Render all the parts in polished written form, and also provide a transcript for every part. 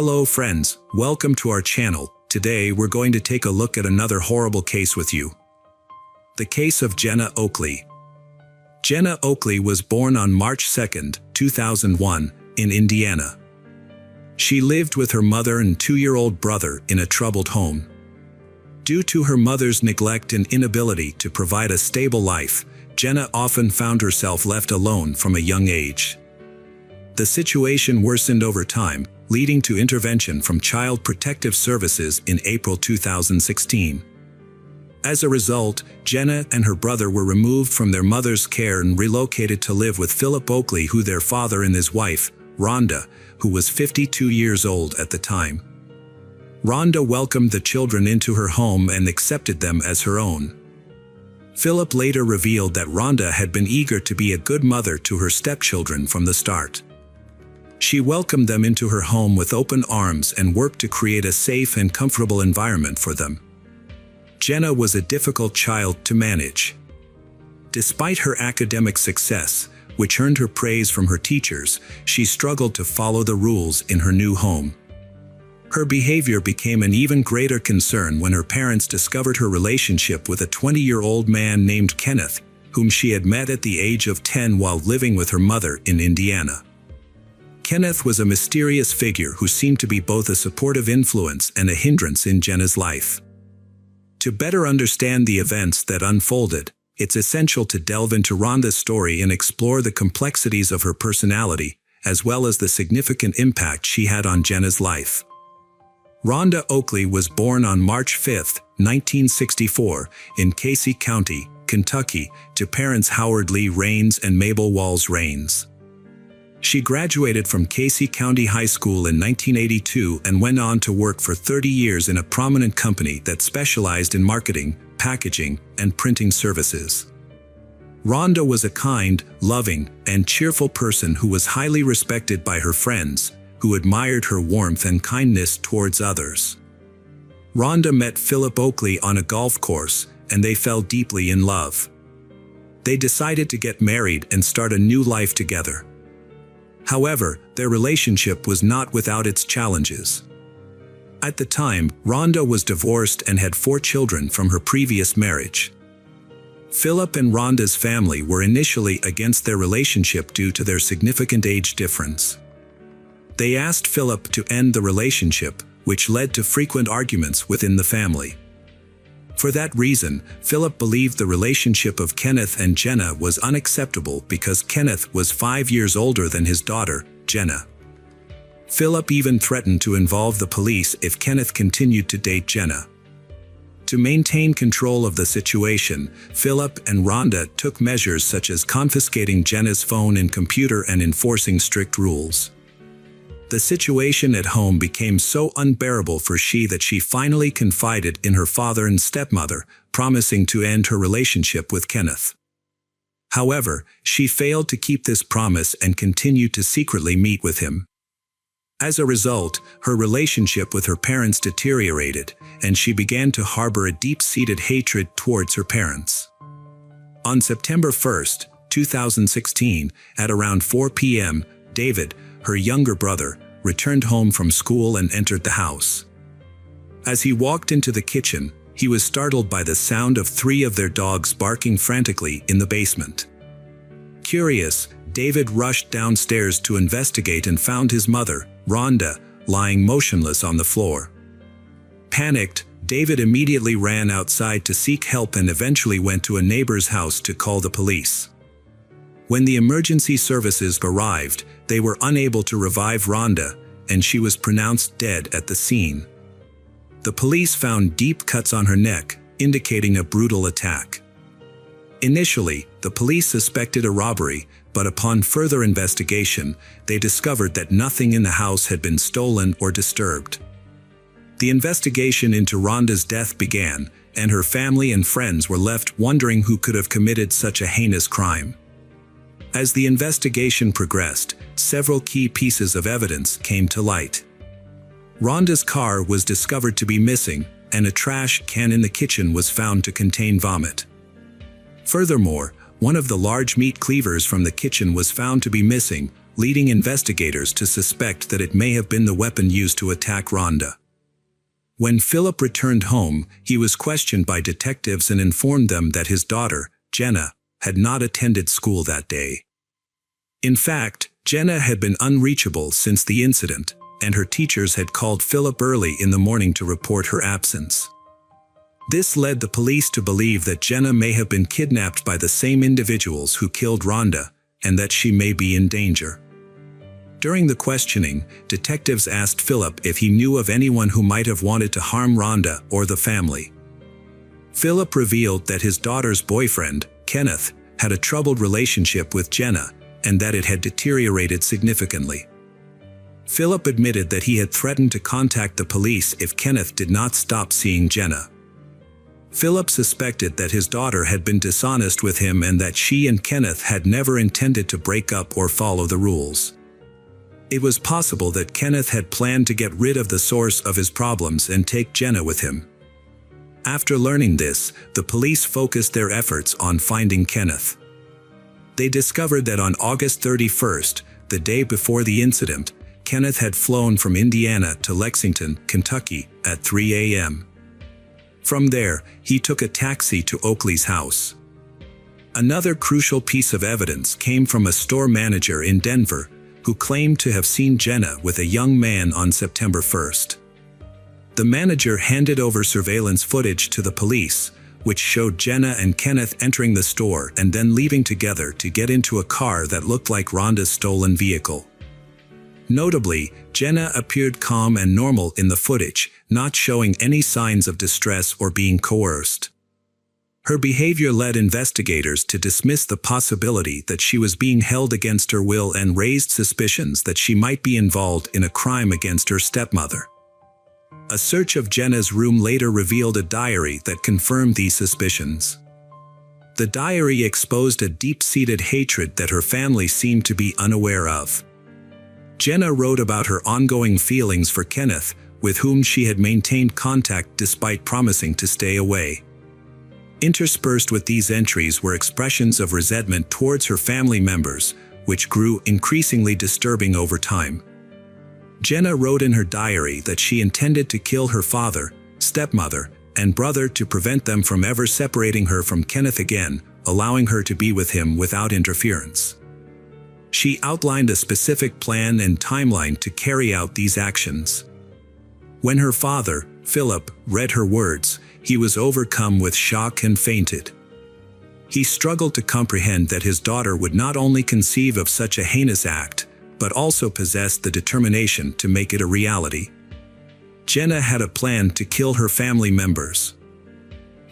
Hello friends, welcome to our channel. Today we're going to take a look at another horrible case with you. The case of Jenna Oakley. Jenna Oakley was born on March 2, 2001, in Indiana. She lived with her mother and two-year-old brother in a troubled home. Due to her mother's neglect and inability to provide a stable life, Jenna often found herself left alone from a young age. The situation worsened over time, leading to intervention from Child Protective Services in April 2016. As a result, Jenna and her brother were removed from their mother's care and relocated to live with Philip Oakley, who their father, and his wife, Rhonda, who was 52 years old at the time. Rhonda welcomed the children into her home and accepted them as her own. Philip later revealed that Rhonda had been eager to be a good mother to her stepchildren from the start. She welcomed them into her home with open arms and worked to create a safe and comfortable environment for them. Jenna was a difficult child to manage. Despite her academic success, which earned her praise from her teachers, she struggled to follow the rules in her new home. Her behavior became an even greater concern when her parents discovered her relationship with a 20-year-old man named Kenneth, whom she had met at the age of 10 while living with her mother in Indiana. Kenneth was a mysterious figure who seemed to be both a supportive influence and a hindrance in Jenna's life. To better understand the events that unfolded, it's essential to delve into Rhonda's story and explore the complexities of her personality, as well as the significant impact she had on Jenna's life. Rhonda Oakley was born on March 5, 1964, in Casey County, Kentucky, to parents Howard Lee Raines and Mabel Walls Raines. She graduated from Casey County High School in 1982 and went on to work for 30 years in a prominent company that specialized in marketing, packaging, and printing services. Rhonda was a kind, loving, and cheerful person who was highly respected by her friends, who admired her warmth and kindness towards others. Rhonda met Philip Oakley on a golf course, and they fell deeply in love. They decided to get married and start a new life together. However, their relationship was not without its challenges. At the time, Rhonda was divorced and had 4 children from her previous marriage. Philip and Rhonda's family were initially against their relationship due to their significant age difference. They asked Philip to end the relationship, which led to frequent arguments within the family. For that reason, Philip believed the relationship of Kenneth and Jenna was unacceptable because Kenneth was 5 years older than his daughter, Jenna. Philip even threatened to involve the police if Kenneth continued to date Jenna. To maintain control of the situation, Philip and Rhonda took measures such as confiscating Jenna's phone and computer and enforcing strict rules. The situation at home became so unbearable for she that she finally confided in her father and stepmother, promising to end her relationship with Kenneth. However, she failed to keep this promise and continued to secretly meet with him. As a result, her relationship with her parents deteriorated, and she began to harbor a deep-seated hatred towards her parents. On September 1, 2016, at around 4 p.m., David, her younger brother, returned home from school and entered the house. As he walked into the kitchen, he was startled by the sound of 3 of their dogs barking frantically in the basement. Curious, David rushed downstairs to investigate and found his mother, Rhonda, lying motionless on the floor. Panicked, David immediately ran outside to seek help and eventually went to a neighbor's house to call the police. When the emergency services arrived, they were unable to revive Rhonda, and she was pronounced dead at the scene. The police found deep cuts on her neck, indicating a brutal attack. Initially, the police suspected a robbery, but upon further investigation, they discovered that nothing in the house had been stolen or disturbed. The investigation into Rhonda's death began, and her family and friends were left wondering who could have committed such a heinous crime. As the investigation progressed, several key pieces of evidence came to light. Rhonda's car was discovered to be missing, and a trash can in the kitchen was found to contain vomit. Furthermore, one of the large meat cleavers from the kitchen was found to be missing, leading investigators to suspect that it may have been the weapon used to attack Rhonda. When Philip returned home, he was questioned by detectives and informed them that his daughter, Jenna, had not attended school that day. In fact, Jenna had been unreachable since the incident, and her teachers had called Philip early in the morning to report her absence. This led the police to believe that Jenna may have been kidnapped by the same individuals who killed Rhonda, and that she may be in danger. During the questioning, detectives asked Philip if he knew of anyone who might have wanted to harm Rhonda or the family. Philip revealed that his daughter's boyfriend, Kenneth, had a troubled relationship with Jenna, and that it had deteriorated significantly. Philip admitted that he had threatened to contact the police if Kenneth did not stop seeing Jenna. Philip suspected that his daughter had been dishonest with him and that she and Kenneth had never intended to break up or follow the rules. It was possible that Kenneth had planned to get rid of the source of his problems and take Jenna with him. After learning this, the police focused their efforts on finding Kenneth. They discovered that on August 31st, the day before the incident, Kenneth had flown from Indiana to Lexington, Kentucky, at 3 a.m. From there, he took a taxi to Oakley's house. Another crucial piece of evidence came from a store manager in Denver, who claimed to have seen Jenna with a young man on September 1st. The manager handed over surveillance footage to the police, which showed Jenna and Kenneth entering the store and then leaving together to get into a car that looked like Rhonda's stolen vehicle. Notably, Jenna appeared calm and normal in the footage, not showing any signs of distress or being coerced. Her behavior led investigators to dismiss the possibility that she was being held against her will and raised suspicions that she might be involved in a crime against her stepmother. A search of Jenna's room later revealed a diary that confirmed these suspicions. The diary exposed a deep-seated hatred that her family seemed to be unaware of. Jenna wrote about her ongoing feelings for Kenneth, with whom she had maintained contact despite promising to stay away. Interspersed with these entries were expressions of resentment towards her family members, which grew increasingly disturbing over time. Jenna wrote in her diary that she intended to kill her father, stepmother, and brother to prevent them from ever separating her from Kenneth again, allowing her to be with him without interference. She outlined a specific plan and timeline to carry out these actions. When her father, Philip, read her words, he was overcome with shock and fainted. He struggled to comprehend that his daughter would not only conceive of such a heinous act, but also possess the determination to make it a reality. Jenna had a plan to kill her family members.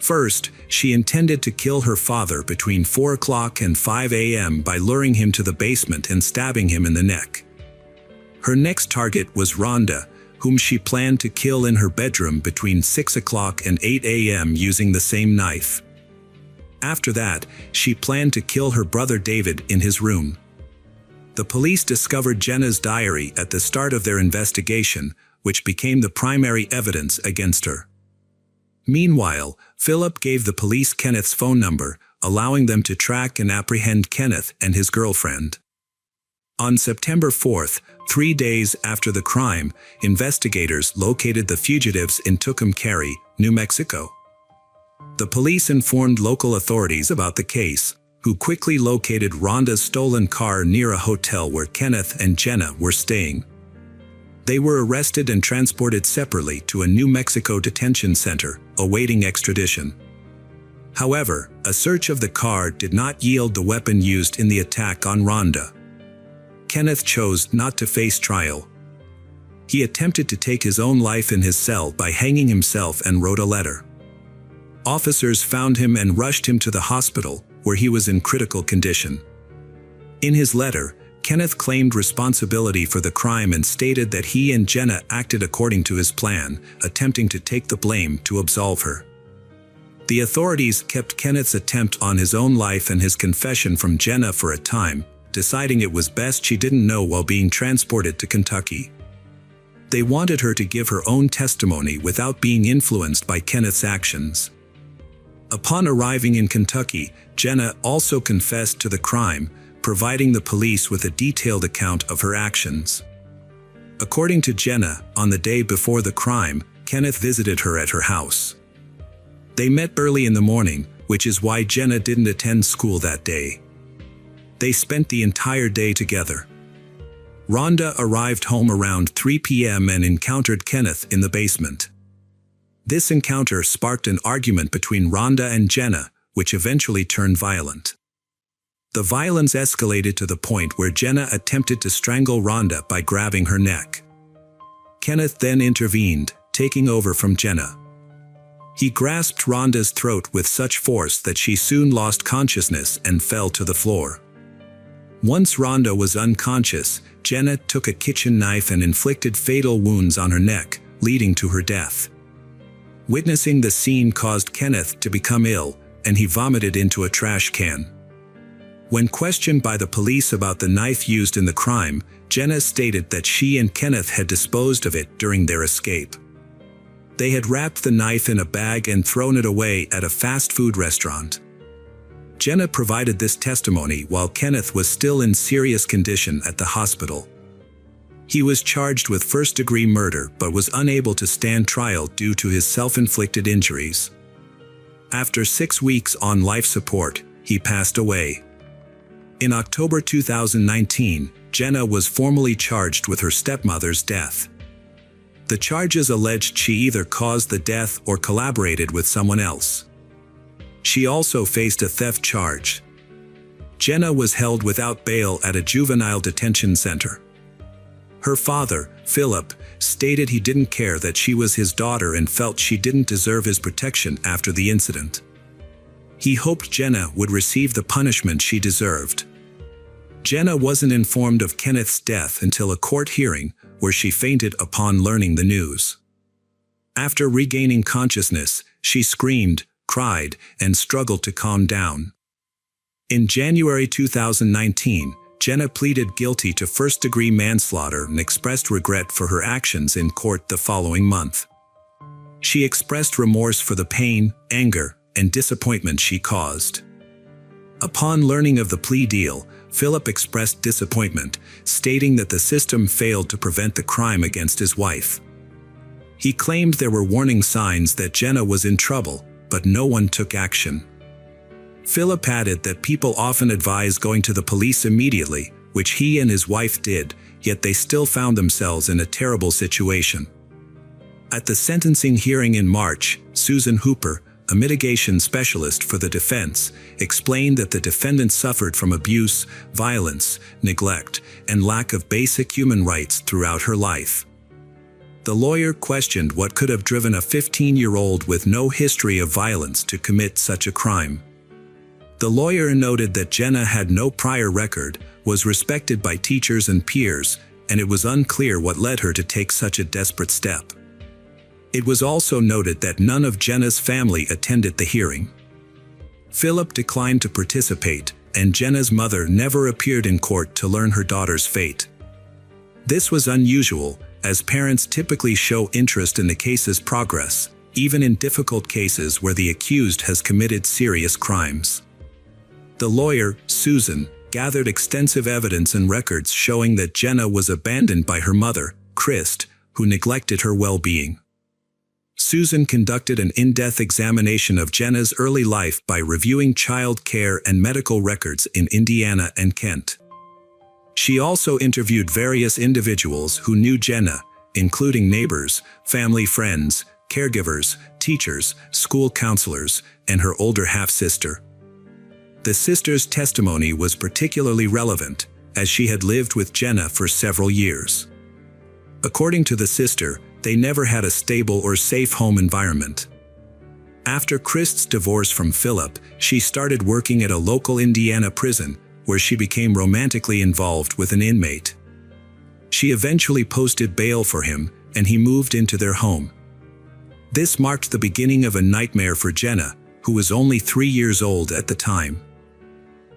First, she intended to kill her father between 4 o'clock and 5 a.m. by luring him to the basement and stabbing him in the neck. Her next target was Rhonda, whom she planned to kill in her bedroom between 6 o'clock and 8 a.m. using the same knife. After that, she planned to kill her brother David in his room. The police discovered Jenna's diary at the start of their investigation, which became the primary evidence against her. Meanwhile, Philip gave the police Kenneth's phone number, allowing them to track and apprehend Kenneth and his girlfriend. On September 4th, 3 days after the crime, investigators located the fugitives in Tucumcari, New Mexico. The police informed local authorities about the case, who quickly located Rhonda's stolen car near a hotel where Kenneth and Jenna were staying. They were arrested and transported separately to a New Mexico detention center, awaiting extradition. However, a search of the car did not yield the weapon used in the attack on Rhonda. Kenneth chose not to face trial. He attempted to take his own life in his cell by hanging himself and wrote a letter. Officers found him and rushed him to the hospital, where he was in critical condition. In his letter, Kenneth claimed responsibility for the crime and stated that he and Jenna acted according to his plan, attempting to take the blame to absolve her. The authorities kept Kenneth's attempt on his own life and his confession from Jenna for a time, deciding it was best she didn't know while being transported to Kentucky. They wanted her to give her own testimony without being influenced by Kenneth's actions. Upon arriving in Kentucky, Jenna also confessed to the crime, providing the police with a detailed account of her actions. According to Jenna, on the day before the crime, Kenneth visited her at her house. They met early in the morning, which is why Jenna didn't attend school that day. They spent the entire day together. Rhonda arrived home around 3 p.m. and encountered Kenneth in the basement. This encounter sparked an argument between Rhonda and Jenna, which eventually turned violent. The violence escalated to the point where Jenna attempted to strangle Rhonda by grabbing her neck. Kenneth then intervened, taking over from Jenna. He grasped Rhonda's throat with such force that she soon lost consciousness and fell to the floor. Once Rhonda was unconscious, Jenna took a kitchen knife and inflicted fatal wounds on her neck, leading to her death. Witnessing the scene caused Kenneth to become ill, and he vomited into a trash can. When questioned by the police about the knife used in the crime, Jenna stated that she and Kenneth had disposed of it during their escape. They had wrapped the knife in a bag and thrown it away at a fast food restaurant. Jenna provided this testimony while Kenneth was still in serious condition at the hospital. He was charged with first-degree murder but was unable to stand trial due to his self-inflicted injuries. After 6 weeks on life support, he passed away. In October 2019, Jenna was formally charged with her stepmother's death. The charges alleged she either caused the death or collaborated with someone else. She also faced a theft charge. Jenna was held without bail at a juvenile detention center. Her father, Philip, stated he didn't care that she was his daughter and felt she didn't deserve his protection after the incident. He hoped Jenna would receive the punishment she deserved. Jenna wasn't informed of Kenneth's death until a court hearing, where she fainted upon learning the news. After regaining consciousness, she screamed, cried, and struggled to calm down. In January 2019, Jenna pleaded guilty to first-degree manslaughter and expressed regret for her actions in court the following month. She expressed remorse for the pain, anger, and disappointment she caused. Upon learning of the plea deal, Philip expressed disappointment, stating that the system failed to prevent the crime against his wife. He claimed there were warning signs that Jenna was in trouble, but no one took action. Philip added that people often advise going to the police immediately, which he and his wife did, yet they still found themselves in a terrible situation. At the sentencing hearing in March, Susan Hooper, a mitigation specialist for the defense, explained that the defendant suffered from abuse, violence, neglect, and lack of basic human rights throughout her life. The lawyer questioned what could have driven a 15-year-old with no history of violence to commit such a crime. The lawyer noted that Jenna had no prior record, was respected by teachers and peers, and it was unclear what led her to take such a desperate step. It was also noted that none of Jenna's family attended the hearing. Philip declined to participate, and Jenna's mother never appeared in court to learn her daughter's fate. This was unusual, as parents typically show interest in the case's progress, even in difficult cases where the accused has committed serious crimes. The lawyer, Susan, gathered extensive evidence and records showing that Jenna was abandoned by her mother, Christ, who neglected her well-being. Susan conducted an in-depth examination of Jenna's early life by reviewing child care and medical records in Indiana and Kent. She also interviewed various individuals who knew Jenna, including neighbors, family friends, caregivers, teachers, school counselors, and her older half-sister. The sister's testimony was particularly relevant, as she had lived with Jenna for several years. According to the sister, they never had a stable or safe home environment. After Christ's divorce from Philip, she started working at a local Indiana prison, where she became romantically involved with an inmate. She eventually posted bail for him, and he moved into their home. This marked the beginning of a nightmare for Jenna, who was only 3 years old at the time.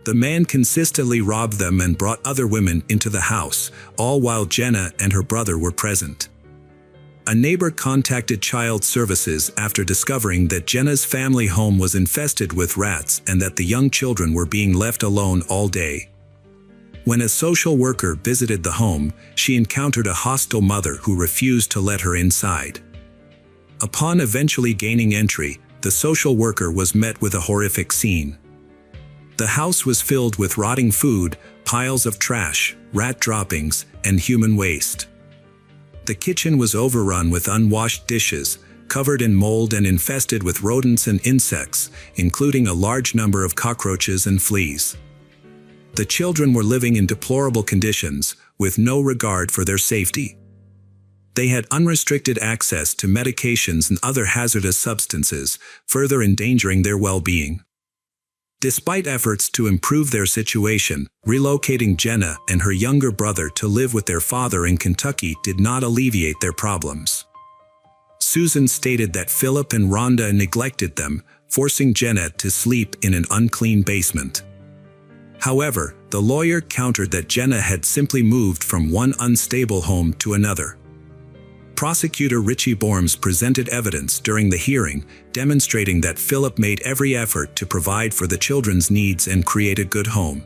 The man consistently robbed them and brought other women into the house, all while Jenna and her brother were present. A neighbor contacted Child Services after discovering that Jenna's family home was infested with rats and that the young children were being left alone all day. When a social worker visited the home, she encountered a hostile mother who refused to let her inside. Upon eventually gaining entry, the social worker was met with a horrific scene. The house was filled with rotting food, piles of trash, rat droppings, and human waste. The kitchen was overrun with unwashed dishes, covered in mold and infested with rodents and insects, including a large number of cockroaches and fleas. The children were living in deplorable conditions, with no regard for their safety. They had unrestricted access to medications and other hazardous substances, further endangering their well-being. Despite efforts to improve their situation, relocating Jenna and her younger brother to live with their father in Kentucky did not alleviate their problems. Susan stated that Philip and Rhonda neglected them, forcing Jenna to sleep in an unclean basement. However, the lawyer countered that Jenna had simply moved from one unstable home to another. Prosecutor Richie Borms presented evidence during the hearing, demonstrating that Philip made every effort to provide for the children's needs and create a good home.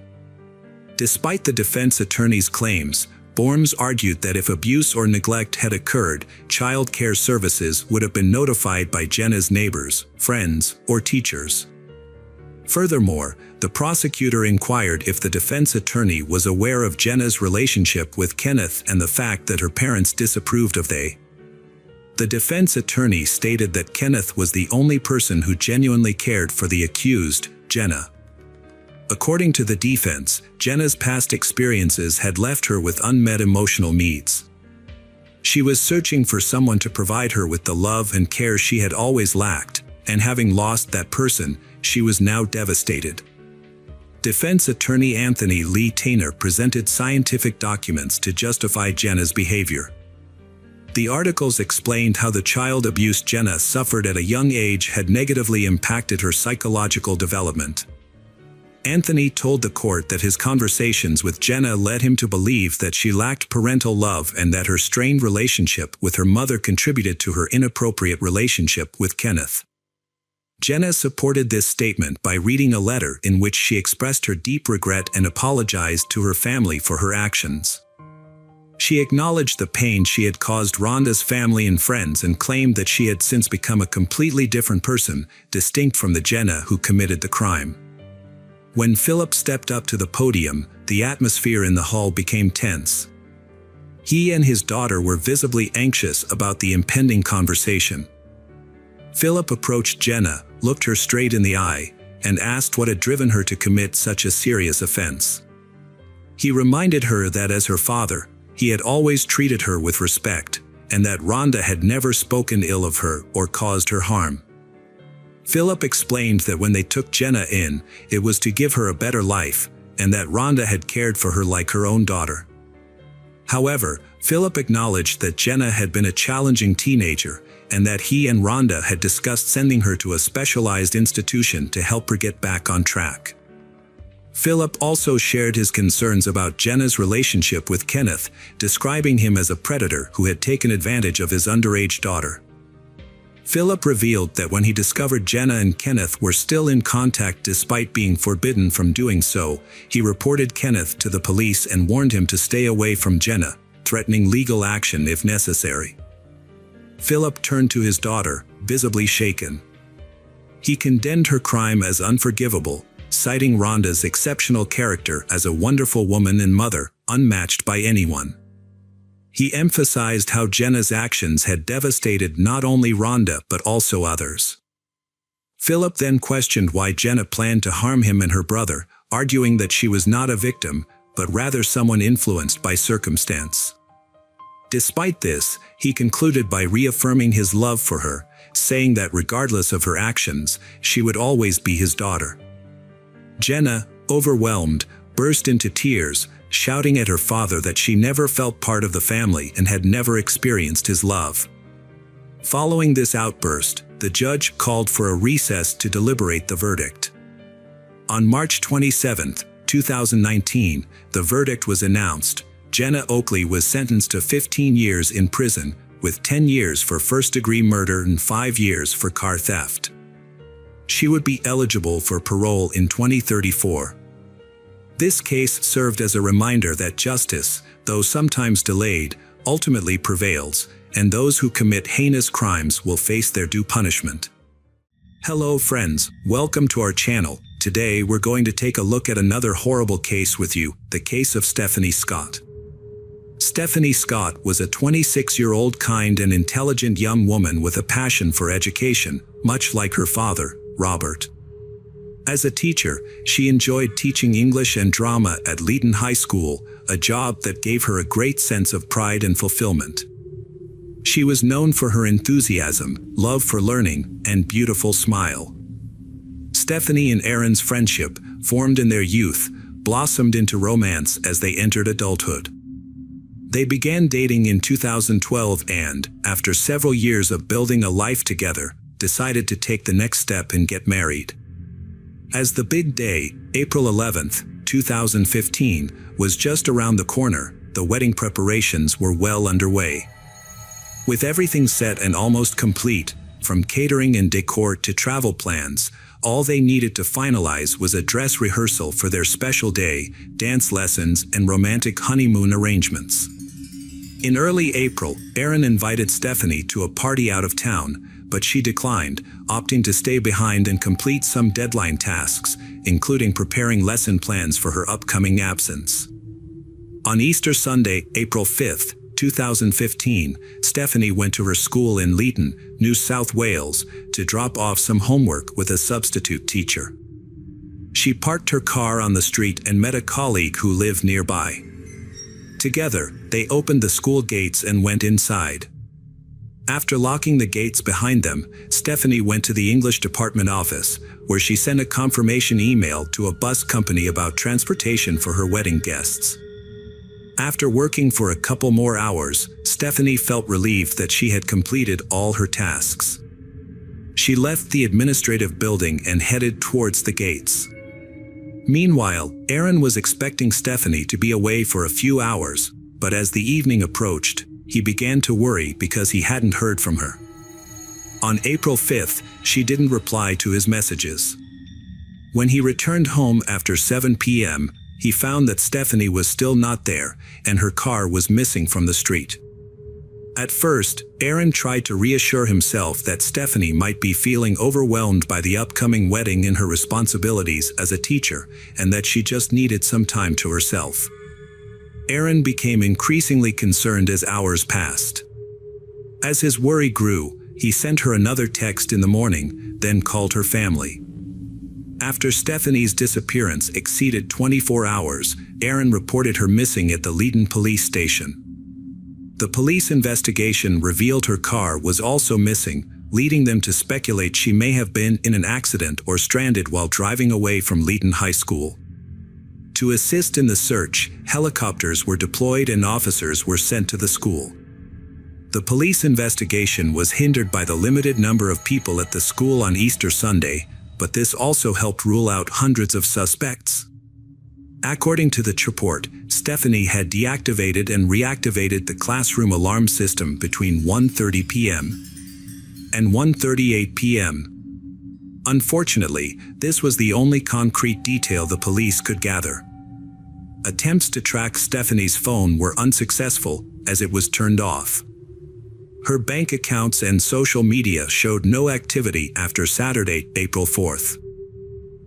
Despite the defense attorney's claims, Borms argued that if abuse or neglect had occurred, child care services would have been notified by Jenna's neighbors, friends, or teachers. Furthermore, the prosecutor inquired if the defense attorney was aware of Jenna's relationship with Kenneth and the fact that her parents disapproved of they. The defense attorney stated that Kenneth was the only person who genuinely cared for the accused, Jenna. According to the defense, Jenna's past experiences had left her with unmet emotional needs. She was searching for someone to provide her with the love and care she had always lacked, and having lost that person, she was now devastated. Defense attorney Anthony Lee Taylor presented scientific documents to justify Jenna's behavior. The articles explained how the child abuse Jenna suffered at a young age had negatively impacted her psychological development. Anthony told the court that his conversations with Jenna led him to believe that she lacked parental love and that her strained relationship with her mother contributed to her inappropriate relationship with Kenneth. Jenna supported this statement by reading a letter in which she expressed her deep regret and apologized to her family for her actions. She acknowledged the pain she had caused Rhonda's family and friends and claimed that she had since become a completely different person, distinct from the Jenna who committed the crime. When Philip stepped up to the podium, the atmosphere in the hall became tense. He and his daughter were visibly anxious about the impending conversation. Philip approached Jenna, looked her straight in the eye, and asked what had driven her to commit such a serious offense. He reminded her that as her father, he had always treated her with respect, and that Rhonda had never spoken ill of her or caused her harm. Philip explained that when they took Jenna in, it was to give her a better life, and that Rhonda had cared for her like her own daughter. However, Philip acknowledged that Jenna had been a challenging teenager, and that he and Rhonda had discussed sending her to a specialized institution to help her get back on track. Philip also shared his concerns about Jenna's relationship with Kenneth, describing him as a predator who had taken advantage of his underage daughter. Philip revealed that when he discovered Jenna and Kenneth were still in contact despite being forbidden from doing so, he reported Kenneth to the police and warned him to stay away from Jenna, threatening legal action if necessary. Philip turned to his daughter, visibly shaken. He condemned her crime as unforgivable, citing Rhonda's exceptional character as a wonderful woman and mother, unmatched by anyone. He emphasized how Jenna's actions had devastated not only Rhonda but also others. Philip then questioned why Jenna planned to harm him and her brother, arguing that she was not a victim, but rather someone influenced by circumstance. Despite this, he concluded by reaffirming his love for her, saying that regardless of her actions, she would always be his daughter. Jenna, overwhelmed, burst into tears, shouting at her father that she never felt part of the family and had never experienced his love. Following this outburst, the judge called for a recess to deliberate the verdict. On March 27, 2019, the verdict was announced. Jenna Oakley was sentenced to 15 years in prison, with 10 years for first-degree murder and 5 years for car theft. She would be eligible for parole in 2034. This case served as a reminder that justice, though sometimes delayed, ultimately prevails, and those who commit heinous crimes will face their due punishment. Hello friends, welcome to our channel. Today we're going to take a look at another horrible case with you, the case of Stephanie Scott. Stephanie Scott was a 26-year-old kind and intelligent young woman with a passion for education, much like her father, Robert. As a teacher, she enjoyed teaching English and drama at Leeton High School, a job that gave her a great sense of pride and fulfillment. She was known for her enthusiasm, love for learning, and beautiful smile. Stephanie and Aaron's friendship, formed in their youth, blossomed into romance as they entered adulthood. They began dating in 2012 and, after several years of building a life together, decided to take the next step and get married. As the big day, April 11, 2015, was just around the corner, the wedding preparations were well underway. With everything set and almost complete, from catering and decor to travel plans, all they needed to finalize was a dress rehearsal for their special day, dance lessons, and romantic honeymoon arrangements. In early April, Aaron invited Stephanie to a party out of town, but she declined, opting to stay behind and complete some deadline tasks, including preparing lesson plans for her upcoming absence. On Easter Sunday, April 5, 2015, Stephanie went to her school in Leeton, New South Wales, to drop off some homework with a substitute teacher. She parked her car on the street and met a colleague who lived nearby. Together, they opened the school gates and went inside. After locking the gates behind them, Stephanie went to the English department office, where she sent a confirmation email to a bus company about transportation for her wedding guests. After working for a couple more hours, Stephanie felt relieved that she had completed all her tasks. She left the administrative building and headed towards the gates. Meanwhile, Aaron was expecting Stephanie to be away for a few hours, but as the evening approached, he began to worry because he hadn't heard from her. On April 5th, she didn't reply to his messages. When he returned home after 7 p.m., he found that Stephanie was still not there, and her car was missing from the street. At first, Aaron tried to reassure himself that Stephanie might be feeling overwhelmed by the upcoming wedding and her responsibilities as a teacher, and that she just needed some time to herself. Aaron became increasingly concerned as hours passed. As his worry grew, he sent her another text in the morning, then called her family. After Stephanie's disappearance exceeded 24 hours, Aaron reported her missing at the Leeton police station. The police investigation revealed her car was also missing, leading them to speculate she may have been in an accident or stranded while driving away from Leeton High School. To assist in the search, helicopters were deployed and officers were sent to the school. The police investigation was hindered by the limited number of people at the school on Easter Sunday, but this also helped rule out hundreds of suspects. According to the report, Stephanie had deactivated and reactivated the classroom alarm system between 1:30 p.m. and 1:38 p.m. Unfortunately, this was the only concrete detail the police could gather. Attempts to track Stephanie's phone were unsuccessful, as it was turned off. Her bank accounts and social media showed no activity after Saturday, April 4th.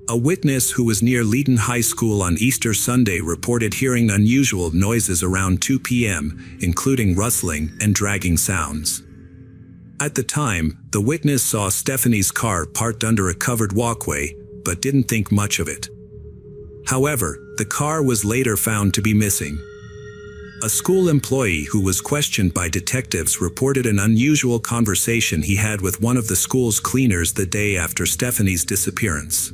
A witness who was near Leeton High School on Easter Sunday reported hearing unusual noises around 2 p.m., including rustling and dragging sounds. At the time, the witness saw Stephanie's car parked under a covered walkway, but didn't think much of it. However, the car was later found to be missing. A school employee who was questioned by detectives reported an unusual conversation he had with one of the school's cleaners the day after Stephanie's disappearance.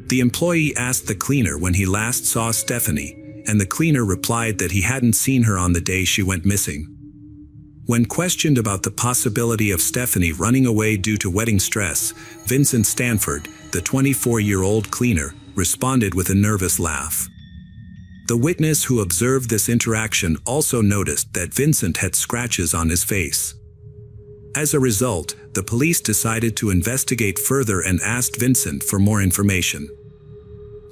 The employee asked the cleaner when he last saw Stephanie, and the cleaner replied that he hadn't seen her on the day she went missing. When questioned about the possibility of Stephanie running away due to wedding stress, Vincent Stanford, the 24-year-old cleaner, responded with a nervous laugh. The witness who observed this interaction also noticed that Vincent had scratches on his face. As a result, the police decided to investigate further and asked Vincent for more information.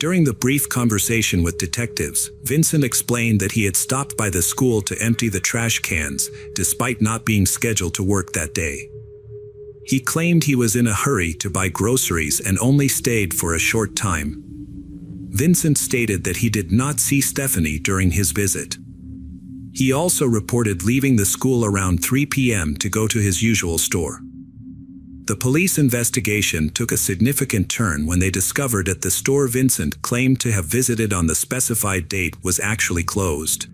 During the brief conversation with detectives, Vincent explained that he had stopped by the school to empty the trash cans, despite not being scheduled to work that day. He claimed he was in a hurry to buy groceries and only stayed for a short time. Vincent stated that he did not see Stephanie during his visit. He also reported leaving the school around 3 p.m. to go to his usual store. The police investigation took a significant turn when they discovered that the store Vincent claimed to have visited on the specified date was actually closed.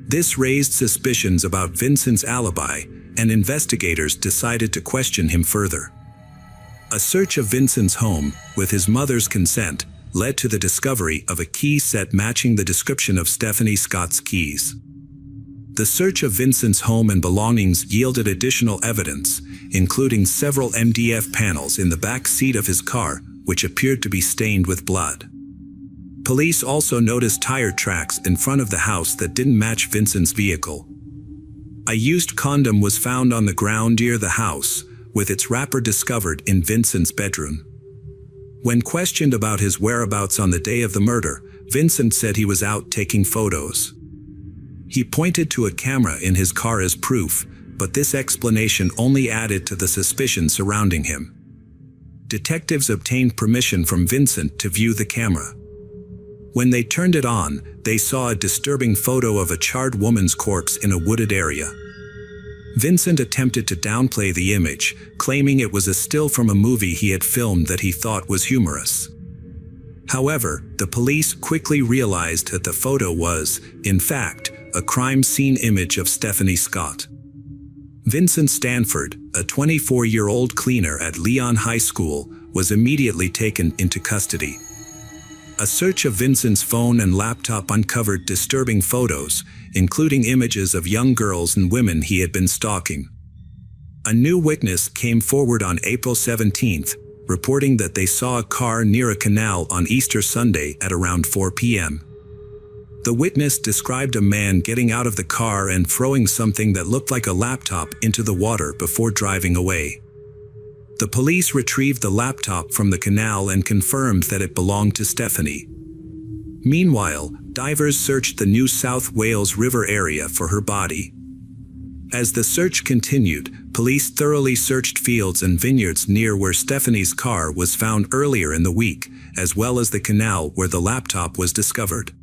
This raised suspicions about Vincent's alibi, and investigators decided to question him further. A search of Vincent's home, with his mother's consent, led to the discovery of a key set matching the description of Stephanie Scott's keys. The search of Vincent's home and belongings yielded additional evidence, including several MDF panels in the back seat of his car, which appeared to be stained with blood. Police also noticed tire tracks in front of the house that didn't match Vincent's vehicle. A used condom was found on the ground near the house, with its wrapper discovered in Vincent's bedroom. When questioned about his whereabouts on the day of the murder, Vincent said he was out taking photos. He pointed to a camera in his car as proof, but this explanation only added to the suspicion surrounding him. Detectives obtained permission from Vincent to view the camera. When they turned it on, they saw a disturbing photo of a charred woman's corpse in a wooded area. Vincent attempted to downplay the image, claiming it was a still from a movie he had filmed that he thought was humorous. However, the police quickly realized that the photo was, in fact, a crime scene image of Stephanie Scott. Vincent Stanford, a 24-year-old cleaner at Leon High School, was immediately taken into custody. A search of Vincent's phone and laptop uncovered disturbing photos, including images of young girls and women he had been stalking. A new witness came forward on April 17th, reporting that they saw a car near a canal on Easter Sunday at around 4 p.m. The witness described a man getting out of the car and throwing something that looked like a laptop into the water before driving away. The police retrieved the laptop from the canal and confirmed that it belonged to Stephanie. Meanwhile, divers searched the New South Wales River area for her body. As the search continued, police thoroughly searched fields and vineyards near where Stephanie's car was found earlier in the week, as well as the canal where the laptop was discovered.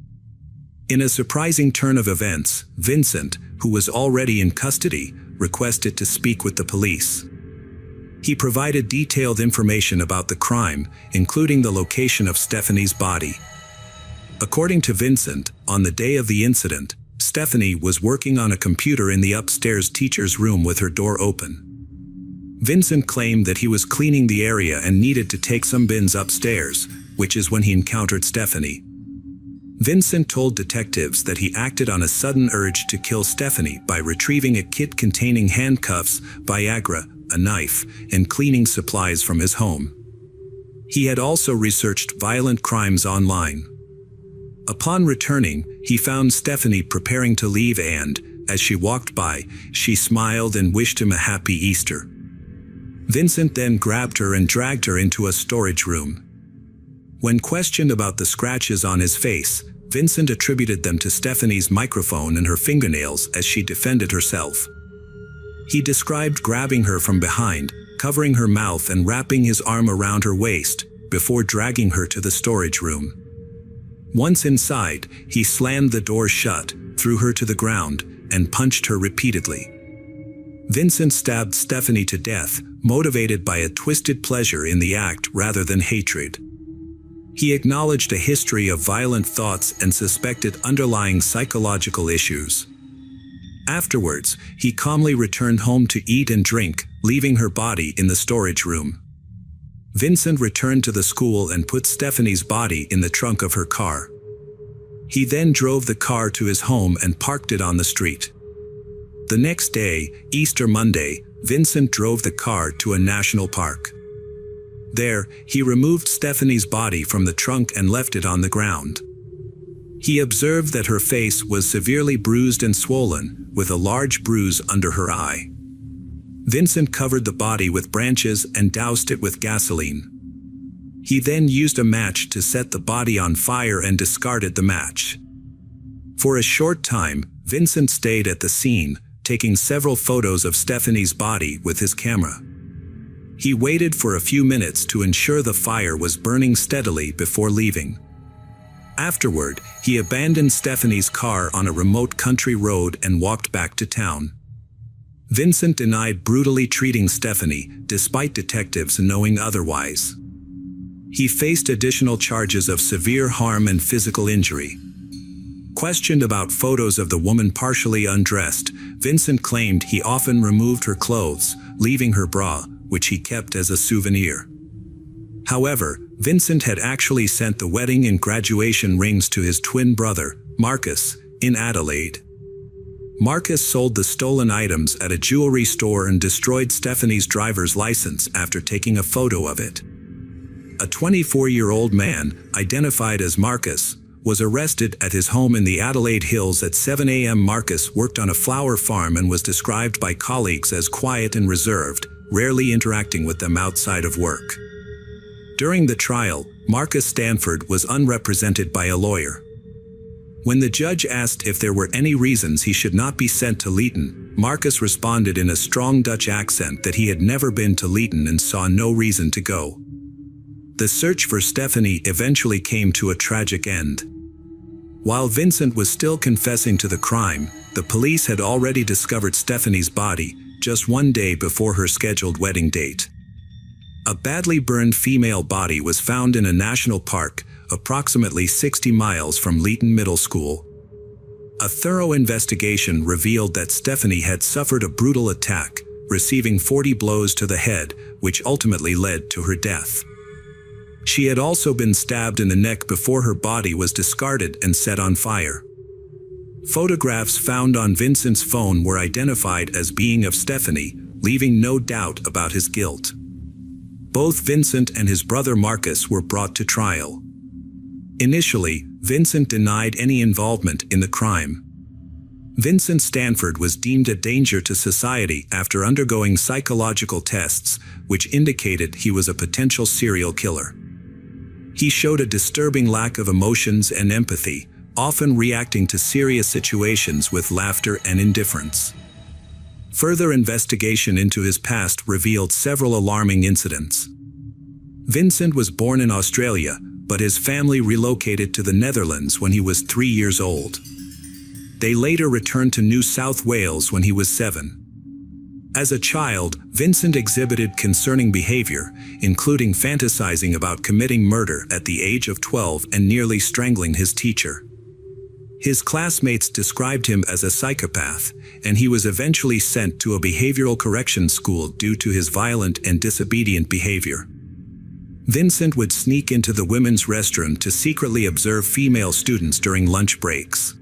In a surprising turn of events, Vincent, who was already in custody, requested to speak with the police. He provided detailed information about the crime, including the location of Stephanie's body. According to Vincent, on the day of the incident, Stephanie was working on a computer in the upstairs teacher's room with her door open. Vincent claimed that he was cleaning the area and needed to take some bins upstairs, which is when he encountered Stephanie. Vincent told detectives that he acted on a sudden urge to kill Stephanie by retrieving a kit containing handcuffs, Viagra, a knife, and cleaning supplies from his home. He had also researched violent crimes online. Upon returning, he found Stephanie preparing to leave and, as she walked by, she smiled and wished him a happy Easter. Vincent then grabbed her and dragged her into a storage room. When questioned about the scratches on his face, Vincent attributed them to Stephanie's microphone and her fingernails as she defended herself. He described grabbing her from behind, covering her mouth and wrapping his arm around her waist, before dragging her to the storage room. Once inside, he slammed the door shut, threw her to the ground, and punched her repeatedly. Vincent stabbed Stephanie to death, motivated by a twisted pleasure in the act rather than hatred. He acknowledged a history of violent thoughts and suspected underlying psychological issues. Afterwards, he calmly returned home to eat and drink, leaving her body in the storage room. Vincent returned to the school and put Stephanie's body in the trunk of her car. He then drove the car to his home and parked it on the street. The next day, Easter Monday, Vincent drove the car to a national park. There, he removed Stephanie's body from the trunk and left it on the ground. He observed that her face was severely bruised and swollen, with a large bruise under her eye. Vincent covered the body with branches and doused it with gasoline. He then used a match to set the body on fire and discarded the match. For a short time, Vincent stayed at the scene, taking several photos of Stephanie's body with his camera. He waited for a few minutes to ensure the fire was burning steadily before leaving. Afterward, he abandoned Stephanie's car on a remote country road and walked back to town. Vincent denied brutally treating Stephanie, despite detectives knowing otherwise. He faced additional charges of severe harm and physical injury. Questioned about photos of the woman partially undressed, Vincent claimed he often removed her clothes, leaving her bra, which he kept as a souvenir. However, Vincent had actually sent the wedding and graduation rings to his twin brother, Marcus, in Adelaide. Marcus sold the stolen items at a jewelry store and destroyed Stephanie's driver's license after taking a photo of it. A 24-year-old man, identified as Marcus, was arrested at his home in the Adelaide Hills at 7 a.m. Marcus worked on a flower farm and was described by colleagues as quiet and reserved, rarely interacting with them outside of work. During the trial, Marcus Stanford was unrepresented by a lawyer. When the judge asked if there were any reasons he should not be sent to Leeton, Marcus responded in a strong Dutch accent that he had never been to Leeton and saw no reason to go. The search for Stephanie eventually came to a tragic end. While Vincent was still confessing to the crime, the police had already discovered Stephanie's body just one day before her scheduled wedding date. A badly burned female body was found in a national park, approximately 60 miles from Leeton Middle School. A thorough investigation revealed that Stephanie had suffered a brutal attack, receiving 40 blows to the head, which ultimately led to her death. She had also been stabbed in the neck before her body was discarded and set on fire. Photographs found on Vincent's phone were identified as being of Stephanie, leaving no doubt about his guilt. Both Vincent and his brother Marcus were brought to trial. Initially, Vincent denied any involvement in the crime. Vincent Stanford was deemed a danger to society after undergoing psychological tests, which indicated he was a potential serial killer. He showed a disturbing lack of emotions and empathy, often reacting to serious situations with laughter and indifference. Further investigation into his past revealed several alarming incidents. Vincent was born in Australia, but his family relocated to the Netherlands when he was 3 years old. They later returned to New South Wales when he was 7. As a child, Vincent exhibited concerning behavior, including fantasizing about committing murder at the age of 12 and nearly strangling his teacher. His classmates described him as a psychopath, and he was eventually sent to a behavioral corrections school due to his violent and disobedient behavior. Vincent would sneak into the women's restroom to secretly observe female students during lunch breaks.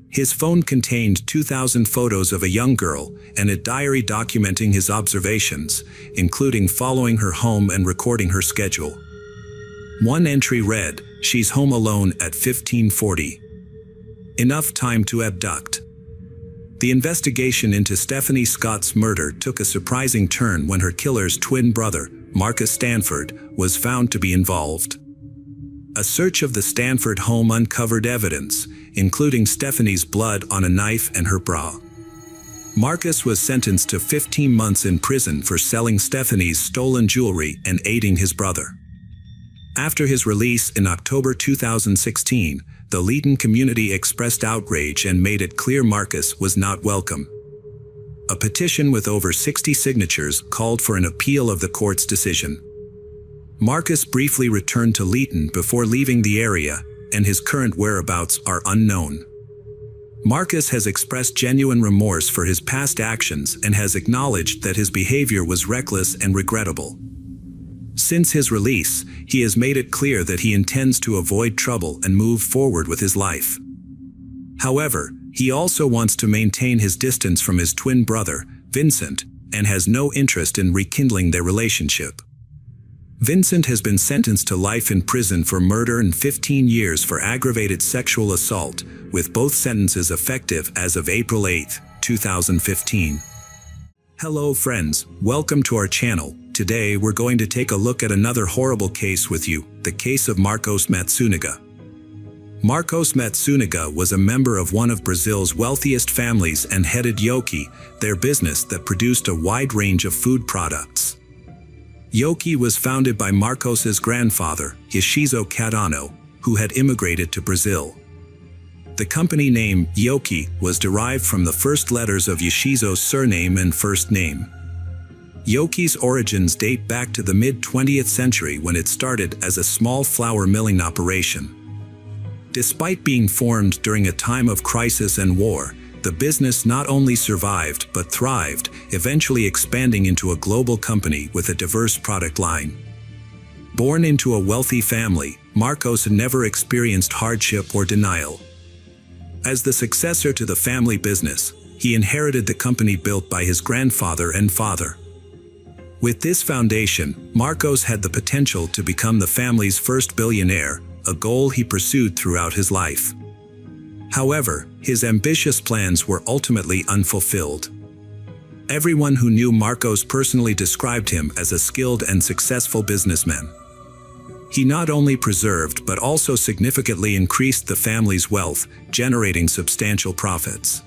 His phone contained 2,000 photos of a young girl and a diary documenting his observations, including following her home and recording her schedule. One entry read, "She's home alone at 15:40. Enough time to abduct." The investigation into Stephanie Scott's murder took a surprising turn when her killer's twin brother, Marcus Stanford, was found to be involved. A search of the Stanford home uncovered evidence, including Stephanie's blood on a knife and her bra. Marcus was sentenced to 15 months in prison for selling Stephanie's stolen jewelry and aiding his brother. After his release in October 2016, the Leeton community expressed outrage and made it clear Marcus was not welcome. A petition with over 60 signatures called for an appeal of the court's decision. Marcus briefly returned to Leeton before leaving the area, and his current whereabouts are unknown. Marcus has expressed genuine remorse for his past actions and has acknowledged that his behavior was reckless and regrettable. Since his release, he has made it clear that he intends to avoid trouble and move forward with his life. However, he also wants to maintain his distance from his twin brother, Vincent, and has no interest in rekindling their relationship. Vincent has been sentenced to life in prison for murder and 15 years for aggravated sexual assault, with both sentences effective as of April 8, 2015. Hello friends, welcome to our channel. Today we're going to take a look at another horrible case with you, the case of Marcos Matsunaga. Marcos Matsunaga was a member of one of Brazil's wealthiest families and headed Yoki, their business that produced a wide range of food products. Yoki was founded by Marcos's grandfather, Yoshizo Cadano, who had immigrated to Brazil. The company name, Yoki, was derived from the first letters of Yoshizo's surname and first name. Yoki's origins date back to the mid-20th century when it started as a small flour milling operation. Despite being formed during a time of crisis and war, the business not only survived but thrived, eventually expanding into a global company with a diverse product line. Born into a wealthy family, Marcos never experienced hardship or denial. As the successor to the family business, he inherited the company built by his grandfather and father. With this foundation, Marcos had the potential to become the family's first billionaire, a goal he pursued throughout his life. However, his ambitious plans were ultimately unfulfilled. Everyone who knew Marcos personally described him as a skilled and successful businessman. He not only preserved but also significantly increased the family's wealth, generating substantial profits.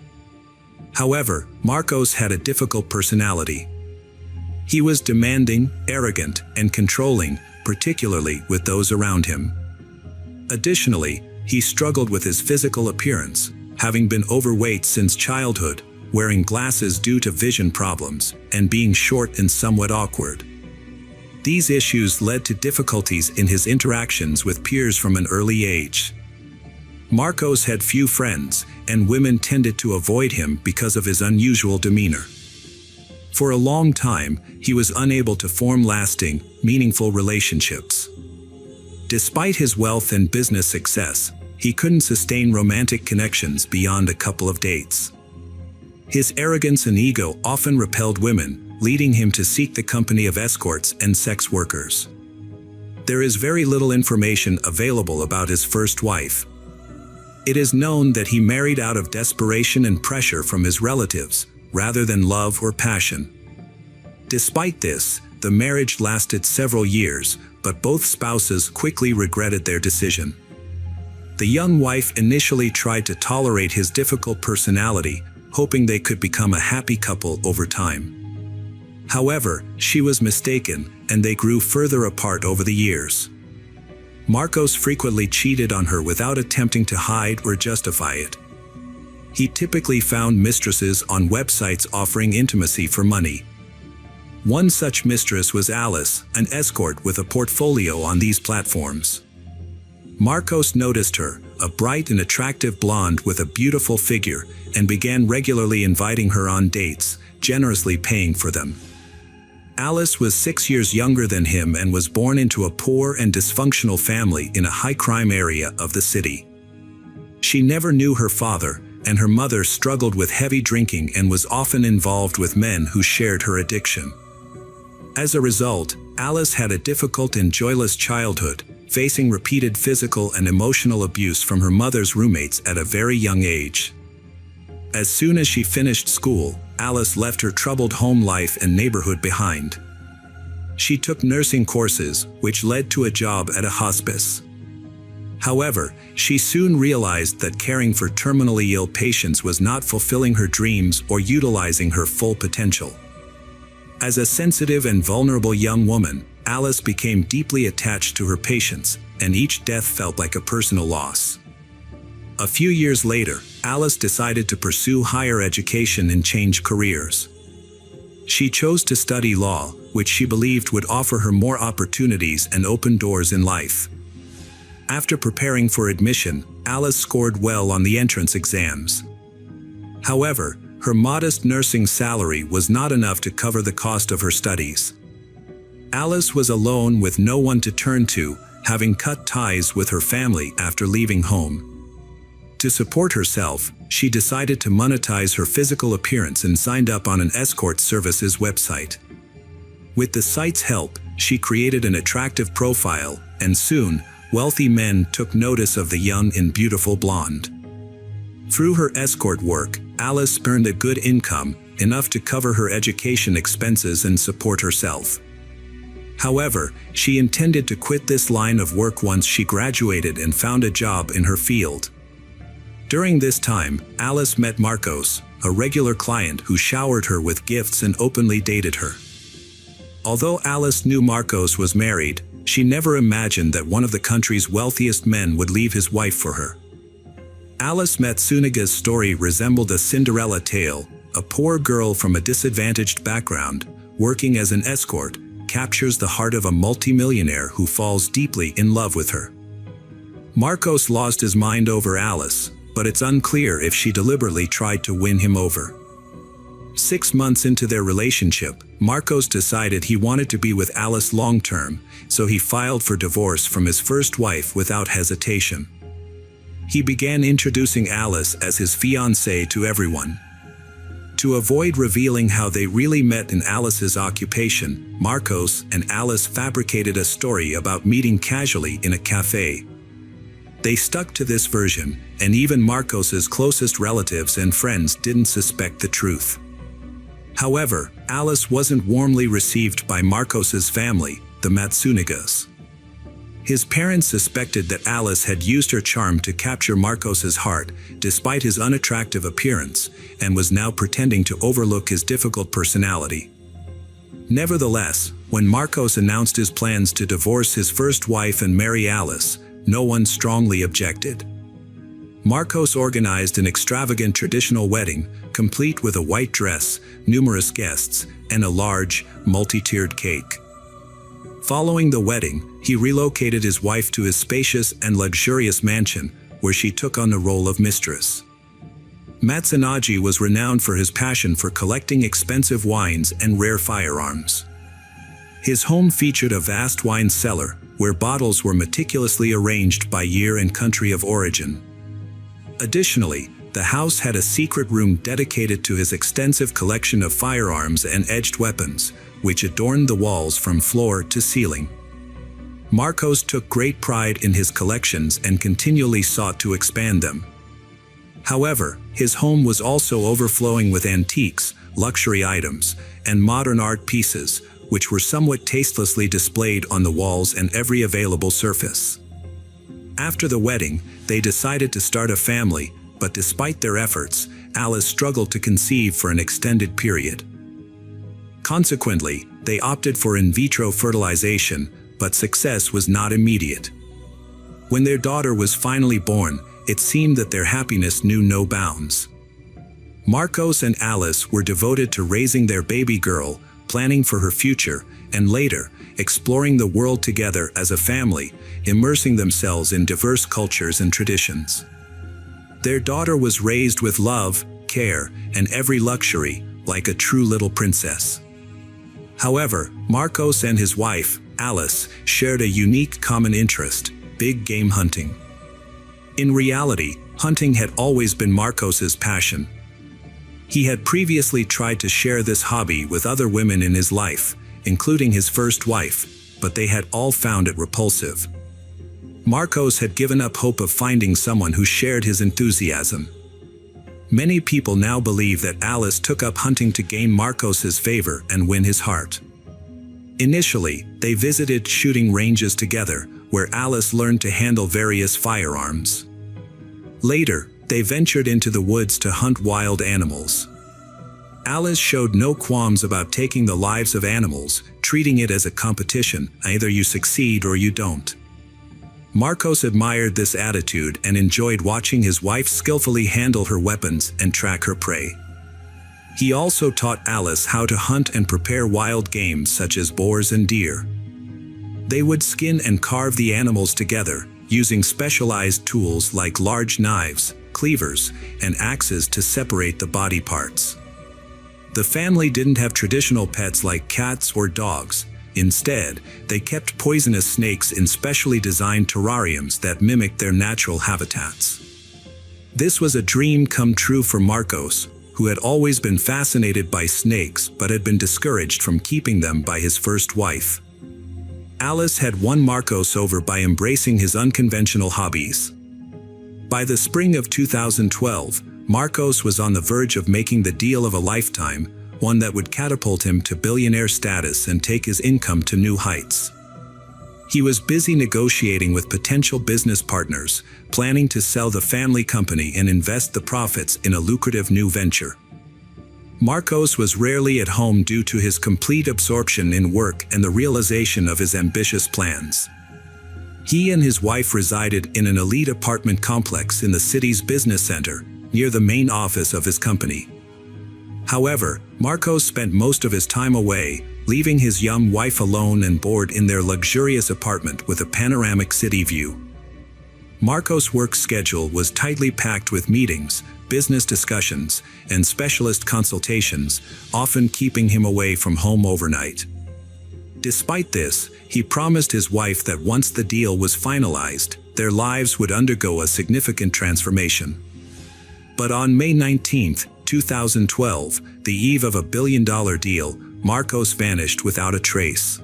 However, Marcos had a difficult personality. He was demanding, arrogant, and controlling, particularly with those around him. Additionally, he struggled with his physical appearance, having been overweight since childhood, wearing glasses due to vision problems, and being short and somewhat awkward. These issues led to difficulties in his interactions with peers from an early age. Marcos had few friends, and women tended to avoid him because of his unusual demeanor. For a long time, he was unable to form lasting, meaningful relationships. Despite his wealth and business success, he couldn't sustain romantic connections beyond a couple of dates. His arrogance and ego often repelled women, leading him to seek the company of escorts and sex workers. There is very little information available about his first wife. It is known that he married out of desperation and pressure from his relatives, rather than love or passion. Despite this, the marriage lasted several years, but both spouses quickly regretted their decision. The young wife initially tried to tolerate his difficult personality, hoping they could become a happy couple over time. However, she was mistaken, and they grew further apart over the years. Marcos frequently cheated on her without attempting to hide or justify it. He typically found mistresses on websites offering intimacy for money. One such mistress was Alice, an escort with a portfolio on these platforms. Marcos noticed her, a bright and attractive blonde with a beautiful figure, and began regularly inviting her on dates, generously paying for them. Alice was 6 years younger than him and was born into a poor and dysfunctional family in a high-crime area of the city. She never knew her father, and her mother struggled with heavy drinking and was often involved with men who shared her addiction. As a result, Alice had a difficult and joyless childhood, facing repeated physical and emotional abuse from her mother's roommates at a very young age. As soon as she finished school, Alice left her troubled home life and neighborhood behind. She took nursing courses, which led to a job at a hospice. However, she soon realized that caring for terminally ill patients was not fulfilling her dreams or utilizing her full potential. As a sensitive and vulnerable young woman, Alice became deeply attached to her patients, and each death felt like a personal loss. A few years later, Alice decided to pursue higher education and change careers. She chose to study law, which she believed would offer her more opportunities and open doors in life. After preparing for admission, Alice scored well on the entrance exams. However, her modest nursing salary was not enough to cover the cost of her studies. Alice was alone with no one to turn to, having cut ties with her family after leaving home. To support herself, she decided to monetize her physical appearance and signed up on an escort services website. With the site's help, she created an attractive profile, and soon, wealthy men took notice of the young and beautiful blonde. Through her escort work, Alice earned a good income, enough to cover her education expenses and support herself. However, she intended to quit this line of work once she graduated and found a job in her field. During this time, Alice met Marcos, a regular client who showered her with gifts and openly dated her. Although Alice knew Marcos was married, she never imagined that one of the country's wealthiest men would leave his wife for her. Alice Matsunaga's story resembled a Cinderella tale. A poor girl from a disadvantaged background, working as an escort, captures the heart of a multimillionaire who falls deeply in love with her. Marcos lost his mind over Alice, but it's unclear if she deliberately tried to win him over. 6 months into their relationship, Marcos decided he wanted to be with Alice long-term, so he filed for divorce from his first wife without hesitation. He began introducing Alice as his fiancée to everyone. To avoid revealing how they really met in Alice's occupation, Marcos and Alice fabricated a story about meeting casually in a cafe. They stuck to this version, and even Marcos's closest relatives and friends didn't suspect the truth. However, Alice wasn't warmly received by Marcos's family, the Matsunagas. His parents suspected that Alice had used her charm to capture Marcos's heart, despite his unattractive appearance, and was now pretending to overlook his difficult personality. Nevertheless, when Marcos announced his plans to divorce his first wife and marry Alice, no one strongly objected. Marcos organized an extravagant traditional wedding, complete with a white dress, numerous guests, and a large, multi-tiered cake. Following the wedding, he relocated his wife to his spacious and luxurious mansion, where she took on the role of mistress. Matsunagi was renowned for his passion for collecting expensive wines and rare firearms. His home featured a vast wine cellar, where bottles were meticulously arranged by year and country of origin. Additionally, the house had a secret room dedicated to his extensive collection of firearms and edged weapons, which adorned the walls from floor to ceiling. Marcos took great pride in his collections and continually sought to expand them. However, his home was also overflowing with antiques, luxury items, and modern art pieces, which were somewhat tastelessly displayed on the walls and every available surface. After the wedding, they decided to start a family, but despite their efforts, Alice struggled to conceive for an extended period. Consequently, they opted for in vitro fertilization, but success was not immediate. When their daughter was finally born, it seemed that their happiness knew no bounds. Marcos and Alice were devoted to raising their baby girl, planning for her future, and later, exploring the world together as a family, immersing themselves in diverse cultures and traditions. Their daughter was raised with love, care, and every luxury, like a true little princess. However, Marcos and his wife, Alice, shared a unique common interest: big game hunting. In reality, hunting had always been Marcos's passion. He had previously tried to share this hobby with other women in his life, including his first wife, but they had all found it repulsive. Marcos had given up hope of finding someone who shared his enthusiasm. Many people now believe that Alice took up hunting to gain Marcos's favor and win his heart. Initially, they visited shooting ranges together, where Alice learned to handle various firearms. Later, they ventured into the woods to hunt wild animals. Alice showed no qualms about taking the lives of animals, treating it as a competition: either you succeed or you don't. Marcos admired this attitude and enjoyed watching his wife skillfully handle her weapons and track her prey. He also taught Alice how to hunt and prepare wild game such as boars and deer. They would skin and carve the animals together, using specialized tools like large knives, cleavers, and axes to separate the body parts. The family didn't have traditional pets like cats or dogs. Instead, they kept poisonous snakes in specially designed terrariums that mimicked their natural habitats. This was a dream come true for Marcos, who had always been fascinated by snakes but had been discouraged from keeping them by his first wife. Alice had won Marcos over by embracing his unconventional hobbies. By the spring of 2012, Marcos was on the verge of making the deal of a lifetime, one that would catapult him to billionaire status and take his income to new heights. He was busy negotiating with potential business partners, planning to sell the family company and invest the profits in a lucrative new venture. Marcos was rarely at home due to his complete absorption in work and the realization of his ambitious plans. He and his wife resided in an elite apartment complex in the city's business center, near the main office of his company. However, Marcos spent most of his time away, leaving his young wife alone and bored in their luxurious apartment with a panoramic city view. Marcos' work schedule was tightly packed with meetings, business discussions, and specialist consultations, often keeping him away from home overnight. Despite this, he promised his wife that once the deal was finalized, their lives would undergo a significant transformation. But on May 19, 2012, the eve of a billion-dollar deal, Marcos vanished without a trace.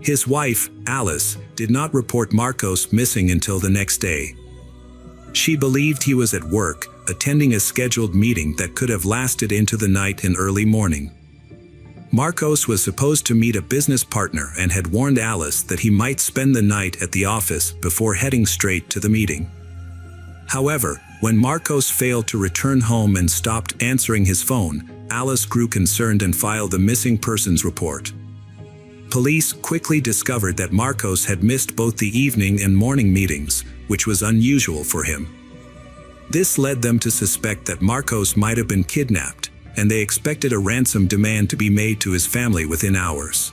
His wife, Alice, did not report Marcos missing until the next day. She believed he was at work, attending a scheduled meeting that could have lasted into the night and early morning. Marcos was supposed to meet a business partner and had warned Alice that he might spend the night at the office before heading straight to the meeting. However, when Marcos failed to return home and stopped answering his phone, Alice grew concerned and filed a missing persons report. Police quickly discovered that Marcos had missed both the evening and morning meetings, which was unusual for him. This led them to suspect that Marcos might have been kidnapped, and they expected a ransom demand to be made to his family within hours.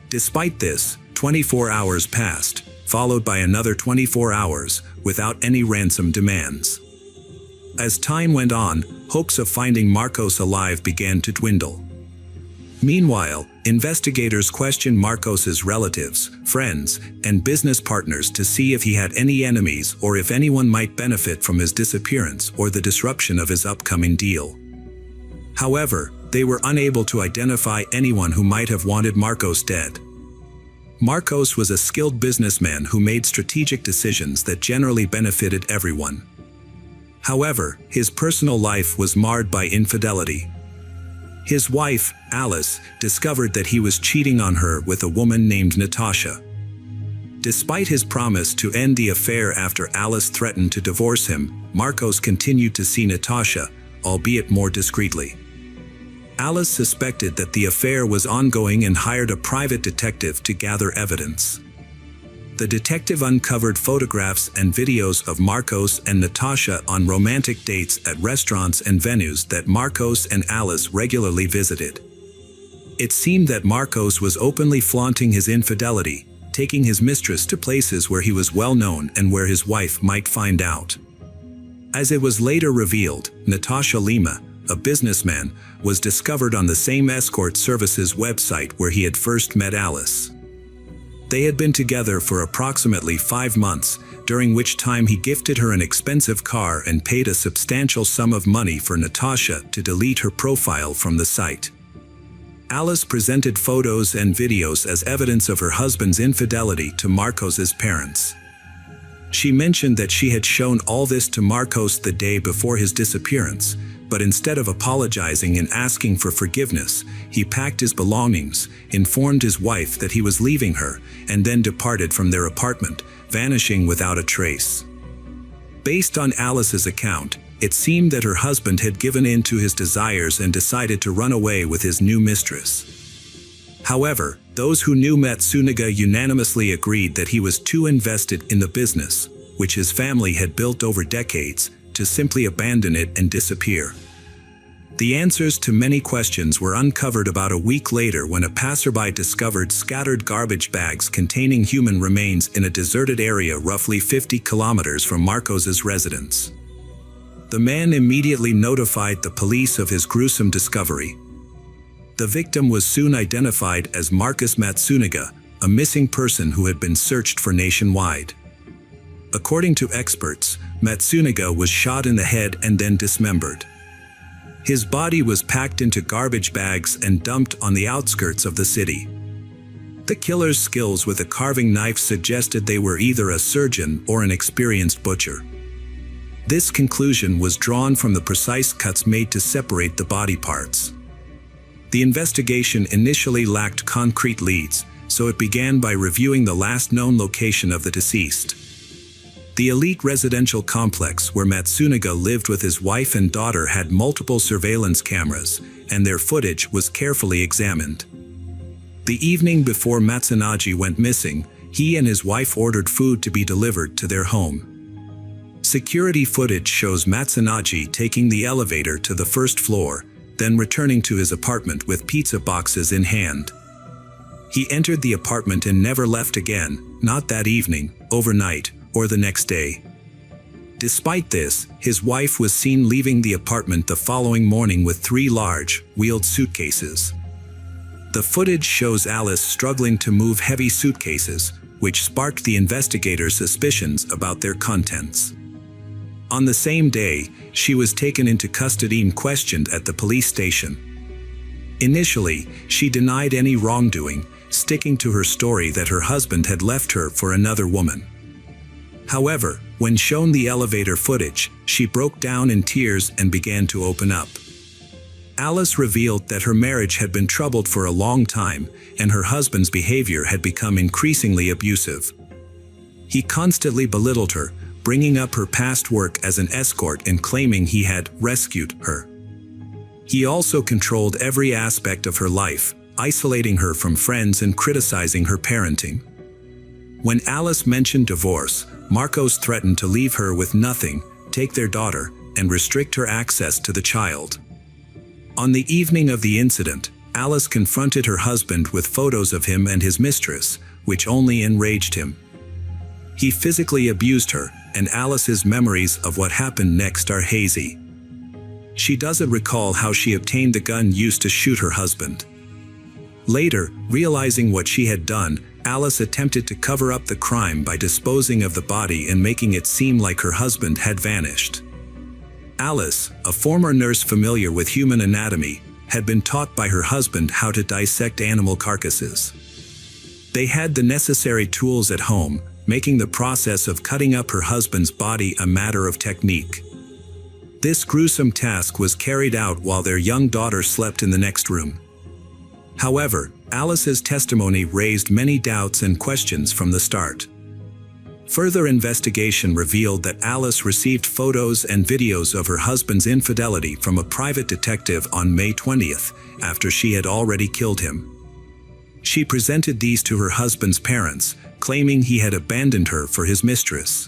Despite this, 24 hours passed, followed by another 24 hours, without any ransom demands. As time went on, hopes of finding Marcos alive began to dwindle. Meanwhile, investigators questioned Marcos's relatives, friends, and business partners to see if he had any enemies or if anyone might benefit from his disappearance or the disruption of his upcoming deal. However, they were unable to identify anyone who might have wanted Marcos dead. Marcos was a skilled businessman who made strategic decisions that generally benefited everyone. However, his personal life was marred by infidelity. His wife, Alice, discovered that he was cheating on her with a woman named Natasha. Despite his promise to end the affair after Alice threatened to divorce him, Marcos continued to see Natasha, albeit more discreetly. Alice suspected that the affair was ongoing and hired a private detective to gather evidence. The detective uncovered photographs and videos of Marcos and Natasha on romantic dates at restaurants and venues that Marcos and Alice regularly visited. It seemed that Marcos was openly flaunting his infidelity, taking his mistress to places where he was well known and where his wife might find out. As it was later revealed, Natasha Lima, a businessman, was discovered on the same escort services website where he had first met Alice. They had been together for approximately 5 months, during which time he gifted her an expensive car and paid a substantial sum of money for Natasha to delete her profile from the site. Alice presented photos and videos as evidence of her husband's infidelity to Marcos's parents. She mentioned that she had shown all this to Marcos the day before his disappearance, but instead of apologizing and asking for forgiveness, he packed his belongings, informed his wife that he was leaving her, and then departed from their apartment, vanishing without a trace. Based on Alice's account, it seemed that her husband had given in to his desires and decided to run away with his new mistress. However, those who knew Matsunaga unanimously agreed that he was too invested in the business, which his family had built over decades, to simply abandon it and disappear. The answers to many questions were uncovered about a week later when a passerby discovered scattered garbage bags containing human remains in a deserted area roughly 50 kilometers from Marcos's residence. The man immediately notified the police of his gruesome discovery. The victim was soon identified as Marcus Matsunaga, a missing person who had been searched for nationwide. According to experts, Matsunaga was shot in the head and then dismembered. His body was packed into garbage bags and dumped on the outskirts of the city. The killer's skills with a carving knife suggested they were either a surgeon or an experienced butcher. This conclusion was drawn from the precise cuts made to separate the body parts. The investigation initially lacked concrete leads, so it began by reviewing the last known location of the deceased. The elite residential complex where Matsunaga lived with his wife and daughter had multiple surveillance cameras, and their footage was carefully examined. The evening before Matsunaga went missing, he and his wife ordered food to be delivered to their home. Security footage shows Matsunaga taking the elevator to the first floor, then returning to his apartment with pizza boxes in hand. He entered the apartment and never left again, not that evening, overnight, or the next day. Despite this, his wife was seen leaving the apartment the following morning with 3 large, wheeled suitcases. The footage shows Alice struggling to move heavy suitcases, which sparked the investigators' suspicions about their contents. On the same day, she was taken into custody and questioned at the police station. Initially, she denied any wrongdoing, sticking to her story that her husband had left her for another woman. However, when shown the elevator footage, she broke down in tears and began to open up. Alice revealed that her marriage had been troubled for a long time, and her husband's behavior had become increasingly abusive. He constantly belittled her, bringing up her past work as an escort and claiming he had rescued her. He also controlled every aspect of her life, isolating her from friends and criticizing her parenting. When Alice mentioned divorce, Marcos threatened to leave her with nothing, take their daughter, and restrict her access to the child. On the evening of the incident, Alice confronted her husband with photos of him and his mistress, which only enraged him. He physically abused her, and Alice's memories of what happened next are hazy. She doesn't recall how she obtained the gun used to shoot her husband. Later, realizing what she had done, Alice attempted to cover up the crime by disposing of the body and making it seem like her husband had vanished. Alice, a former nurse familiar with human anatomy, had been taught by her husband how to dissect animal carcasses. They had the necessary tools at home, making the process of cutting up her husband's body a matter of technique. This gruesome task was carried out while their young daughter slept in the next room. However, Alice's testimony raised many doubts and questions from the start. Further investigation revealed that Alice received photos and videos of her husband's infidelity from a private detective on May 20th, after she had already killed him. She presented these to her husband's parents, claiming he had abandoned her for his mistress.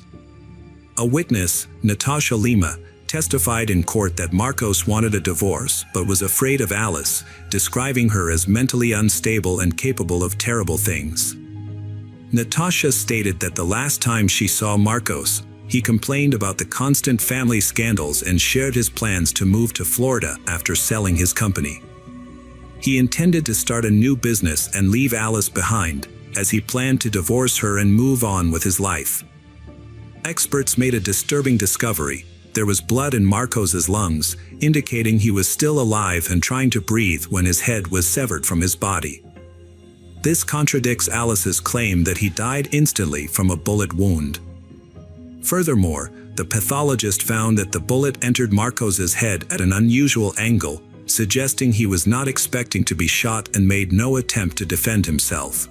A witness, Natasha Lima, testified in court that Marcos wanted a divorce but was afraid of Alice, describing her as mentally unstable and capable of terrible things. Natasha stated that the last time she saw Marcos, he complained about the constant family scandals and shared his plans to move to Florida after selling his company. He intended to start a new business and leave Alice behind, as he planned to divorce her and move on with his life. Experts made a disturbing discovery. There was blood in Marcos's lungs, indicating he was still alive and trying to breathe when his head was severed from his body. This contradicts Alice's claim that he died instantly from a bullet wound. Furthermore, the pathologist found that the bullet entered Marcos's head at an unusual angle, suggesting he was not expecting to be shot and made no attempt to defend himself.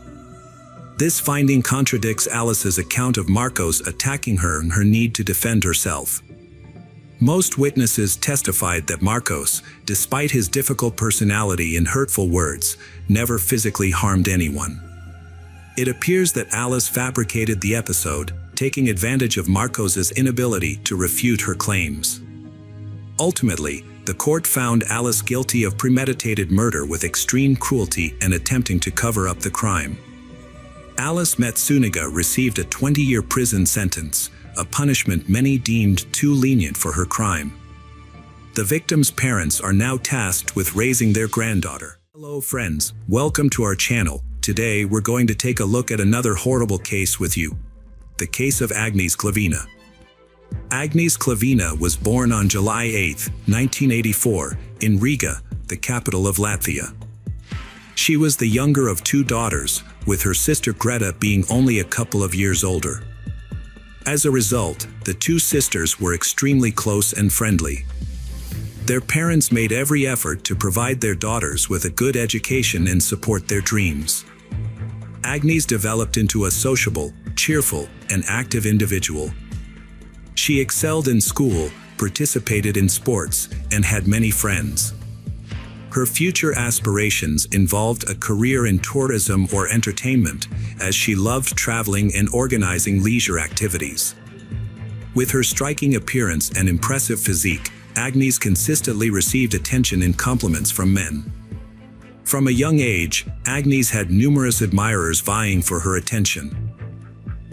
This finding contradicts Alice's account of Marcos attacking her and her need to defend herself. Most witnesses testified that Marcos, despite his difficult personality and hurtful words, never physically harmed anyone. It appears that Alice fabricated the episode, taking advantage of Marcos's inability to refute her claims. Ultimately, the court found Alice guilty of premeditated murder with extreme cruelty and attempting to cover up the crime. Alice Matsunaga received a 20-year prison sentence, a punishment many deemed too lenient for her crime. The victim's parents are now tasked with raising their granddaughter. Hello friends, welcome to our channel. Today we're going to take a look at another horrible case with you. The case of Agnes Klavina. Agnes Klavina was born on July 8, 1984, in Riga, the capital of Latvia. She was the younger of 2 daughters, with her sister Greta being only a couple of years older. As a result, the 2 sisters were extremely close and friendly. Their parents made every effort to provide their daughters with a good education and support their dreams. Agnes developed into a sociable, cheerful, and active individual. She excelled in school, participated in sports, and had many friends. Her future aspirations involved a career in tourism or entertainment, as she loved traveling and organizing leisure activities. With her striking appearance and impressive physique, Agnes consistently received attention and compliments from men. From a young age, Agnes had numerous admirers vying for her attention.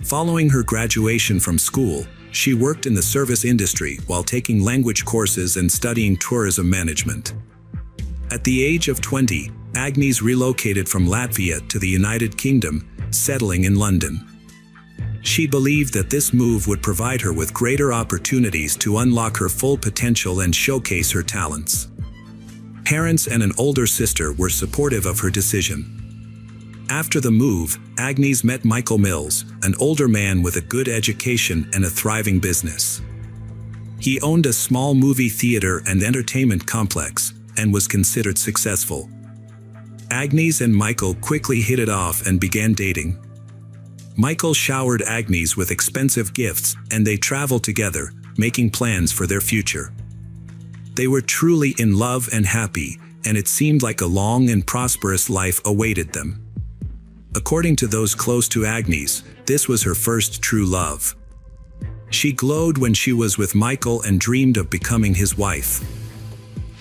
Following her graduation from school, she worked in the service industry while taking language courses and studying tourism management. At the age of 20, Agnes relocated from Latvia to the United Kingdom, settling in London. She believed that this move would provide her with greater opportunities to unlock her full potential and showcase her talents. Parents and an older sister were supportive of her decision. After the move, Agnes met Michael Mills, an older man with a good education and a thriving business. He owned a small movie theater and entertainment complex, and was considered successful. Agnes and Michael quickly hit it off and began dating. Michael showered Agnes with expensive gifts, and they traveled together, making plans for their future. They were truly in love and happy, and it seemed like a long and prosperous life awaited them. According to those close to Agnes, this was her first true love. She glowed when she was with Michael and dreamed of becoming his wife.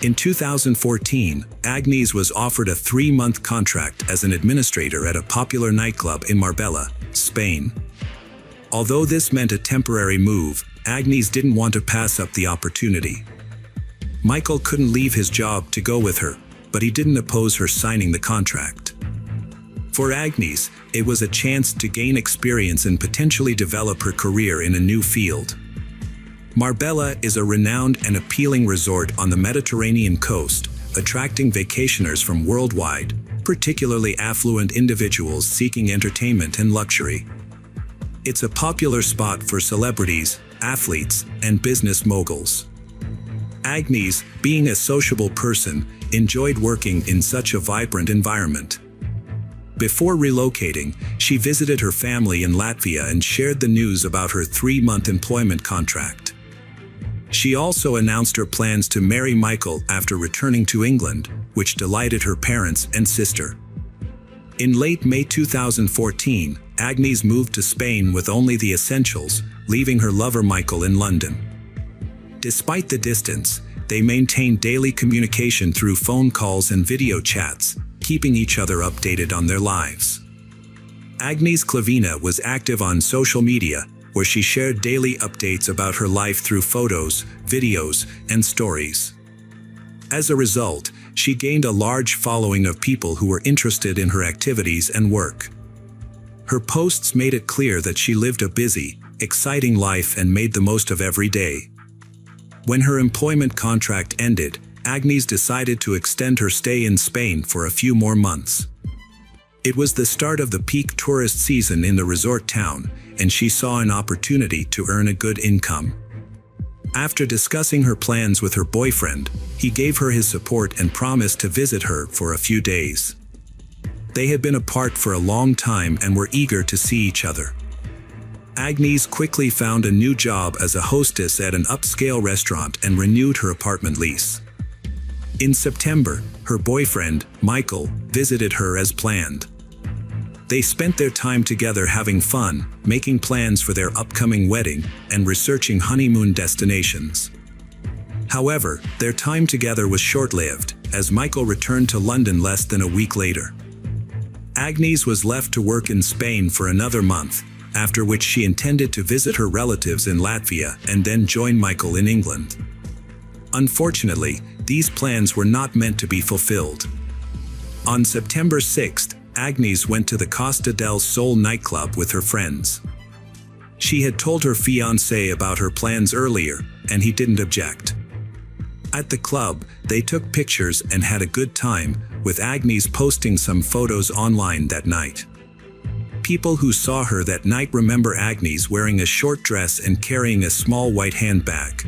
In 2014, Agnes was offered a 3-month contract as an administrator at a popular nightclub in Marbella, Spain. Although this meant a temporary move, Agnes didn't want to pass up the opportunity. Michael couldn't leave his job to go with her, but he didn't oppose her signing the contract. For Agnes, it was a chance to gain experience and potentially develop her career in a new field. Marbella is a renowned and appealing resort on the Mediterranean coast, attracting vacationers from worldwide, particularly affluent individuals seeking entertainment and luxury. It's a popular spot for celebrities, athletes, and business moguls. Agnes, being a sociable person, enjoyed working in such a vibrant environment. Before relocating, she visited her family in Latvia and shared the news about her 3-month employment contract. She also announced her plans to marry Michael after returning to England, which delighted her parents and sister. In late May 2014, Agnes moved to Spain with only the essentials, leaving her lover Michael in London. Despite the distance, they maintained daily communication through phone calls and video chats, keeping each other updated on their lives. Agnes Klavina was active on social media, where she shared daily updates about her life through photos, videos, and stories. As a result, she gained a large following of people who were interested in her activities and work. Her posts made it clear that she lived a busy, exciting life and made the most of every day. When her employment contract ended, Agnes decided to extend her stay in Spain for a few more months. It was the start of the peak tourist season in the resort town, and she saw an opportunity to earn a good income. After discussing her plans with her boyfriend, he gave her his support and promised to visit her for a few days. They had been apart for a long time and were eager to see each other. Agnes quickly found a new job as a hostess at an upscale restaurant and renewed her apartment lease. In September, her boyfriend, Michael, visited her as planned. They spent their time together having fun, making plans for their upcoming wedding, and researching honeymoon destinations. However, their time together was short-lived, as Michael returned to London less than a week later. Agnes was left to work in Spain for another month, after which she intended to visit her relatives in Latvia and then join Michael in England. Unfortunately, these plans were not meant to be fulfilled. On September 6th, Agnes went to the Costa del Sol nightclub with her friends. She had told her fiancé about her plans earlier, and he didn't object. At the club, they took pictures and had a good time, with Agnes posting some photos online that night. People who saw her that night remember Agnes wearing a short dress and carrying a small white handbag.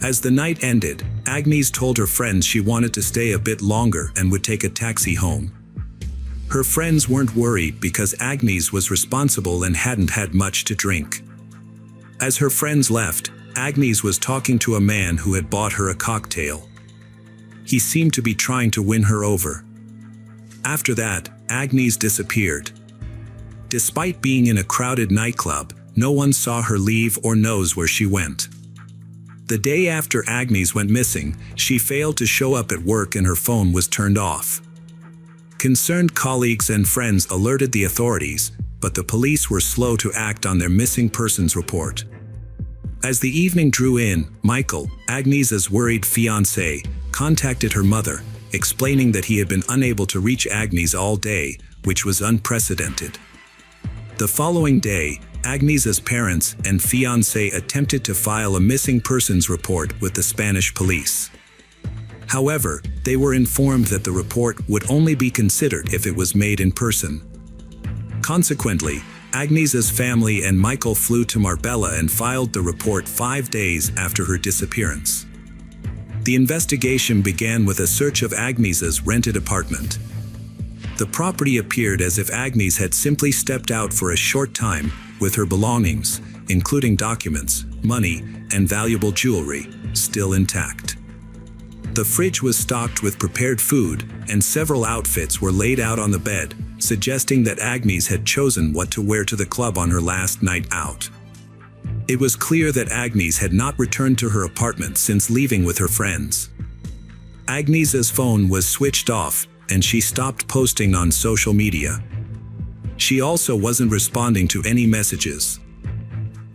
As the night ended, Agnes told her friends she wanted to stay a bit longer and would take a taxi home. Her friends weren't worried because Agnes was responsible and hadn't had much to drink. As her friends left, Agnes was talking to a man who had bought her a cocktail. He seemed to be trying to win her over. After that, Agnes disappeared. Despite being in a crowded nightclub, no one saw her leave or knows where she went. The day after Agnes went missing, she failed to show up at work and her phone was turned off. Concerned colleagues and friends alerted the authorities, but the police were slow to act on their missing persons report. As the evening drew in, Michael, Agnes's worried fiancé, contacted her mother, explaining that he had been unable to reach Agnes all day, which was unprecedented. The following day, Agnes's parents and fiancé attempted to file a missing persons report with the Spanish police. However, they were informed that the report would only be considered if it was made in person. Consequently, Agnes's family and Michael flew to Marbella and filed the report 5 days after her disappearance. The investigation began with a search of Agnes's rented apartment. The property appeared as if Agnes had simply stepped out for a short time, with her belongings, including documents, money, and valuable jewelry, still intact. The fridge was stocked with prepared food, and several outfits were laid out on the bed, suggesting that Agnes had chosen what to wear to the club on her last night out. It was clear that Agnes had not returned to her apartment since leaving with her friends. Agnes's phone was switched off, and she stopped posting on social media. She also wasn't responding to any messages.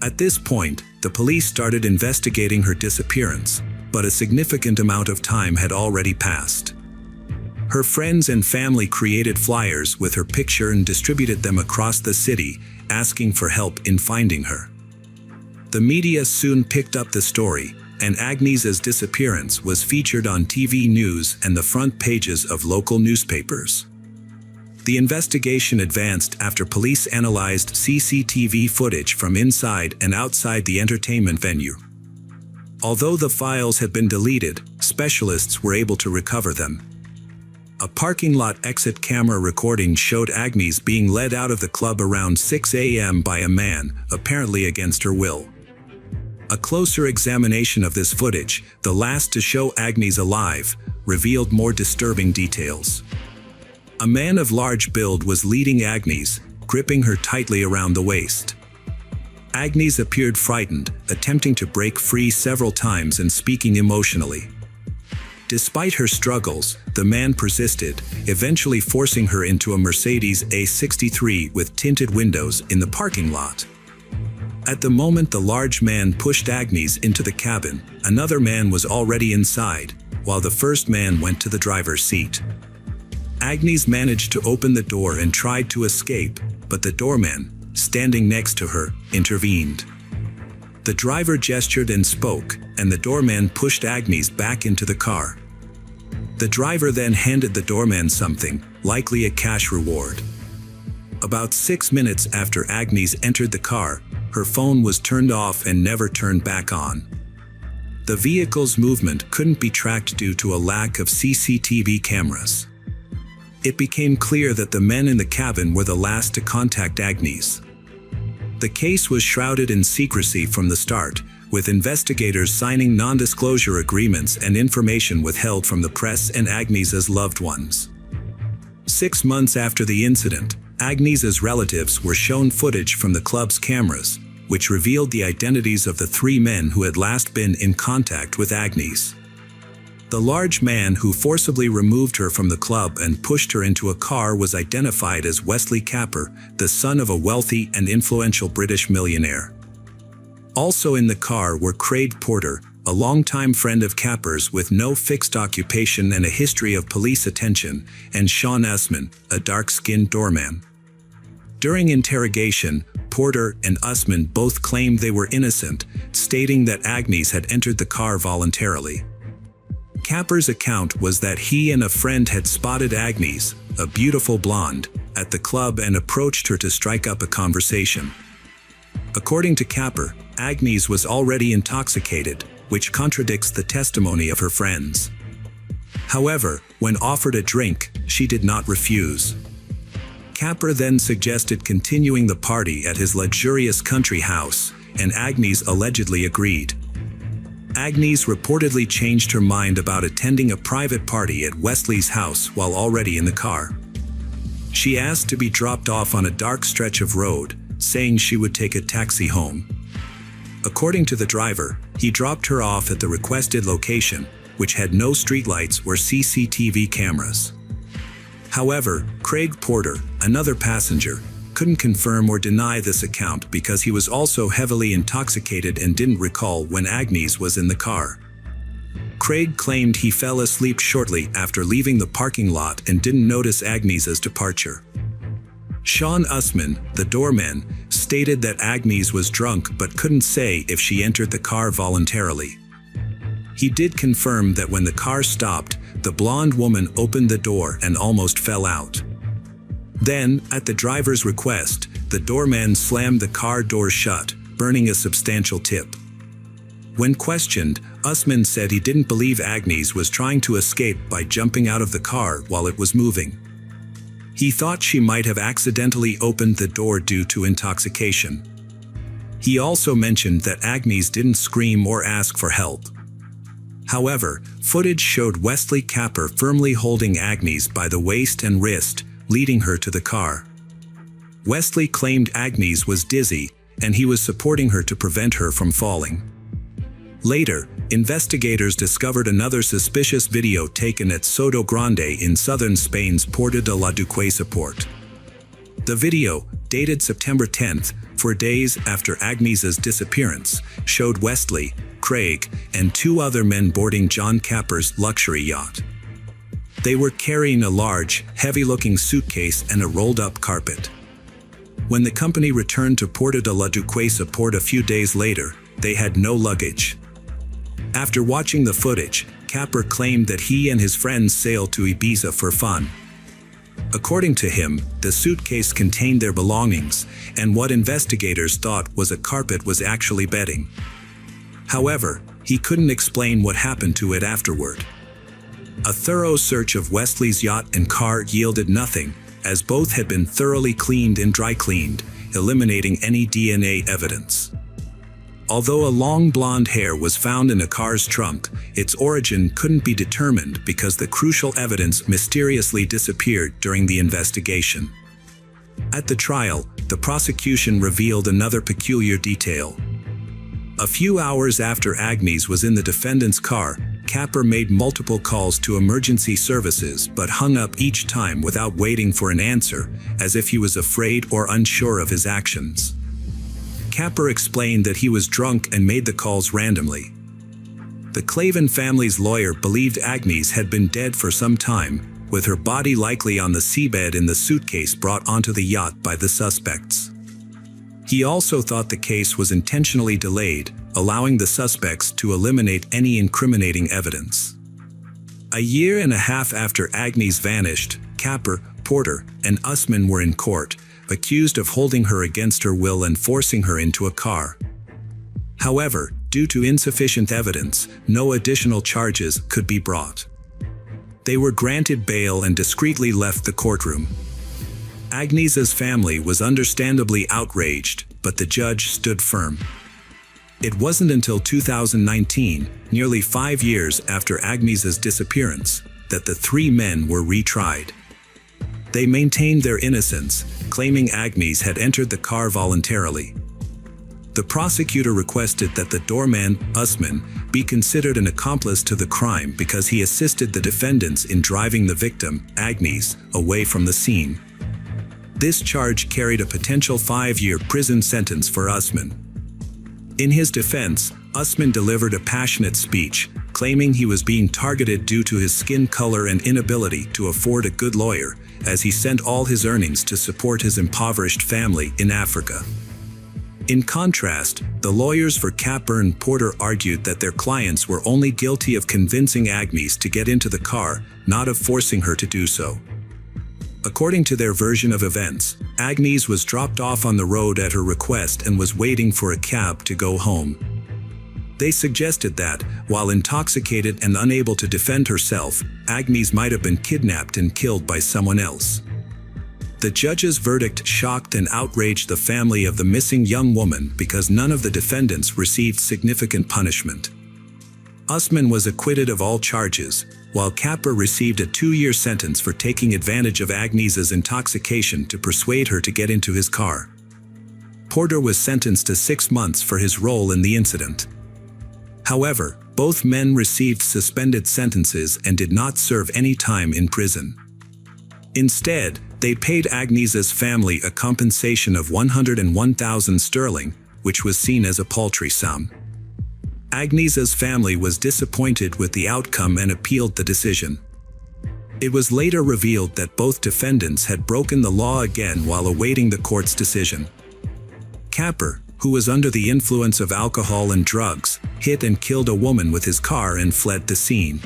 At this point, the police started investigating her disappearance, but a significant amount of time had already passed. Her friends and family created flyers with her picture and distributed them across the city, asking for help in finding her. The media soon picked up the story, and Agnes's disappearance was featured on TV news and the front pages of local newspapers. The investigation advanced after police analyzed CCTV footage from inside and outside the entertainment venue. Although the files had been deleted, specialists were able to recover them. A parking lot exit camera recording showed Agnes being led out of the club around 6 a.m. by a man, apparently against her will. A closer examination of this footage, the last to show Agnes alive, revealed more disturbing details. A man of large build was leading Agnes, gripping her tightly around the waist. Agnes appeared frightened, attempting to break free several times and speaking emotionally. Despite her struggles, the man persisted, eventually forcing her into a Mercedes A63 with tinted windows in the parking lot. At the moment the large man pushed Agnes into the cabin, another man was already inside, while the first man went to the driver's seat. Agnes managed to open the door and tried to escape, but the doorman, standing next to her, intervened. The driver gestured and spoke, and the doorman pushed Agnes back into the car. The driver then handed the doorman something, likely a cash reward. About 6 minutes after Agnes entered the car, her phone was turned off and never turned back on. The vehicle's movement couldn't be tracked due to a lack of CCTV cameras. It became clear that the men in the cabin were the last to contact Agnes. The case was shrouded in secrecy from the start, with investigators signing non-disclosure agreements and information withheld from the press and Agnes's loved ones. 6 months after the incident, Agnes's relatives were shown footage from the club's cameras, which revealed the identities of the 3 men who had last been in contact with Agnes. The large man who forcibly removed her from the club and pushed her into a car was identified as Wesley Capper, the son of a wealthy and influential British millionaire. Also in the car were Craig Porter, a longtime friend of Capper's with no fixed occupation and a history of police attention, and Sean Usman, a dark-skinned doorman. During interrogation, Porter and Usman both claimed they were innocent, stating that Agnes had entered the car voluntarily. Capper's account was that he and a friend had spotted Agnes, a beautiful blonde, at the club and approached her to strike up a conversation. According to Capper, Agnes was already intoxicated, which contradicts the testimony of her friends. However, when offered a drink, she did not refuse. Capper then suggested continuing the party at his luxurious country house, and Agnes allegedly agreed. Agnes reportedly changed her mind about attending a private party at Wesley's house while already in the car. She asked to be dropped off on a dark stretch of road, saying she would take a taxi home. According to the driver, he dropped her off at the requested location, which had no streetlights or CCTV cameras. However, Craig Porter, another passenger, couldn't confirm or deny this account because he was also heavily intoxicated and didn't recall when Agnes was in the car. Craig claimed he fell asleep shortly after leaving the parking lot and didn't notice Agnes's departure. Sean Usman, the doorman, stated that Agnes was drunk but couldn't say if she entered the car voluntarily. He did confirm that when the car stopped, the blonde woman opened the door and almost fell out. Then, at the driver's request, the doorman slammed the car door shut, burning a substantial tip. When questioned, Usman said he didn't believe Agnes was trying to escape by jumping out of the car while it was moving. He thought she might have accidentally opened the door due to intoxication. He also mentioned that Agnes didn't scream or ask for help. However, footage showed Wesley Capper firmly holding Agnes by the waist and wrist, leading her to the car. Wesley claimed Agnes was dizzy, and he was supporting her to prevent her from falling. Later, investigators discovered another suspicious video taken at Soto Grande in southern Spain's Puerta de la Duquesa port. The video, dated September 10th, 4 days after Agnes's disappearance, showed Wesley, Craig, and 2 other men boarding John Capper's luxury yacht. They were carrying a large, heavy-looking suitcase and a rolled-up carpet. When the company returned to Puerta de la Duquesa port a few days later, they had no luggage. After watching the footage, Capper claimed that he and his friends sailed to Ibiza for fun. According to him, the suitcase contained their belongings, and what investigators thought was a carpet was actually bedding. However, he couldn't explain what happened to it afterward. A thorough search of Wesley's yacht and car yielded nothing, as both had been thoroughly cleaned and dry cleaned, eliminating any DNA evidence. Although a long blonde hair was found in a car's trunk, its origin couldn't be determined because the crucial evidence mysteriously disappeared during the investigation. At the trial, the prosecution revealed another peculiar detail. A few hours after Agnes was in the defendant's car, Capper made multiple calls to emergency services but hung up each time without waiting for an answer, as if he was afraid or unsure of his actions. Capper explained that he was drunk and made the calls randomly. The Clavin family's lawyer believed Agnes had been dead for some time, with her body likely on the seabed in the suitcase brought onto the yacht by the suspects. He also thought the case was intentionally delayed, allowing the suspects to eliminate any incriminating evidence. A year and a half after Agnes vanished, Capper, Porter, and Usman were in court, accused of holding her against her will and forcing her into a car. However, due to insufficient evidence, no additional charges could be brought. They were granted bail and discreetly left the courtroom. Agnes's family was understandably outraged, but the judge stood firm. It wasn't until 2019, nearly 5 years after Agnes's disappearance, that the 3 men were retried. They maintained their innocence, claiming Agnes had entered the car voluntarily. The prosecutor requested that the doorman, Usman, be considered an accomplice to the crime because he assisted the defendants in driving the victim, Agnes, away from the scene. This charge carried a potential 5-year prison sentence for Usman. In his defense, Usman delivered a passionate speech, claiming he was being targeted due to his skin color and inability to afford a good lawyer, as he sent all his earnings to support his impoverished family in Africa. In contrast, the lawyers for Capper and Porter argued that their clients were only guilty of convincing Agnes to get into the car, not of forcing her to do so. According to their version of events, Agnes was dropped off on the road at her request and was waiting for a cab to go home. They suggested that, while intoxicated and unable to defend herself, Agnes might have been kidnapped and killed by someone else. The judge's verdict shocked and outraged the family of the missing young woman because none of the defendants received significant punishment. Usman was acquitted of all charges, while Capper received a 2-year sentence for taking advantage of Agnes's intoxication to persuade her to get into his car. Porter was sentenced to 6 months for his role in the incident. However, both men received suspended sentences and did not serve any time in prison. Instead, they paid Agnes's family a compensation of 101,000 sterling, which was seen as a paltry sum. Agnes's family was disappointed with the outcome and appealed the decision. It was later revealed that both defendants had broken the law again while awaiting the court's decision. Capper, who was under the influence of alcohol and drugs, hit and killed a woman with his car and fled the scene.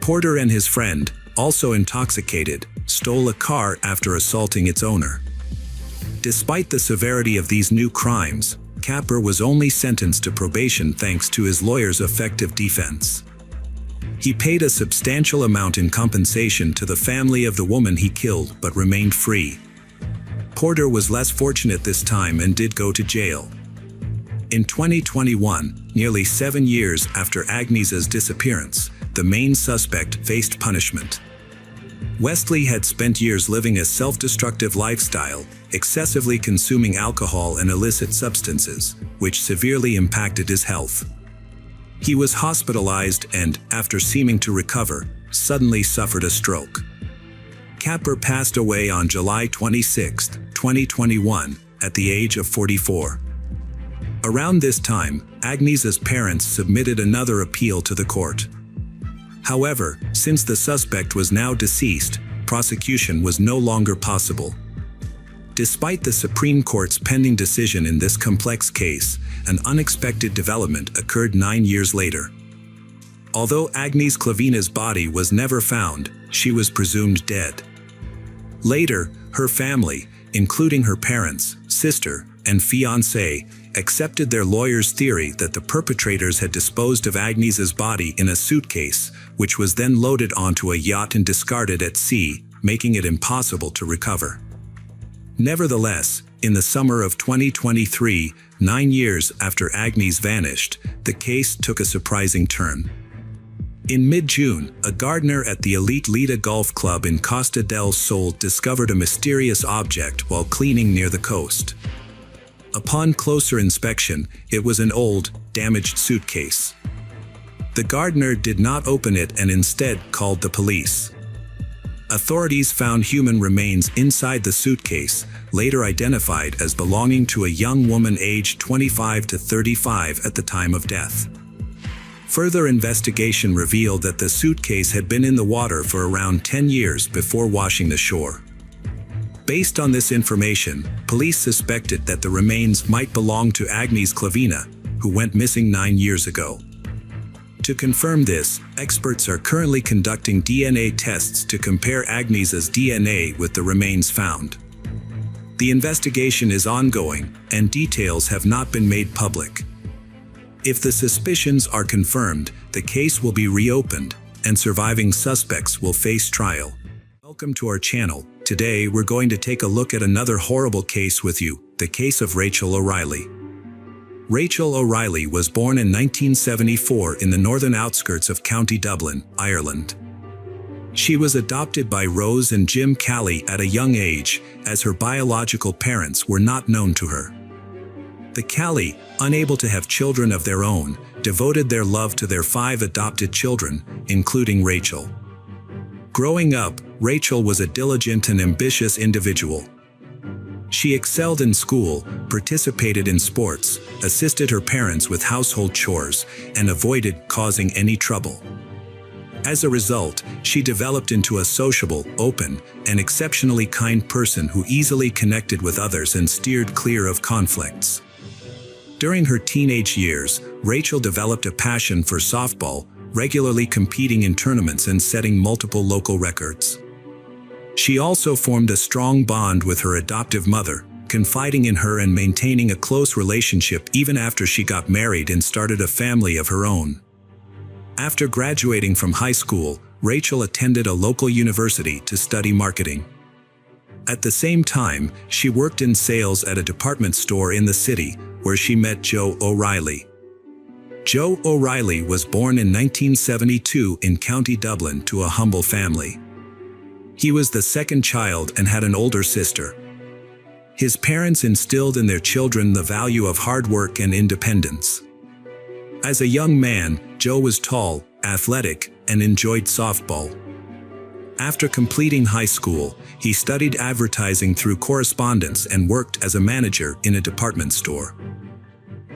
Porter and his friend, also intoxicated, stole a car after assaulting its owner. Despite the severity of these new crimes, Capper was only sentenced to probation thanks to his lawyer's effective defense. He paid a substantial amount in compensation to the family of the woman he killed but remained free. Porter was less fortunate this time and did go to jail. In 2021, nearly 7 years after Agnes's disappearance, the main suspect faced punishment. Wesley had spent years living a self-destructive lifestyle, excessively consuming alcohol and illicit substances, which severely impacted his health. He was hospitalized and, after seeming to recover, suddenly suffered a stroke. Capper passed away on July 26, 2021, at the age of 44. Around this time, Agnes's parents submitted another appeal to the court. However, since the suspect was now deceased, prosecution was no longer possible. Despite the Supreme Court's pending decision in this complex case, an unexpected development occurred 9 years later. Although Agnes Clavina's body was never found, she was presumed dead. Later, her family, including her parents, sister, and fiancé, accepted their lawyer's theory that the perpetrators had disposed of Agnes's body in a suitcase, which was then loaded onto a yacht and discarded at sea, making it impossible to recover. Nevertheless, in the summer of 2023, 9 years after Agnes vanished, the case took a surprising turn. In mid-June, a gardener at the elite Lida Golf Club in Costa del Sol discovered a mysterious object while cleaning near the coast. Upon closer inspection, it was an old, damaged suitcase. The gardener did not open it and instead called the police. Authorities found human remains inside the suitcase, later identified as belonging to a young woman aged 25 to 35 at the time of death. Further investigation revealed that the suitcase had been in the water for around 10 years before washing the shore. Based on this information, police suspected that the remains might belong to Agnes Clavina, who went missing 9 years ago. To confirm this, experts are currently conducting DNA tests to compare Agnes's DNA with the remains found. The investigation is ongoing, and details have not been made public. If the suspicions are confirmed, the case will be reopened, and surviving suspects will face trial. Welcome to our channel. Today we're going to take a look at another horrible case with you, the case of Rachel O'Reilly. Rachel O'Reilly was born in 1974 in the northern outskirts of County Dublin, Ireland. She was adopted by Rose and Jim Calley at a young age, as her biological parents were not known to her. The Calley, unable to have children of their own, devoted their love to their 5 adopted children, including Rachel. Growing up, Rachel was a diligent and ambitious individual. She excelled in school, participated in sports, assisted her parents with household chores, and avoided causing any trouble. As a result, she developed into a sociable, open, and exceptionally kind person who easily connected with others and steered clear of conflicts. During her teenage years, Rachel developed a passion for softball, regularly competing in tournaments and setting multiple local records. She also formed a strong bond with her adoptive mother, confiding in her and maintaining a close relationship even after she got married and started a family of her own. After graduating from high school, Rachel attended a local university to study marketing. At the same time, she worked in sales at a department store in the city, where she met Joe O'Reilly. Joe O'Reilly was born in 1972 in County Dublin to a humble family. He was the second child and had an older sister. His parents instilled in their children the value of hard work and independence. As a young man, Joe was tall, athletic, and enjoyed softball. After completing high school, he studied advertising through correspondence and worked as a manager in a department store.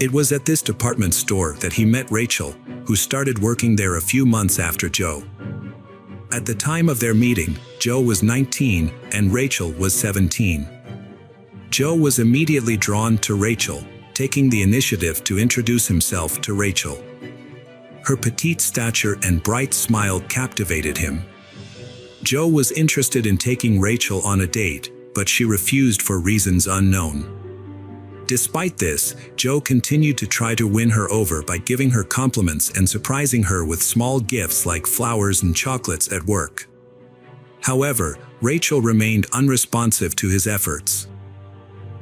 It was at this department store that he met Rachel, who started working there a few months after Joe. At the time of their meeting, Joe was 19 and Rachel was 17. Joe was immediately drawn to Rachel, taking the initiative to introduce himself to Rachel. Her petite stature and bright smile captivated him. Joe was interested in taking Rachel on a date, but she refused for reasons unknown. Despite this, Joe continued to try to win her over by giving her compliments and surprising her with small gifts like flowers and chocolates at work. However, Rachel remained unresponsive to his efforts.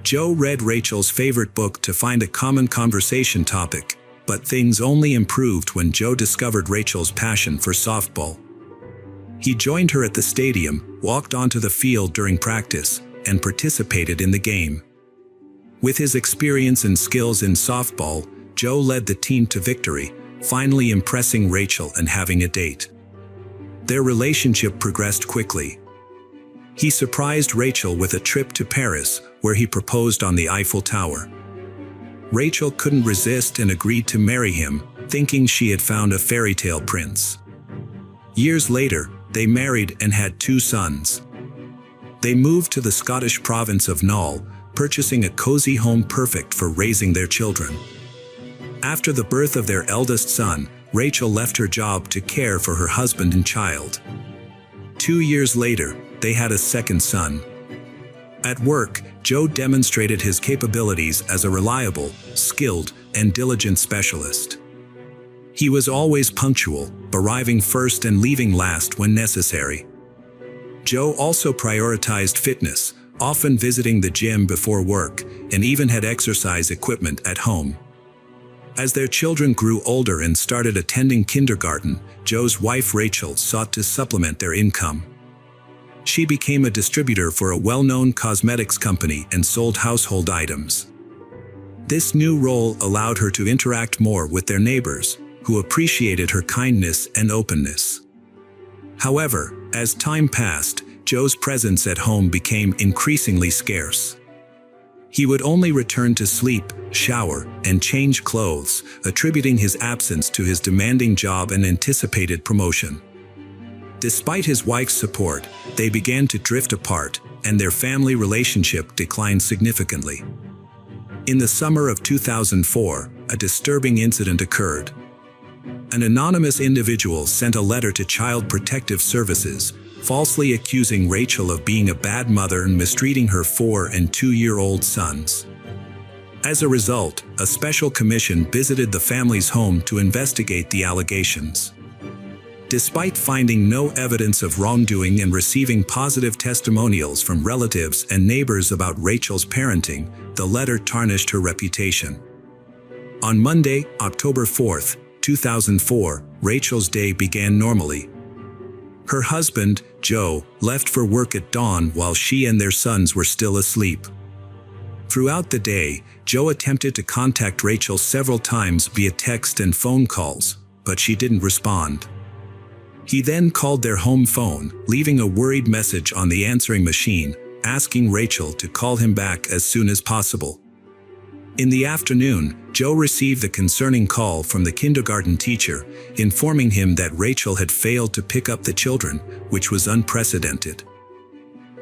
Joe read Rachel's favorite book to find a common conversation topic, but things only improved when Joe discovered Rachel's passion for softball. He joined her at the stadium, walked onto the field during practice, and participated in the game. With his experience and skills in softball, Joe led the team to victory, finally impressing Rachel and having a date. Their relationship progressed quickly. He surprised Rachel with a trip to Paris, where he proposed on the Eiffel Tower. Rachel couldn't resist and agreed to marry him, thinking she had found a fairy tale prince. Years later, they married and had 2 sons. They moved to the Scottish province of Null, purchasing a cozy home perfect for raising their children. After the birth of their eldest son, Rachel left her job to care for her husband and child. 2 years later, they had a second son. At work, Joe demonstrated his capabilities as a reliable, skilled, and diligent specialist. He was always punctual, arriving first and leaving last when necessary. Joe also prioritized fitness, often visiting the gym before work, and even had exercise equipment at home. As their children grew older and started attending kindergarten, Joe's wife Rachel sought to supplement their income. She became a distributor for a well-known cosmetics company and sold household items. This new role allowed her to interact more with their neighbors, who appreciated her kindness and openness. However, as time passed, Joe's presence at home became increasingly scarce. He would only return to sleep, shower, and change clothes, attributing his absence to his demanding job and anticipated promotion. Despite his wife's support, they began to drift apart, and their family relationship declined significantly. In the summer of 2004, a disturbing incident occurred. An anonymous individual sent a letter to Child Protective Services, falsely accusing Rachel of being a bad mother and mistreating her 4- and 2-year-old sons. As a result, a special commission visited the family's home to investigate the allegations. Despite finding no evidence of wrongdoing and receiving positive testimonials from relatives and neighbors about Rachel's parenting, the letter tarnished her reputation. On Monday, October 4, 2004, Rachel's day began normally. Her husband, Joe, left for work at dawn while she and their sons were still asleep. Throughout the day, Joe attempted to contact Rachel several times via text and phone calls, but she didn't respond. He then called their home phone, leaving a worried message on the answering machine, asking Rachel to call him back as soon as possible. In the afternoon, Joe received a concerning call from the kindergarten teacher, informing him that Rachel had failed to pick up the children, which was unprecedented.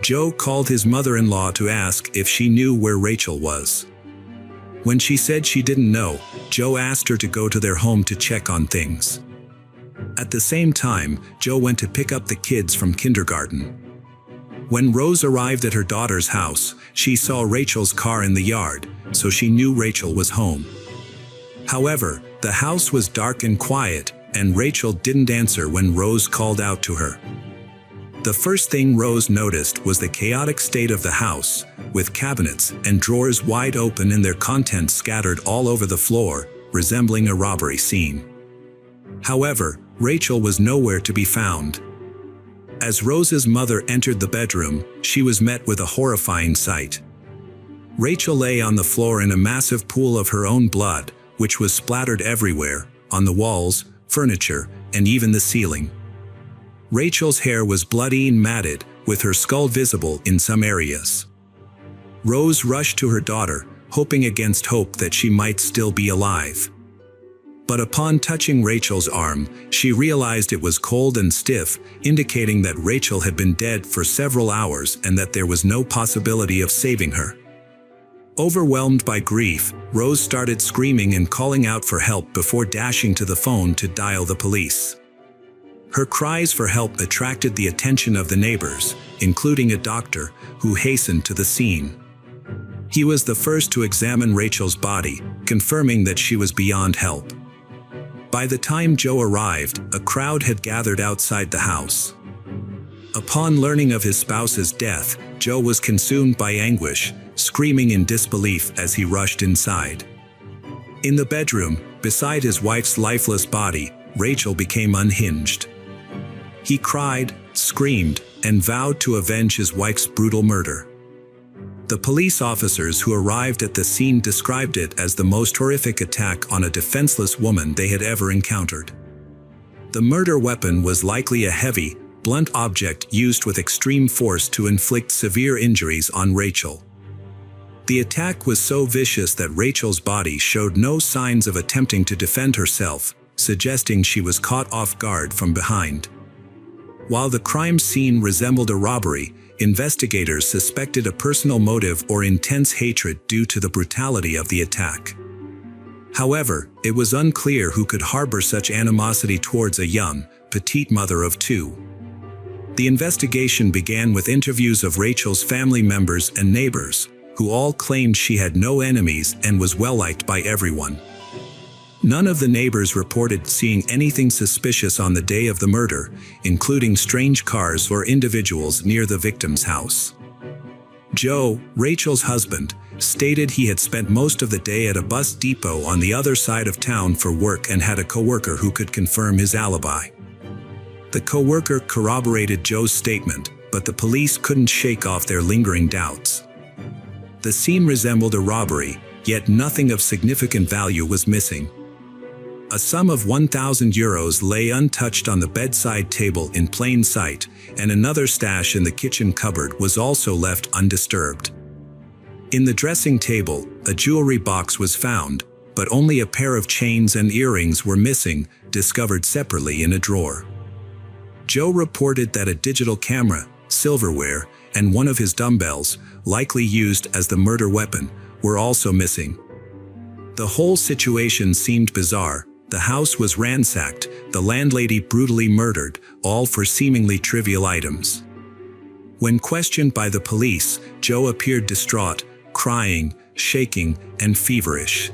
Joe called his mother-in-law to ask if she knew where Rachel was. When she said she didn't know, Joe asked her to go to their home to check on things. At the same time, Joe went to pick up the kids from kindergarten. When Rose arrived at her daughter's house, she saw Rachel's car in the yard, so she knew Rachel was home. However, the house was dark and quiet, and Rachel didn't answer when Rose called out to her. The first thing Rose noticed was the chaotic state of the house, with cabinets and drawers wide open and their contents scattered all over the floor, resembling a robbery scene. However, Rachel was nowhere to be found. As Rose's mother entered the bedroom, she was met with a horrifying sight. Rachel lay on the floor in a massive pool of her own blood, which was splattered everywhere, on the walls, furniture, and even the ceiling. Rachel's hair was bloody and matted, with her skull visible in some areas. Rose rushed to her daughter, hoping against hope that she might still be alive. But upon touching Rachel's arm, she realized it was cold and stiff, indicating that Rachel had been dead for several hours and that there was no possibility of saving her. Overwhelmed by grief, Rose started screaming and calling out for help before dashing to the phone to dial the police. Her cries for help attracted the attention of the neighbors, including a doctor, who hastened to the scene. He was the first to examine Rachel's body, confirming that she was beyond help. By the time Joe arrived, a crowd had gathered outside the house. Upon learning of his spouse's death, Joe was consumed by anguish, screaming in disbelief as he rushed inside. In the bedroom, beside his wife's lifeless body, Rachel became unhinged. He cried, screamed, and vowed to avenge his wife's brutal murder. The police officers who arrived at the scene described it as the most horrific attack on a defenseless woman they had ever encountered. The murder weapon was likely a heavy, blunt object used with extreme force to inflict severe injuries on Rachel. The attack was so vicious that Rachel's body showed no signs of attempting to defend herself, suggesting she was caught off guard from behind. While the crime scene resembled a robbery, investigators suspected a personal motive or intense hatred due to the brutality of the attack. However, it was unclear who could harbor such animosity towards a young, petite mother of two. The investigation began with interviews of Rachel's family members and neighbors, who all claimed she had no enemies and was well-liked by everyone. None of the neighbors reported seeing anything suspicious on the day of the murder, including strange cars or individuals near the victim's house. Joe, Rachel's husband, stated he had spent most of the day at a bus depot on the other side of town for work and had a coworker who could confirm his alibi. The coworker corroborated Joe's statement, but the police couldn't shake off their lingering doubts. The scene resembled a robbery, yet nothing of significant value was missing. A sum of €1,000 lay untouched on the bedside table in plain sight, and another stash in the kitchen cupboard was also left undisturbed. In the dressing table, a jewelry box was found, but only a pair of chains and earrings were missing, discovered separately in a drawer. Joe reported that a digital camera, silverware, and one of his dumbbells, likely used as the murder weapon, were also missing. The whole situation seemed bizarre. The house was ransacked, the landlady brutally murdered, all for seemingly trivial items. When questioned by the police, Joe appeared distraught, crying, shaking, and feverish.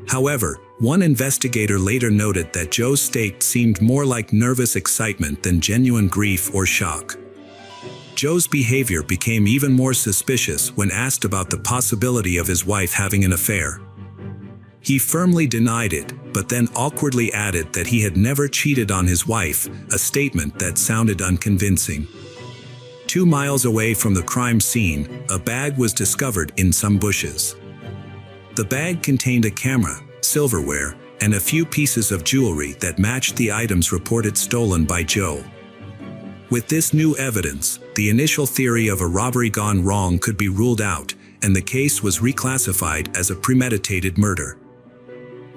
However, one investigator later noted that Joe's state seemed more like nervous excitement than genuine grief or shock. Joe's behavior became even more suspicious when asked about the possibility of his wife having an affair. He firmly denied it, but then awkwardly added that he had never cheated on his wife, a statement that sounded unconvincing. 2 miles away from the crime scene, a bag was discovered in some bushes. The bag contained a camera, silverware, and a few pieces of jewelry that matched the items reported stolen by Joe. With this new evidence, the initial theory of a robbery gone wrong could be ruled out, and the case was reclassified as a premeditated murder.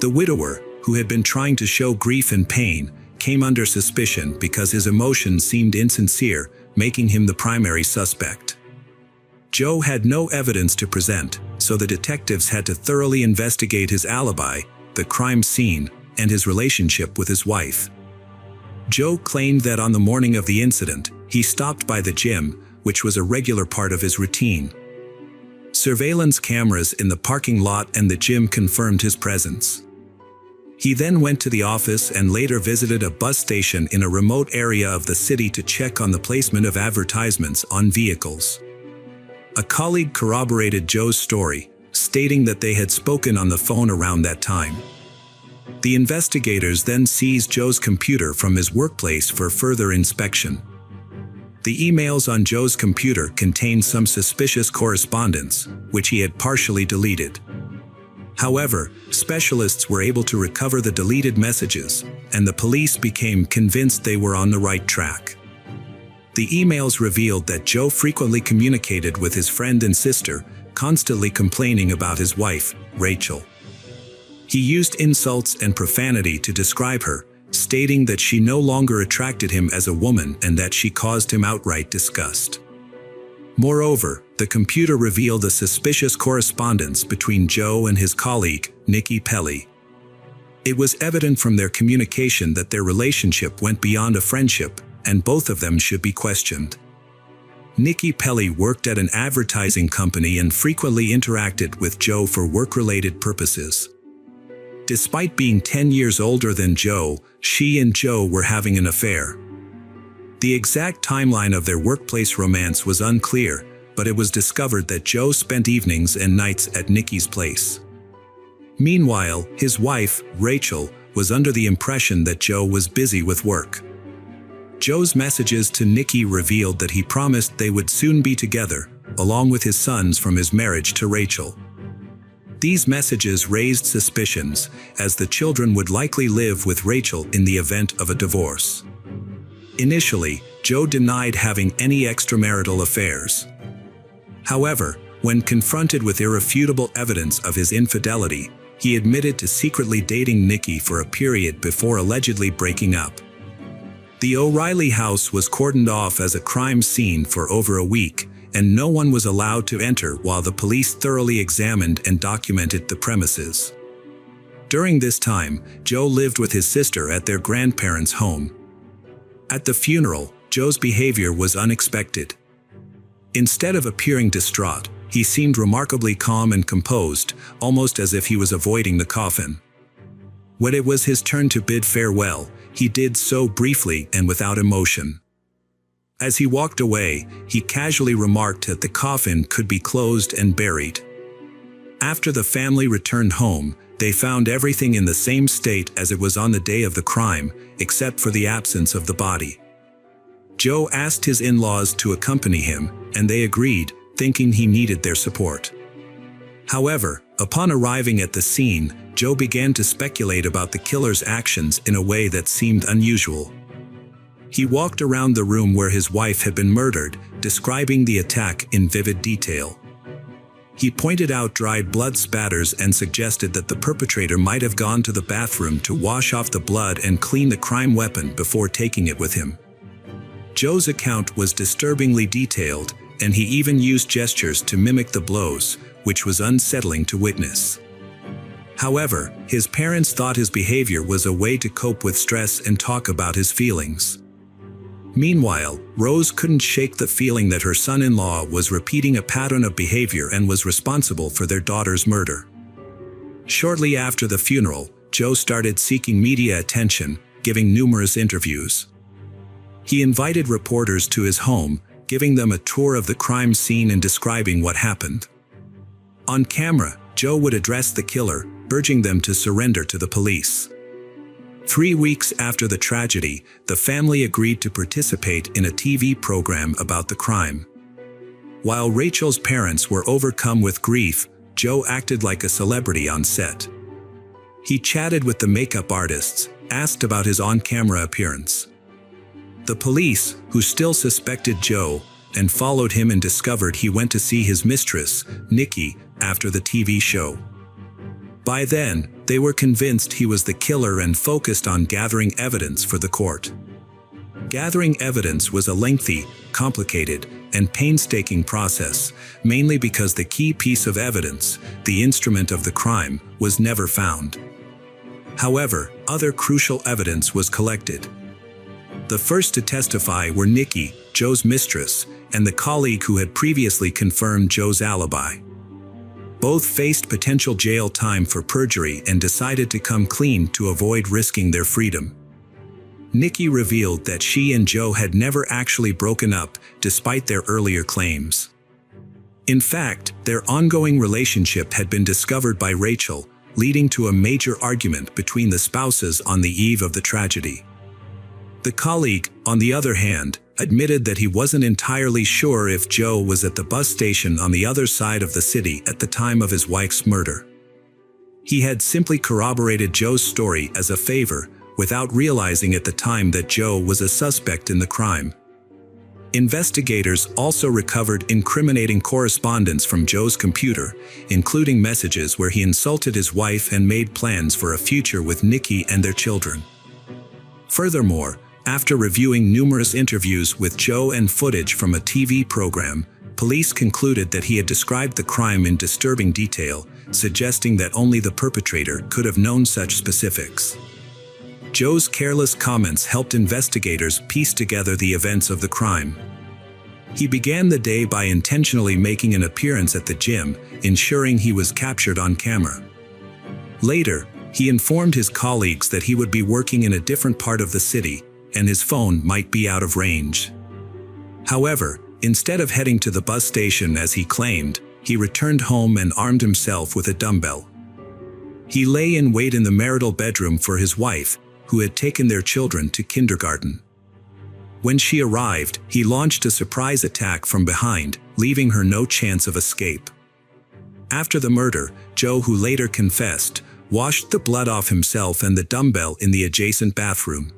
The widower, who had been trying to show grief and pain, came under suspicion because his emotions seemed insincere, making him the primary suspect. Joe had no evidence to present, so the detectives had to thoroughly investigate his alibi, the crime scene, and his relationship with his wife. Joe claimed that on the morning of the incident, he stopped by the gym, which was a regular part of his routine. Surveillance cameras in the parking lot and the gym confirmed his presence. He then went to the office and later visited a bus station in a remote area of the city to check on the placement of advertisements on vehicles. A colleague corroborated Joe's story, stating that they had spoken on the phone around that time. The investigators then seized Joe's computer from his workplace for further inspection. The emails on Joe's computer contained some suspicious correspondence, which he had partially deleted. However, specialists were able to recover the deleted messages, and the police became convinced they were on the right track. The emails revealed that Joe frequently communicated with his friend and sister, constantly complaining about his wife, Rachel. He used insults and profanity to describe her, stating that she no longer attracted him as a woman and that she caused him outright disgust. Moreover, the computer revealed a suspicious correspondence between Joe and his colleague, Nikki Pelly. It was evident from their communication that their relationship went beyond a friendship, and both of them should be questioned. Nikki Pelly worked at an advertising company and frequently interacted with Joe for work-related purposes. Despite being 10 years older than Joe, she and Joe were having an affair. The exact timeline of their workplace romance was unclear, but it was discovered that Joe spent evenings and nights at Nikki's place. Meanwhile, his wife, Rachel, was under the impression that Joe was busy with work. Joe's messages to Nikki revealed that he promised they would soon be together, along with his sons from his marriage to Rachel. These messages raised suspicions, as the children would likely live with Rachel in the event of a divorce. Initially, Joe denied having any extramarital affairs. However, when confronted with irrefutable evidence of his infidelity, he admitted to secretly dating Nikki for a period before allegedly breaking up. The O'Reilly house was cordoned off as a crime scene for over a week, and no one was allowed to enter while the police thoroughly examined and documented the premises. During this time, Joe lived with his sister at their grandparents' home. At the funeral, Joe's behavior was unexpected. Instead of appearing distraught, he seemed remarkably calm and composed, almost as if he was avoiding the coffin. When it was his turn to bid farewell, he did so briefly and without emotion. As he walked away, he casually remarked that the coffin could be closed and buried. After the family returned home, they found everything in the same state as it was on the day of the crime, except for the absence of the body. Joe asked his in-laws to accompany him, and they agreed, thinking he needed their support. However, upon arriving at the scene, Joe began to speculate about the killer's actions in a way that seemed unusual. He walked around the room where his wife had been murdered, describing the attack in vivid detail. He pointed out dried blood spatters and suggested that the perpetrator might have gone to the bathroom to wash off the blood and clean the crime weapon before taking it with him. Joe's account was disturbingly detailed, and he even used gestures to mimic the blows, which was unsettling to witness. However, his parents thought his behavior was a way to cope with stress and talk about his feelings. Meanwhile, Rose couldn't shake the feeling that her son-in-law was repeating a pattern of behavior and was responsible for their daughter's murder. Shortly after the funeral, Joe started seeking media attention, giving numerous interviews. He invited reporters to his home, giving them a tour of the crime scene and describing what happened. On camera, Joe would address the killer, urging them to surrender to the police. 3 weeks after the tragedy, the family agreed to participate in a TV program about the crime. While Rachel's parents were overcome with grief, Joe acted like a celebrity on set. He chatted with the makeup artists, asked about his on-camera appearance. The police, who still suspected Joe, and followed him and discovered he went to see his mistress, Nikki, after the TV show. By then, they were convinced he was the killer and focused on gathering evidence for the court. Gathering evidence was a lengthy, complicated, and painstaking process, mainly because the key piece of evidence, the instrument of the crime, was never found. However, other crucial evidence was collected. The first to testify were Nikki, Joe's mistress, and the colleague who had previously confirmed Joe's alibi. Both faced potential jail time for perjury and decided to come clean to avoid risking their freedom. Nikki revealed that she and Joe had never actually broken up, despite their earlier claims. In fact, their ongoing relationship had been discovered by Rachel, leading to a major argument between the spouses on the eve of the tragedy. The colleague, on the other hand, admitted that he wasn't entirely sure if Joe was at the bus station on the other side of the city at the time of his wife's murder. He had simply corroborated Joe's story as a favor, without realizing at the time that Joe was a suspect in the crime. Investigators also recovered incriminating correspondence from Joe's computer, including messages where he insulted his wife and made plans for a future with Nikki and their children. Furthermore, after reviewing numerous interviews with Joe and footage from a TV program, police concluded that he had described the crime in disturbing detail, suggesting that only the perpetrator could have known such specifics. Joe's careless comments helped investigators piece together the events of the crime. He began the day by intentionally making an appearance at the gym, ensuring he was captured on camera. Later, he informed his colleagues that he would be working in a different part of the city, and his phone might be out of range. However, instead of heading to the bus station as he claimed, he returned home and armed himself with a dumbbell. He lay in wait in the marital bedroom for his wife, who had taken their children to kindergarten. When she arrived, he launched a surprise attack from behind, leaving her no chance of escape. After the murder, Joe, who later confessed, washed the blood off himself and the dumbbell in the adjacent bathroom.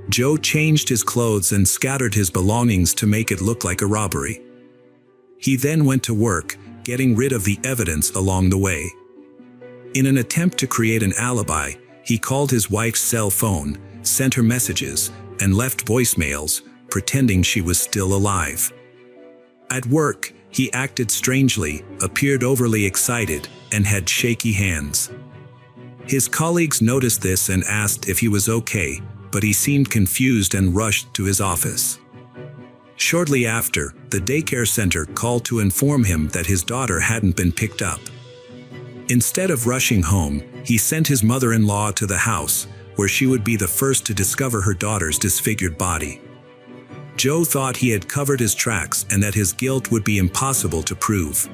Joe changed his clothes and scattered his belongings to make it look like a robbery. He then went to work, getting rid of the evidence along the way. In an attempt to create an alibi, he called his wife's cell phone, sent her messages, and left voicemails, pretending she was still alive. At work, he acted strangely, appeared overly excited, and had shaky hands. His colleagues noticed this and asked if he was okay, but he seemed confused and rushed to his office. Shortly after, the daycare center called to inform him that his daughter hadn't been picked up. Instead of rushing home, he sent his mother-in-law to the house, where she would be the first to discover her daughter's disfigured body. Joe thought he had covered his tracks and that his guilt would be impossible to prove.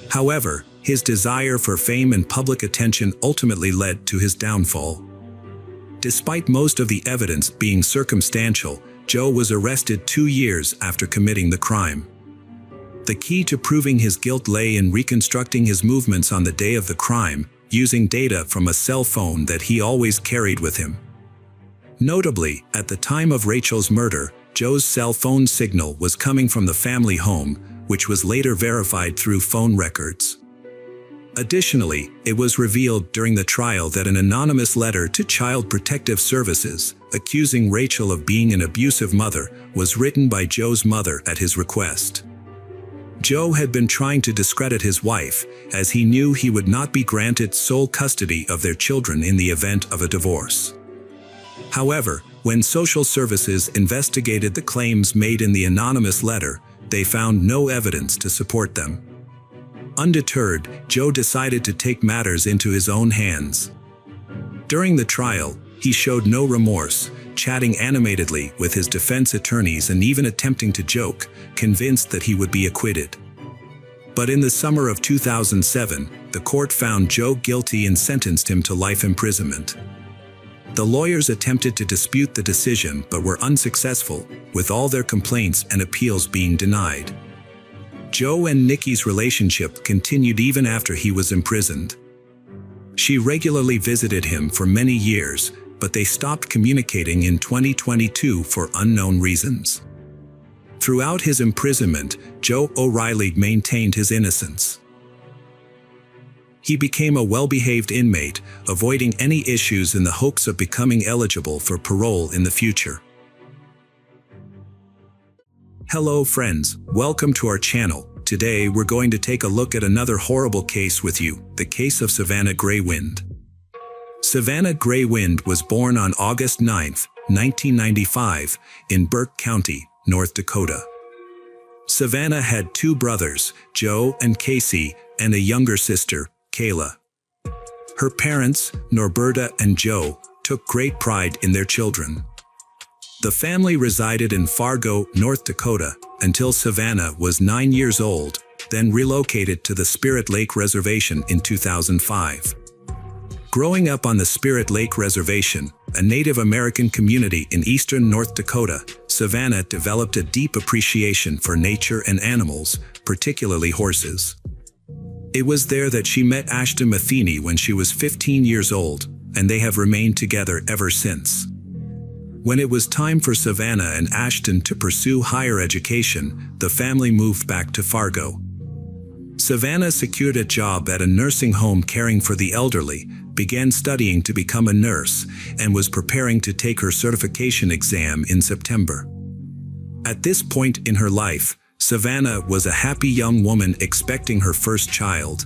However, his desire for fame and public attention ultimately led to his downfall. Despite most of the evidence being circumstantial, Joe was arrested 2 years after committing the crime. The key to proving his guilt lay in reconstructing his movements on the day of the crime, using data from a cell phone that he always carried with him. Notably, at the time of Rachel's murder, Joe's cell phone signal was coming from the family home, which was later verified through phone records. Additionally, it was revealed during the trial that an anonymous letter to Child Protective Services, accusing Rachel of being an abusive mother, was written by Joe's mother at his request. Joe had been trying to discredit his wife, as he knew he would not be granted sole custody of their children in the event of a divorce. However, when social services investigated the claims made in the anonymous letter, they found no evidence to support them. Undeterred, Joe decided to take matters into his own hands. During the trial, he showed no remorse, chatting animatedly with his defense attorneys and even attempting to joke, convinced that he would be acquitted. But in the summer of 2007, the court found Joe guilty and sentenced him to life imprisonment. The lawyers attempted to dispute the decision but were unsuccessful, with all their complaints and appeals being denied. Joe and Nikki's relationship continued even after he was imprisoned. She regularly visited him for many years, but they stopped communicating in 2022 for unknown reasons. Throughout his imprisonment, Joe O'Reilly maintained his innocence. He became a well-behaved inmate, avoiding any issues in the hopes of becoming eligible for parole in the future. Hello friends, welcome to our channel. Today we're going to take a look at another horrible case with you, the case of Savannah Greywind. Savannah Greywind was born on August 9, 1995, in Burke County, North Dakota. Savannah had two brothers, Joe and Casey, and a younger sister, Kayla. Her parents, Norberta and Joe, took great pride in their children. The family resided in Fargo, North Dakota, until Savannah was 9 years old, then relocated to the Spirit Lake Reservation in 2005. Growing up on the Spirit Lake Reservation, a Native American community in eastern North Dakota, Savannah developed a deep appreciation for nature and animals, particularly horses. It was there that she met Ashton Matheny when she was 15 years old, and they have remained together ever since. When it was time for Savannah and Ashton to pursue higher education, the family moved back to Fargo. Savannah secured a job at a nursing home caring for the elderly, began studying to become a nurse, and was preparing to take her certification exam in September. At this point in her life, Savannah was a happy young woman expecting her first child.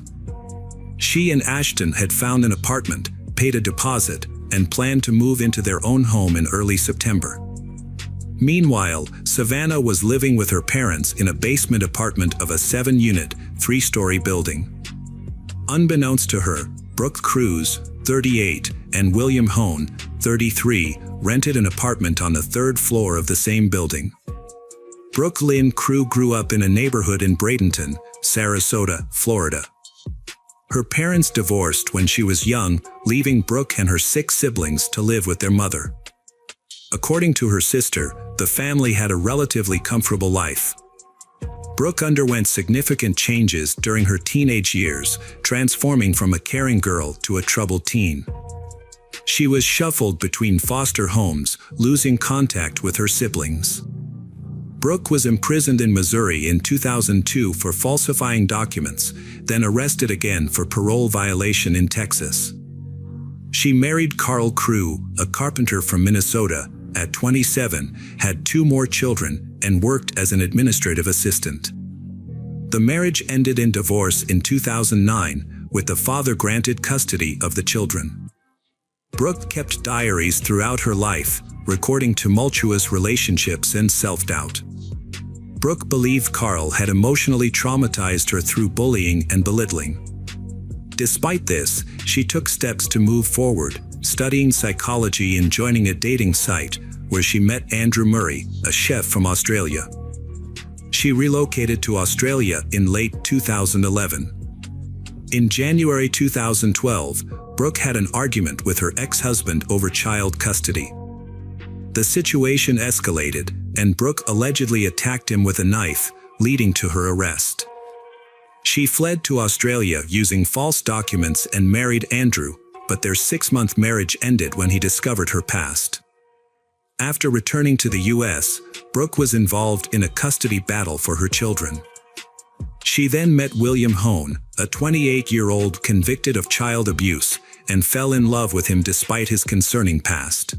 She and Ashton had found an apartment, paid a deposit, and planned to move into their own home in early September. Meanwhile, Savannah was living with her parents in a basement apartment of a 7-unit, 3-story building. Unbeknownst to her, Brooke Cruz, 38, and William Hone, 33, rented an apartment on the 3rd floor of the same building. Brooke Lynn Crew grew up in a neighborhood in Bradenton, Sarasota, Florida. Her parents divorced when she was young, leaving Brooke and her 6 siblings to live with their mother. According to her sister, the family had a relatively comfortable life. Brooke underwent significant changes during her teenage years, transforming from a caring girl to a troubled teen. She was shuffled between foster homes, losing contact with her siblings. Brooke was imprisoned in Missouri in 2002 for falsifying documents, then arrested again for parole violation in Texas. She married Carl Crew, a carpenter from Minnesota, at 27, had 2 more children, and worked as an administrative assistant. The marriage ended in divorce in 2009, with the father granted custody of the children. Brooke kept diaries throughout her life, recording tumultuous relationships and self-doubt. Brooke believed Carl had emotionally traumatized her through bullying and belittling. Despite this, she took steps to move forward, studying psychology and joining a dating site, where she met Andrew Murray, a chef from Australia. She relocated to Australia in late 2011. In January 2012, Brooke had an argument with her ex-husband over child custody. The situation escalated, and Brooke allegedly attacked him with a knife, leading to her arrest. She fled to Australia using false documents and married Andrew, but their 6-month marriage ended when he discovered her past. After returning to the U.S., Brooke was involved in a custody battle for her children. She then met William Hone, a 28-year-old convicted of child abuse, and fell in love with him despite his concerning past.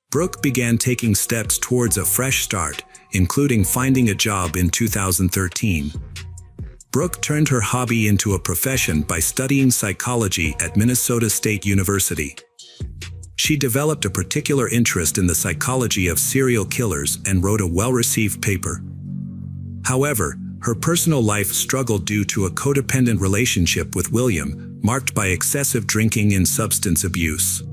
Brooke began taking steps towards a fresh start, including finding a job in 2013. Brooke turned her hobby into a profession by studying psychology at Minnesota State University. She developed a particular interest in the psychology of serial killers and wrote a well-received paper. However, her personal life struggled due to a codependent relationship with William, marked by excessive drinking and substance abuse.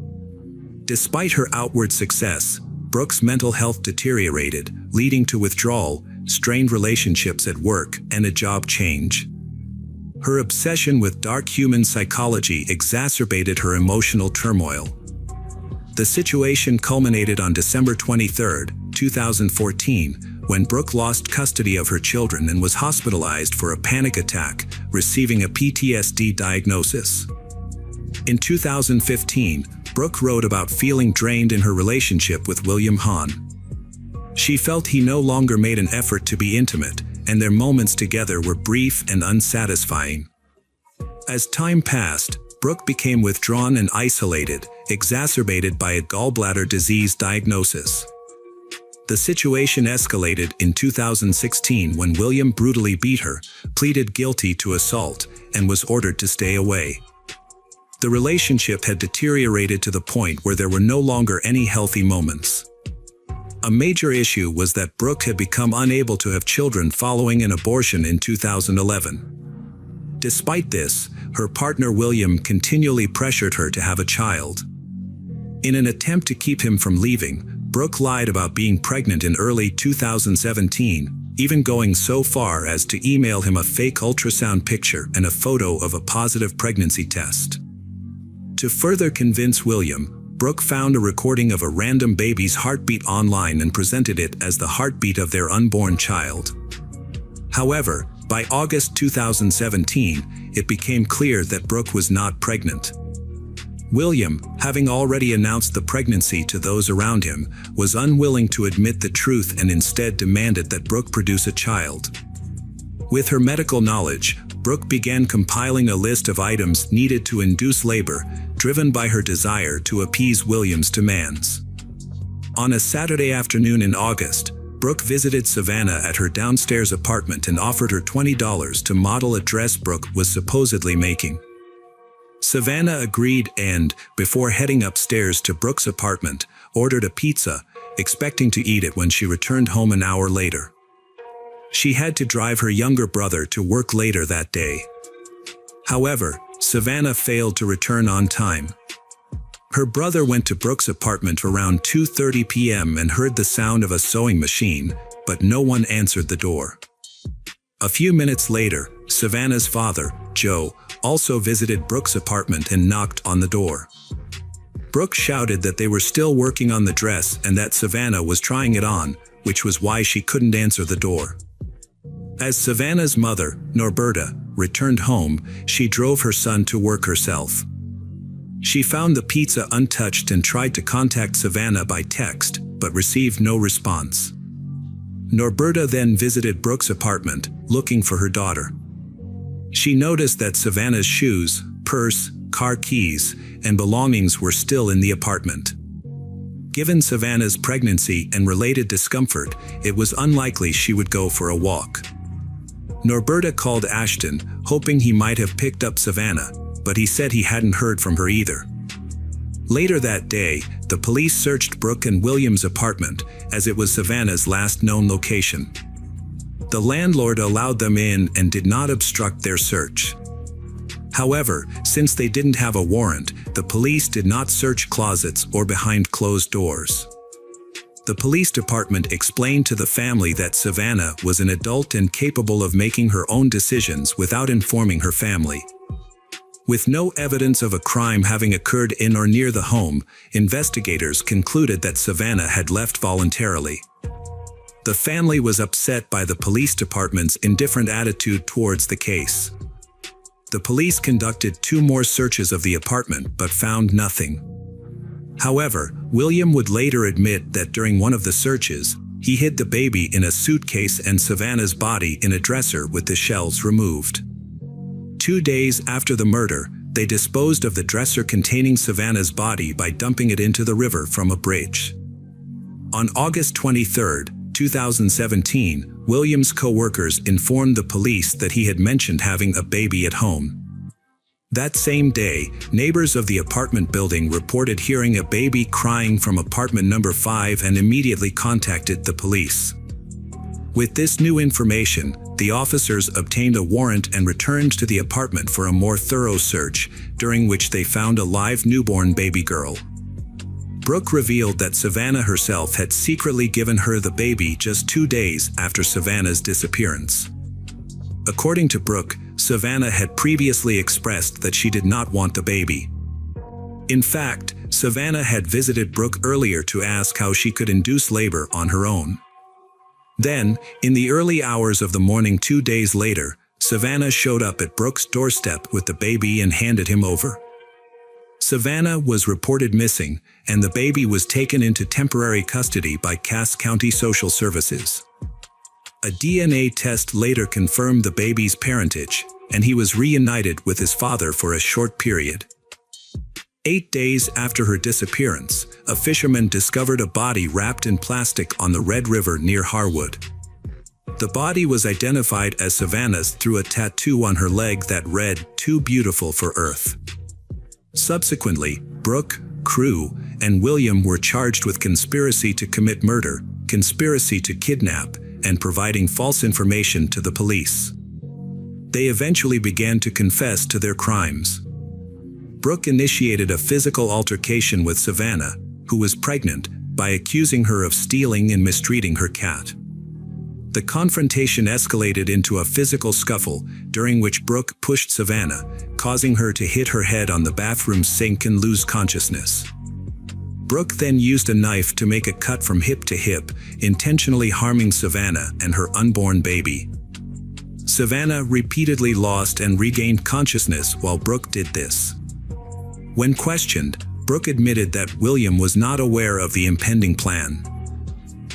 Despite her outward success, Brooke's mental health deteriorated, leading to withdrawal, strained relationships at work, and a job change. Her obsession with dark human psychology exacerbated her emotional turmoil. The situation culminated on December 23, 2014, when Brooke lost custody of her children and was hospitalized for a panic attack, receiving a PTSD diagnosis. In 2015, Brooke wrote about feeling drained in her relationship with William Hahn. She felt he no longer made an effort to be intimate, and their moments together were brief and unsatisfying. As time passed, Brooke became withdrawn and isolated, exacerbated by a gallbladder disease diagnosis. The situation escalated in 2016 when William brutally beat her, pleaded guilty to assault, and was ordered to stay away. The relationship had deteriorated to the point where there were no longer any healthy moments. A major issue was that Brooke had become unable to have children following an abortion in 2011. Despite this, her partner William continually pressured her to have a child. In an attempt to keep him from leaving, Brooke lied about being pregnant in early 2017, even going so far as to email him a fake ultrasound picture and a photo of a positive pregnancy test. To further convince William, Brooke found a recording of a random baby's heartbeat online and presented it as the heartbeat of their unborn child. However, by August 2017, it became clear that Brooke was not pregnant. William, having already announced the pregnancy to those around him, was unwilling to admit the truth and instead demanded that Brooke produce a child. With her medical knowledge, Brooke began compiling a list of items needed to induce labor, driven by her desire to appease William's demands. On a Saturday afternoon in August, Brooke visited Savannah at her downstairs apartment and offered her $20 to model a dress Brooke was supposedly making. Savannah agreed and, before heading upstairs to Brooke's apartment, ordered a pizza, expecting to eat it when she returned home an hour later. She had to drive her younger brother to work later that day. However, Savannah failed to return on time. Her brother went to Brooke's apartment around 2:30 p.m. and heard the sound of a sewing machine, but no one answered the door. A few minutes later, Savannah's father, Joe, also visited Brooke's apartment and knocked on the door. Brooke shouted that they were still working on the dress and that Savannah was trying it on, which was why she couldn't answer the door. As Savannah's mother, Norberta, returned home, she drove her son to work herself. She found the pizza untouched and tried to contact Savannah by text, but received no response. Norberta then visited Brooke's apartment, looking for her daughter. She noticed that Savannah's shoes, purse, car keys, and belongings were still in the apartment. Given Savannah's pregnancy and related discomfort, it was unlikely she would go for a walk. Norberta called Ashton, hoping he might have picked up Savannah, but he said he hadn't heard from her either. Later that day, the police searched Brooke and William's apartment, as it was Savannah's last known location. The landlord allowed them in and did not obstruct their search. However, since they didn't have a warrant, the police did not search closets or behind closed doors. The police department explained to the family that Savannah was an adult and capable of making her own decisions without informing her family. With no evidence of a crime having occurred in or near the home, investigators concluded that Savannah had left voluntarily. The family was upset by the police department's indifferent attitude towards the case. The police conducted 2 more searches of the apartment but found nothing. However, William would later admit that during one of the searches, he hid the baby in a suitcase and Savannah's body in a dresser with the shelves removed. 2 days after the murder, they disposed of the dresser containing Savannah's body by dumping it into the river from a bridge. On August 23, 2017, William's co-workers informed the police that he had mentioned having a baby at home. That same day, neighbors of the apartment building reported hearing a baby crying from apartment number 5 and immediately contacted the police. With this new information, the officers obtained a warrant and returned to the apartment for a more thorough search, during which they found a live newborn baby girl. Brooke revealed that Savannah herself had secretly given her the baby just 2 days after Savannah's disappearance. According to Brooke, Savannah had previously expressed that she did not want the baby. In fact, Savannah had visited Brooke earlier to ask how she could induce labor on her own. Then, in the early hours of the morning 2 days later, Savannah showed up at Brooke's doorstep with the baby and handed him over. Savannah was reported missing, and the baby was taken into temporary custody by Cass County Social Services. A DNA test later confirmed the baby's parentage, and he was reunited with his father for a short period. 8 days after her disappearance, a fisherman discovered a body wrapped in plastic on the Red River near Harwood. The body was identified as Savannah's through a tattoo on her leg that read, "Too beautiful for Earth." Subsequently, Brooke, Crew, and William were charged with conspiracy to commit murder, conspiracy to kidnap, and providing false information to the police. They eventually began to confess to their crimes. Brooke initiated a physical altercation with Savannah, who was pregnant, by accusing her of stealing and mistreating her cat. The confrontation escalated into a physical scuffle, during which Brooke pushed Savannah, causing her to hit her head on the bathroom sink and lose consciousness. Brooke then used a knife to make a cut from hip to hip, intentionally harming Savannah and her unborn baby. Savannah repeatedly lost and regained consciousness while Brooke did this. When questioned, Brooke admitted that William was not aware of the impending plan.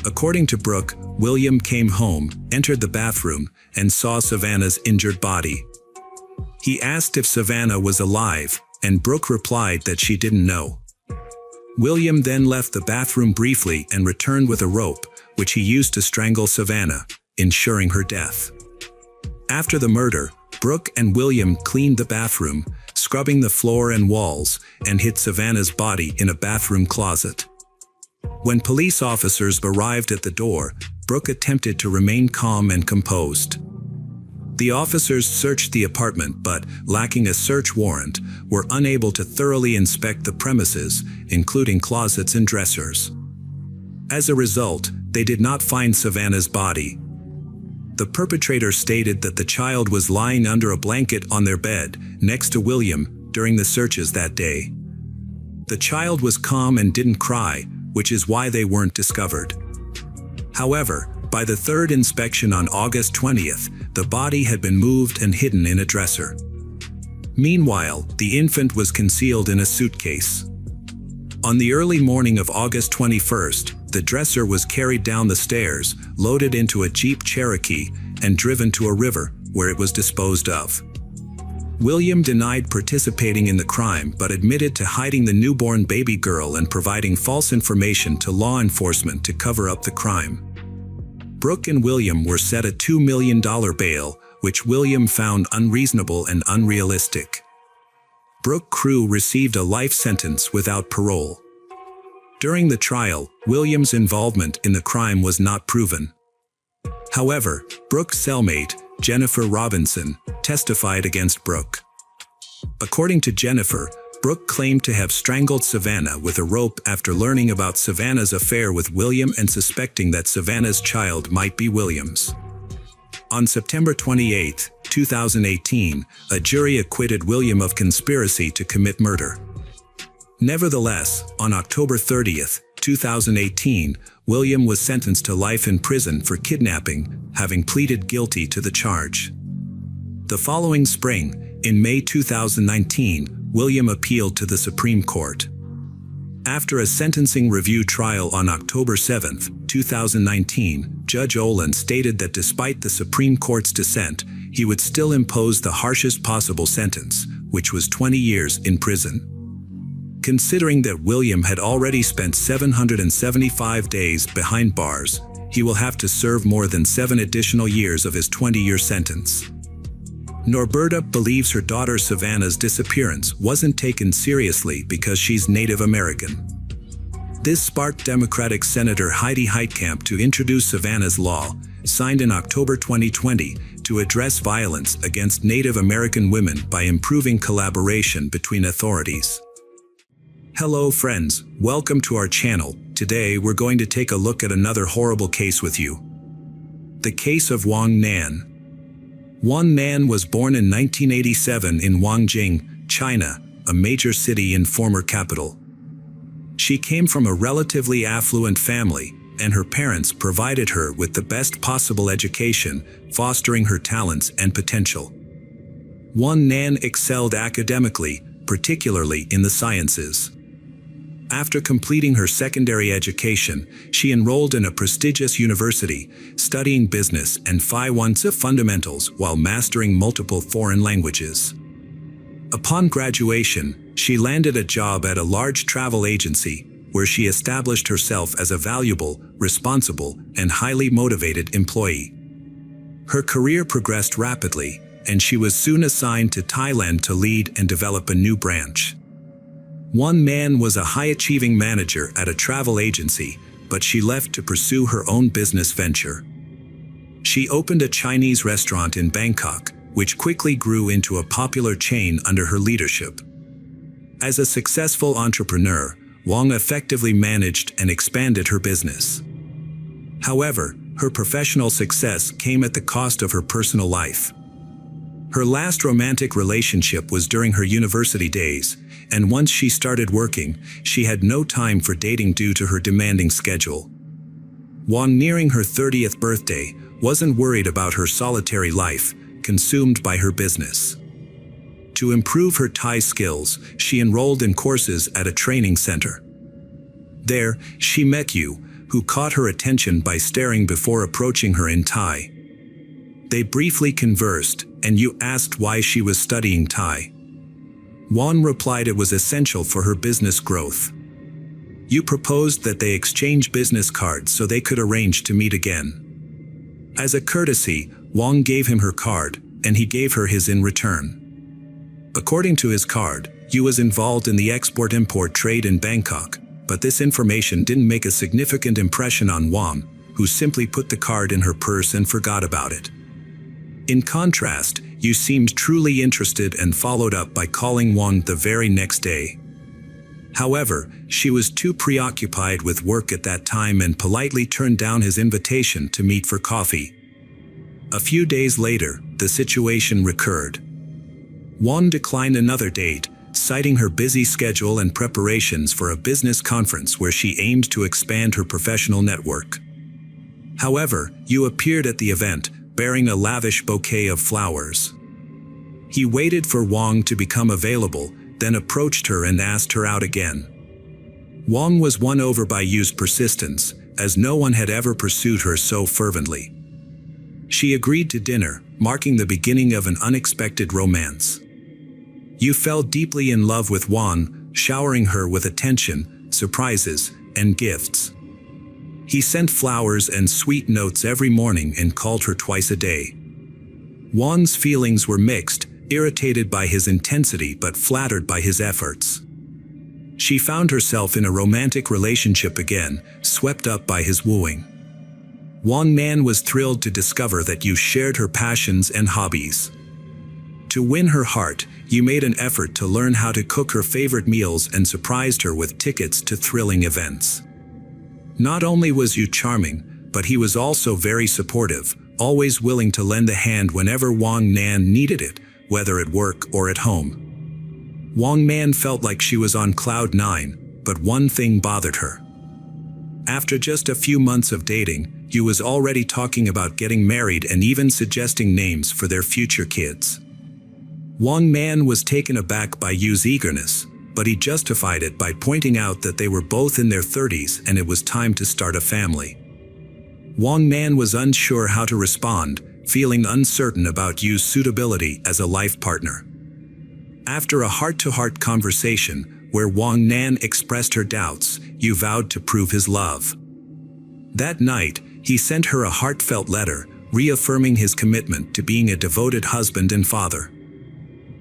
According to Brooke, William came home, entered the bathroom, and saw Savannah's injured body. He asked if Savannah was alive, and Brooke replied that she didn't know. William then left the bathroom briefly and returned with a rope, which he used to strangle Savannah, ensuring her death. After the murder, Brooke and William cleaned the bathroom, scrubbing the floor and walls, and hid Savannah's body in a bathroom closet. When police officers arrived at the door, Brooke attempted to remain calm and composed. The officers searched the apartment but, lacking a search warrant, were unable to thoroughly inspect the premises, including closets and dressers. As a result, they did not find Savannah's body. The perpetrator stated that the child was lying under a blanket on their bed, next to William, during the searches that day. The child was calm and didn't cry, which is why they weren't discovered. However, by the third inspection on August 20th, the body had been moved and hidden in a dresser. Meanwhile, the infant was concealed in a suitcase. On the early morning of August 21st, the dresser was carried down the stairs, loaded into a Jeep Cherokee, and driven to a river, where it was disposed of. William denied participating in the crime but admitted to hiding the newborn baby girl and providing false information to law enforcement to cover up the crime. Brooke and William were set a $2 million bail, which William found unreasonable and unrealistic. Brooke Crew received a life sentence without parole. During the trial, William's involvement in the crime was not proven. However, Brooke's cellmate, Jennifer Robinson, testified against Brooke. According to Jennifer, Brooke claimed to have strangled Savannah with a rope after learning about Savannah's affair with William and suspecting that Savannah's child might be William's. On September 28, 2018, a jury acquitted William of conspiracy to commit murder. Nevertheless, on October 30, 2018, William was sentenced to life in prison for kidnapping, having pleaded guilty to the charge. The following spring, in May 2019, William appealed to the Supreme Court. After a sentencing review trial on October 7, 2019, Judge Olin stated that despite the Supreme Court's dissent, he would still impose the harshest possible sentence, which was 20 years in prison. Considering that William had already spent 775 days behind bars, he will have to serve more than 7 additional years of his 20-year sentence. Norberta believes her daughter Savannah's disappearance wasn't taken seriously because she's Native American. This sparked Democratic Senator Heidi Heitkamp to introduce Savannah's Law, signed in October 2020, to address violence against Native American women by improving collaboration between authorities. Hello friends, welcome to our channel. Today we're going to take a look at another horrible case with you. The case of Wang Nan. Wang Nan was born in 1987 in Wangjing, China, a major city and former capital. She came from a relatively affluent family, and her parents provided her with the best possible education, fostering her talents and potential. Wang Nan excelled academically, particularly in the sciences. After completing her secondary education, she enrolled in a prestigious university, studying business and Finance fundamentals while mastering multiple foreign languages. Upon graduation, she landed a job at a large travel agency, where she established herself as a valuable, responsible, and highly motivated employee. Her career progressed rapidly, and she was soon assigned to Thailand to lead and develop a new branch. One man was a high-achieving manager at a travel agency, but she left to pursue her own business venture. She opened a Chinese restaurant in Bangkok, which quickly grew into a popular chain under her leadership. As a successful entrepreneur, Wang effectively managed and expanded her business. However, her professional success came at the cost of her personal life. Her last romantic relationship was during her university days, and once she started working, she had no time for dating due to her demanding schedule. Wang, nearing her 30th birthday, wasn't worried about her solitary life, consumed by her business. To improve her Thai skills, she enrolled in courses at a training center. There, she met Yu, who caught her attention by staring before approaching her in Thai. They briefly conversed, and Yu asked why she was studying Thai. Wang replied it was essential for her business growth. Yu proposed that they exchange business cards so they could arrange to meet again. As a courtesy, Wang gave him her card, and he gave her his in return. According to his card, Yu was involved in the export-import trade in Bangkok, but this information didn't make a significant impression on Wang, who simply put the card in her purse and forgot about it. In contrast, Yu seemed truly interested and followed up by calling Wang the very next day. However, she was too preoccupied with work at that time and politely turned down his invitation to meet for coffee. A few days later, the situation recurred. Wang declined another date, citing her busy schedule and preparations for a business conference where she aimed to expand her professional network. However, Yu appeared at the event, bearing a lavish bouquet of flowers. He waited for Wang to become available, then approached her and asked her out again. Wang was won over by Yu's persistence, as no one had ever pursued her so fervently. She agreed to dinner, marking the beginning of an unexpected romance. Yu fell deeply in love with Wang, showering her with attention, surprises, and gifts. He sent flowers and sweet notes every morning and called her twice a day. Wang's feelings were mixed, irritated by his intensity but flattered by his efforts. She found herself in a romantic relationship again, swept up by his wooing. Wang Man was thrilled to discover that Yu shared her passions and hobbies. To win her heart, Yu made an effort to learn how to cook her favorite meals and surprised her with tickets to thrilling events. Not only was Yu charming, but he was also very supportive, always willing to lend a hand whenever Wang Nan needed it, whether at work or at home. Wang Man felt like she was on cloud nine, but one thing bothered her. After just a few months of dating, Yu was already talking about getting married and even suggesting names for their future kids. Wang Man was taken aback by Yu's eagerness, but he justified it by pointing out that they were both in their 30s and it was time to start a family. Wang Man was unsure how to respond, feeling uncertain about Yu's suitability as a life partner. After a heart-to-heart conversation, where Wang Nan expressed her doubts, Yu vowed to prove his love. That night, he sent her a heartfelt letter, reaffirming his commitment to being a devoted husband and father.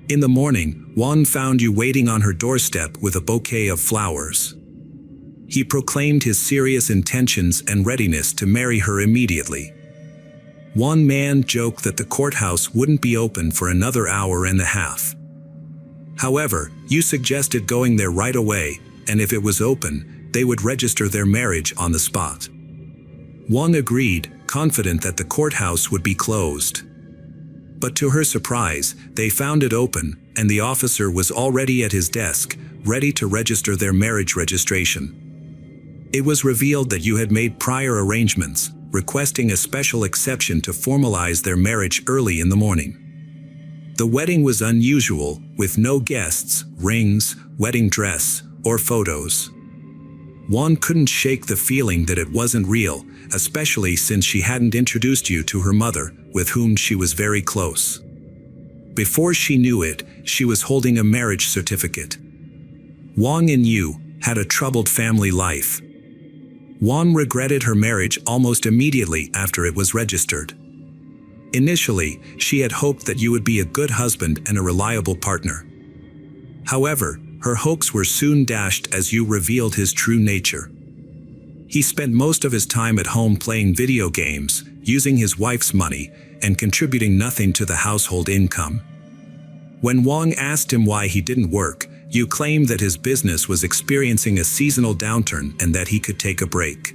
In the morning, Wang found Yu waiting on her doorstep with a bouquet of flowers. He proclaimed his serious intentions and readiness to marry her immediately. One man joked that the courthouse wouldn't be open for another hour and a half. However, Yu suggested going there right away, and if it was open, they would register their marriage on the spot. Wang agreed, confident that the courthouse would be closed. But to her surprise, they found it open, and the officer was already at his desk, ready to register their marriage registration. It was revealed that Yu had made prior arrangements, requesting a special exception to formalize their marriage early in the morning. The wedding was unusual, with no guests, rings, wedding dress, or photos. Wang couldn't shake the feeling that it wasn't real, especially since she hadn't introduced Yu to her mother, with whom she was very close. Before she knew it, she was holding a marriage certificate. Wang and Yu had a troubled family life. Wang regretted her marriage almost immediately after it was registered. Initially, she had hoped that Yu would be a good husband and a reliable partner. However, her hopes were soon dashed as Yu revealed his true nature. He spent most of his time at home playing video games, using his wife's money, and contributing nothing to the household income. When Wang asked him why he didn't work, Yu claimed that his business was experiencing a seasonal downturn and that he could take a break.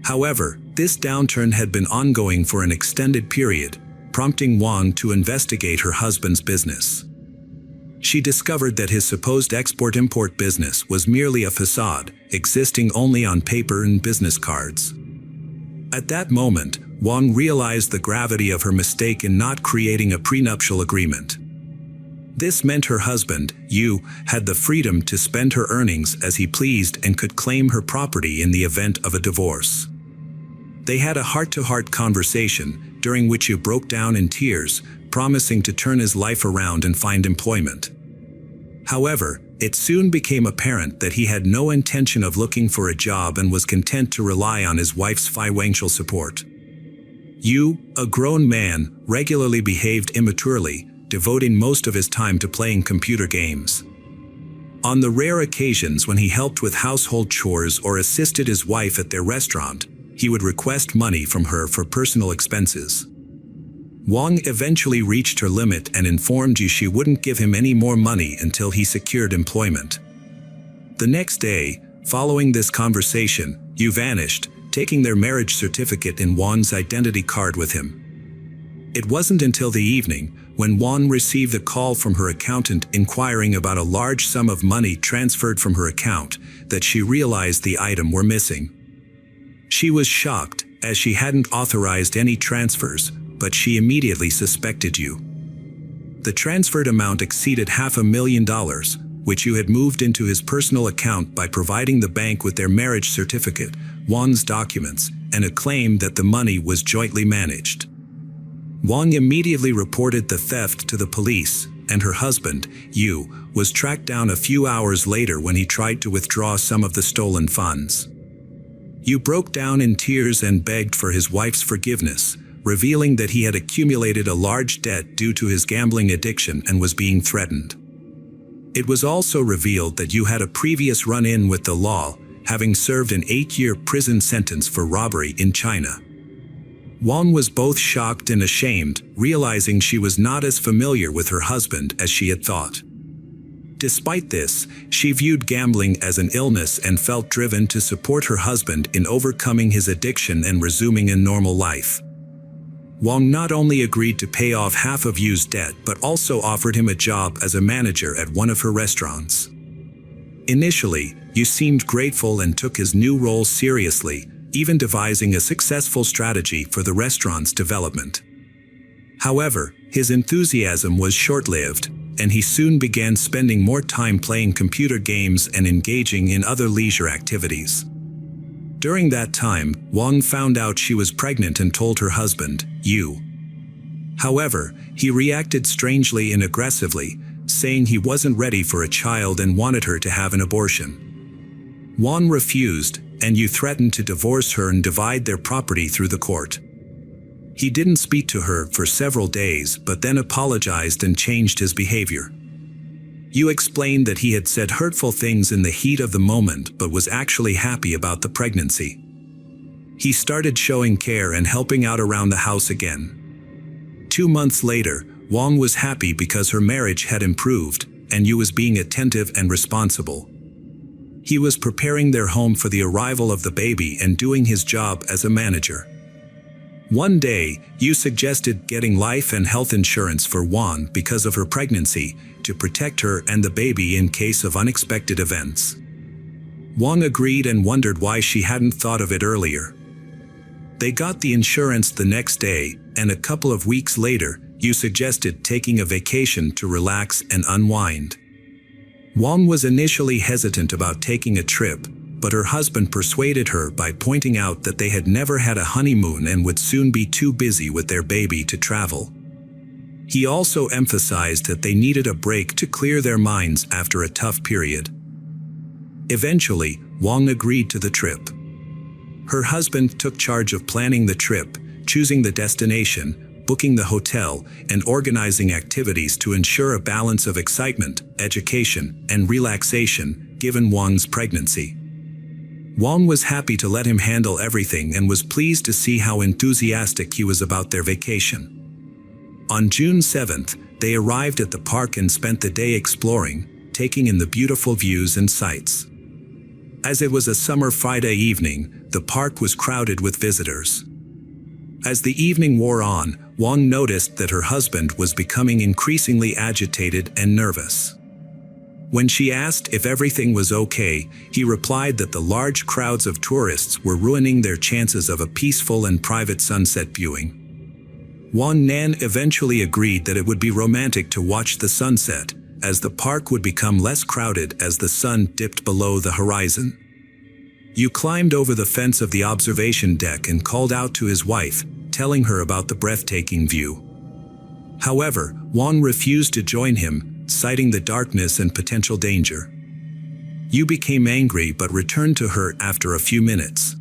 However, this downturn had been ongoing for an extended period, prompting Wang to investigate her husband's business. She discovered that his supposed export-import business was merely a facade, existing only on paper and business cards. At that moment, Wang realized the gravity of her mistake in not creating a prenuptial agreement. This meant her husband, Yu, had the freedom to spend her earnings as he pleased and could claim her property in the event of a divorce. They had a heart-to-heart conversation, during which Yu broke down in tears, promising to turn his life around and find employment. However, it soon became apparent that he had no intention of looking for a job and was content to rely on his wife's financial support. Yu, a grown man, regularly behaved immaturely, devoting most of his time to playing computer games. On the rare occasions when he helped with household chores or assisted his wife at their restaurant, he would request money from her for personal expenses. Wang eventually reached her limit and informed Yu she wouldn't give him any more money until he secured employment. The next day, following this conversation, Yu vanished, taking their marriage certificate and Wang's identity card with him. It wasn't until the evening, when Wang received a call from her accountant inquiring about a large sum of money transferred from her account, that she realized the item were missing. She was shocked, as she hadn't authorized any transfers, but she immediately suspected Yu. The transferred amount exceeded $500,000, which Yu had moved into his personal account by providing the bank with their marriage certificate, Wang's documents, and a claim that the money was jointly managed. Wang immediately reported the theft to the police, and her husband, Yu, was tracked down a few hours later when he tried to withdraw some of the stolen funds. Yu broke down in tears and begged for his wife's forgiveness, revealing that he had accumulated a large debt due to his gambling addiction and was being threatened. It was also revealed that Yu had a previous run-in with the law, having served an 8-year prison sentence for robbery in China. Wang was both shocked and ashamed, realizing she was not as familiar with her husband as she had thought. Despite this, she viewed gambling as an illness and felt driven to support her husband in overcoming his addiction and resuming a normal life. Wang not only agreed to pay off half of Yu's debt but also offered him a job as a manager at one of her restaurants. Initially, Yu seemed grateful and took his new role seriously, even devising a successful strategy for the restaurant's development. However, his enthusiasm was short-lived, and he soon began spending more time playing computer games and engaging in other leisure activities. During that time, Wang found out she was pregnant and told her husband, Yu. However, he reacted strangely and aggressively, saying he wasn't ready for a child and wanted her to have an abortion. Wang refused, and Yu threatened to divorce her and divide their property through the court. He didn't speak to her for several days but then apologized and changed his behavior. Yu explained that he had said hurtful things in the heat of the moment but was actually happy about the pregnancy. He started showing care and helping out around the house again. 2 months later, Wang was happy because her marriage had improved, and Yu was being attentive and responsible. He was preparing their home for the arrival of the baby and doing his job as a manager. One day, Yu suggested getting life and health insurance for Wang because of her pregnancy, to protect her and the baby in case of unexpected events. Wang agreed and wondered why she hadn't thought of it earlier. They got the insurance the next day, and a couple of weeks later, Yu suggested taking a vacation to relax and unwind. Wang was initially hesitant about taking a trip, but her husband persuaded her by pointing out that they had never had a honeymoon and would soon be too busy with their baby to travel. He also emphasized that they needed a break to clear their minds after a tough period. Eventually, Wang agreed to the trip. Her husband took charge of planning the trip, choosing the destination, booking the hotel, and organizing activities to ensure a balance of excitement, education, and relaxation, given Wang's pregnancy. Wang was happy to let him handle everything and was pleased to see how enthusiastic he was about their vacation. On June 7th, they arrived at the park and spent the day exploring, taking in the beautiful views and sights. As it was a summer Friday evening, the park was crowded with visitors. As the evening wore on, Wang noticed that her husband was becoming increasingly agitated and nervous. When she asked if everything was okay, he replied that the large crowds of tourists were ruining their chances of a peaceful and private sunset viewing. Wang Nan eventually agreed that it would be romantic to watch the sunset, as the park would become less crowded as the sun dipped below the horizon. Yu climbed over the fence of the observation deck and called out to his wife, telling her about the breathtaking view. However, Wang refused to join him, citing the darkness and potential danger. Yu became angry but returned to her after a few minutes.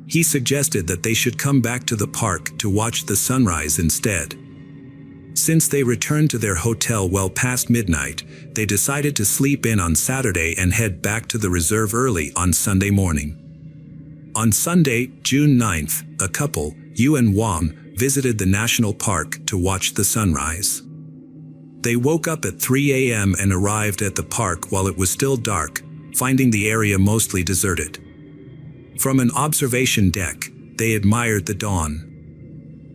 He suggested that they should come back to the park to watch the sunrise instead. Since they returned to their hotel well past midnight, they decided to sleep in on Saturday and head back to the reserve early on Sunday morning. On Sunday, June 9th, a couple, Yu and Wang, visited the national park to watch the sunrise. They woke up at 3 a.m. and arrived at the park while it was still dark, finding the area mostly deserted. From an observation deck, they admired the dawn.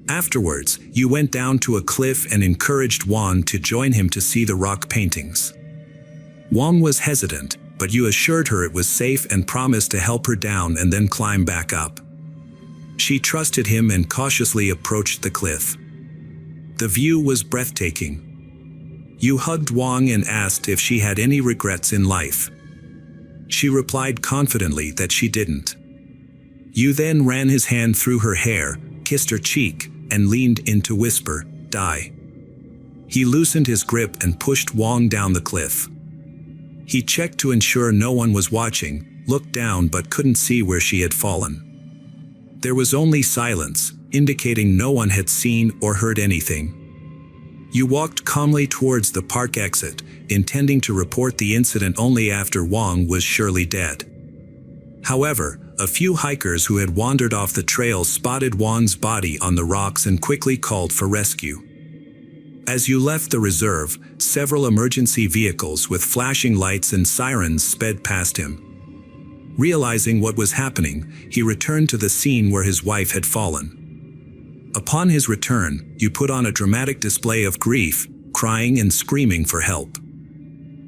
Afterwards, Yu went down to a cliff and encouraged Wang to join him to see the rock paintings. Wang was hesitant, but Yu assured her it was safe and promised to help her down and then climb back up. She trusted him and cautiously approached the cliff. The view was breathtaking. Yu hugged Wang and asked if she had any regrets in life. She replied confidently that she didn't. Yu then ran his hand through her hair, kissed her cheek, and leaned in to whisper, "Die." He loosened his grip and pushed Wang down the cliff. He checked to ensure no one was watching, looked down but couldn't see where she had fallen. There was only silence, indicating no one had seen or heard anything. Yu walked calmly towards the park exit, intending to report the incident only after Wang was surely dead. However, a few hikers who had wandered off the trail spotted Wang's body on the rocks and quickly called for rescue. As Yu left the reserve, several emergency vehicles with flashing lights and sirens sped past him. Realizing what was happening, he returned to the scene where his wife had fallen. Upon his return, Yu put on a dramatic display of grief, crying and screaming for help.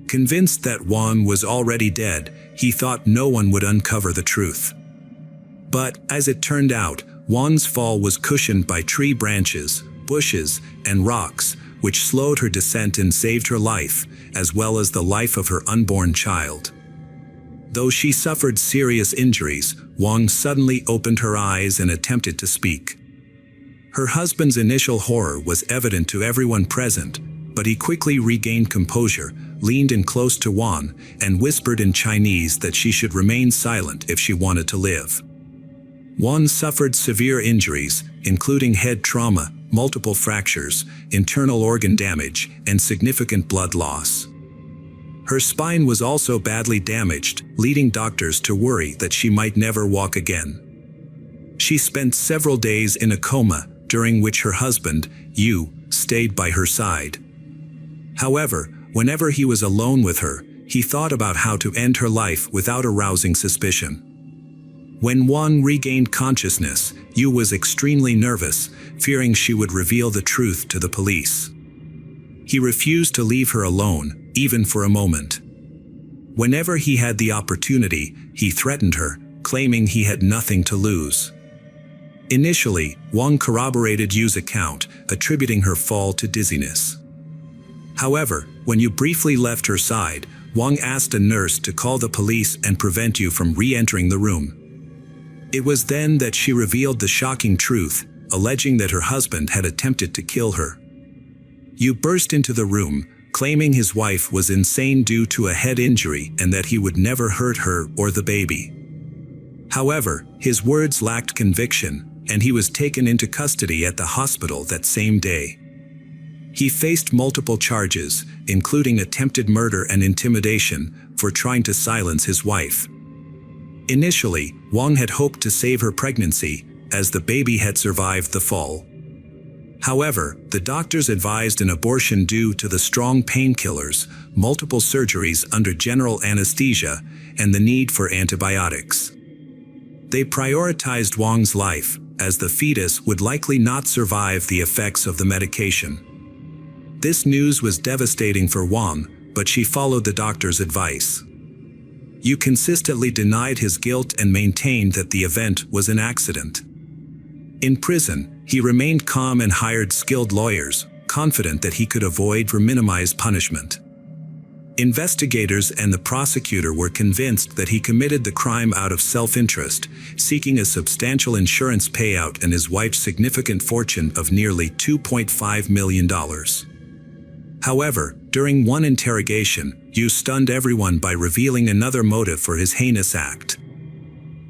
Convinced that Wang was already dead, he thought no one would uncover the truth. But, as it turned out, Wang's fall was cushioned by tree branches, bushes, and rocks, which slowed her descent and saved her life, as well as the life of her unborn child. Though she suffered serious injuries, Wang suddenly opened her eyes and attempted to speak. Her husband's initial horror was evident to everyone present, but he quickly regained composure, leaned in close to Wang, and whispered in Chinese that she should remain silent if she wanted to live. Wang suffered severe injuries, including head trauma, multiple fractures, internal organ damage, and significant blood loss. Her spine was also badly damaged, leading doctors to worry that she might never walk again. She spent several days in a coma, during which her husband, Yu, stayed by her side. However, whenever he was alone with her, he thought about how to end her life without arousing suspicion. When Wang regained consciousness, Yu was extremely nervous, fearing she would reveal the truth to the police. He refused to leave her alone, even for a moment. Whenever he had the opportunity, he threatened her, claiming he had nothing to lose. Initially, Wang corroborated Yu's account, attributing her fall to dizziness. However, when Yu briefly left her side, Wang asked a nurse to call the police and prevent Yu from re-entering the room. It was then that she revealed the shocking truth, alleging that her husband had attempted to kill her. Yu burst into the room, claiming his wife was insane due to a head injury and that he would never hurt her or the baby. However, his words lacked conviction. and he was taken into custody at the hospital that same day. He faced multiple charges, including attempted murder and intimidation, for trying to silence his wife. Initially, Wong had hoped to save her pregnancy, as the baby had survived the fall. However, the doctors advised an abortion due to the strong painkillers, multiple surgeries under general anesthesia, and the need for antibiotics. They prioritized Wong's life, as the fetus would likely not survive the effects of the medication. This news was devastating for Wong, but she followed the doctor's advice. Yu consistently denied his guilt and maintained that the event was an accident. In prison, he remained calm and hired skilled lawyers, confident that he could avoid or minimize punishment. Investigators and the prosecutor were convinced that he committed the crime out of self-interest, seeking a substantial insurance payout and his wife's significant fortune of nearly $2.5 million. However, during one interrogation, Yu stunned everyone by revealing another motive for his heinous act.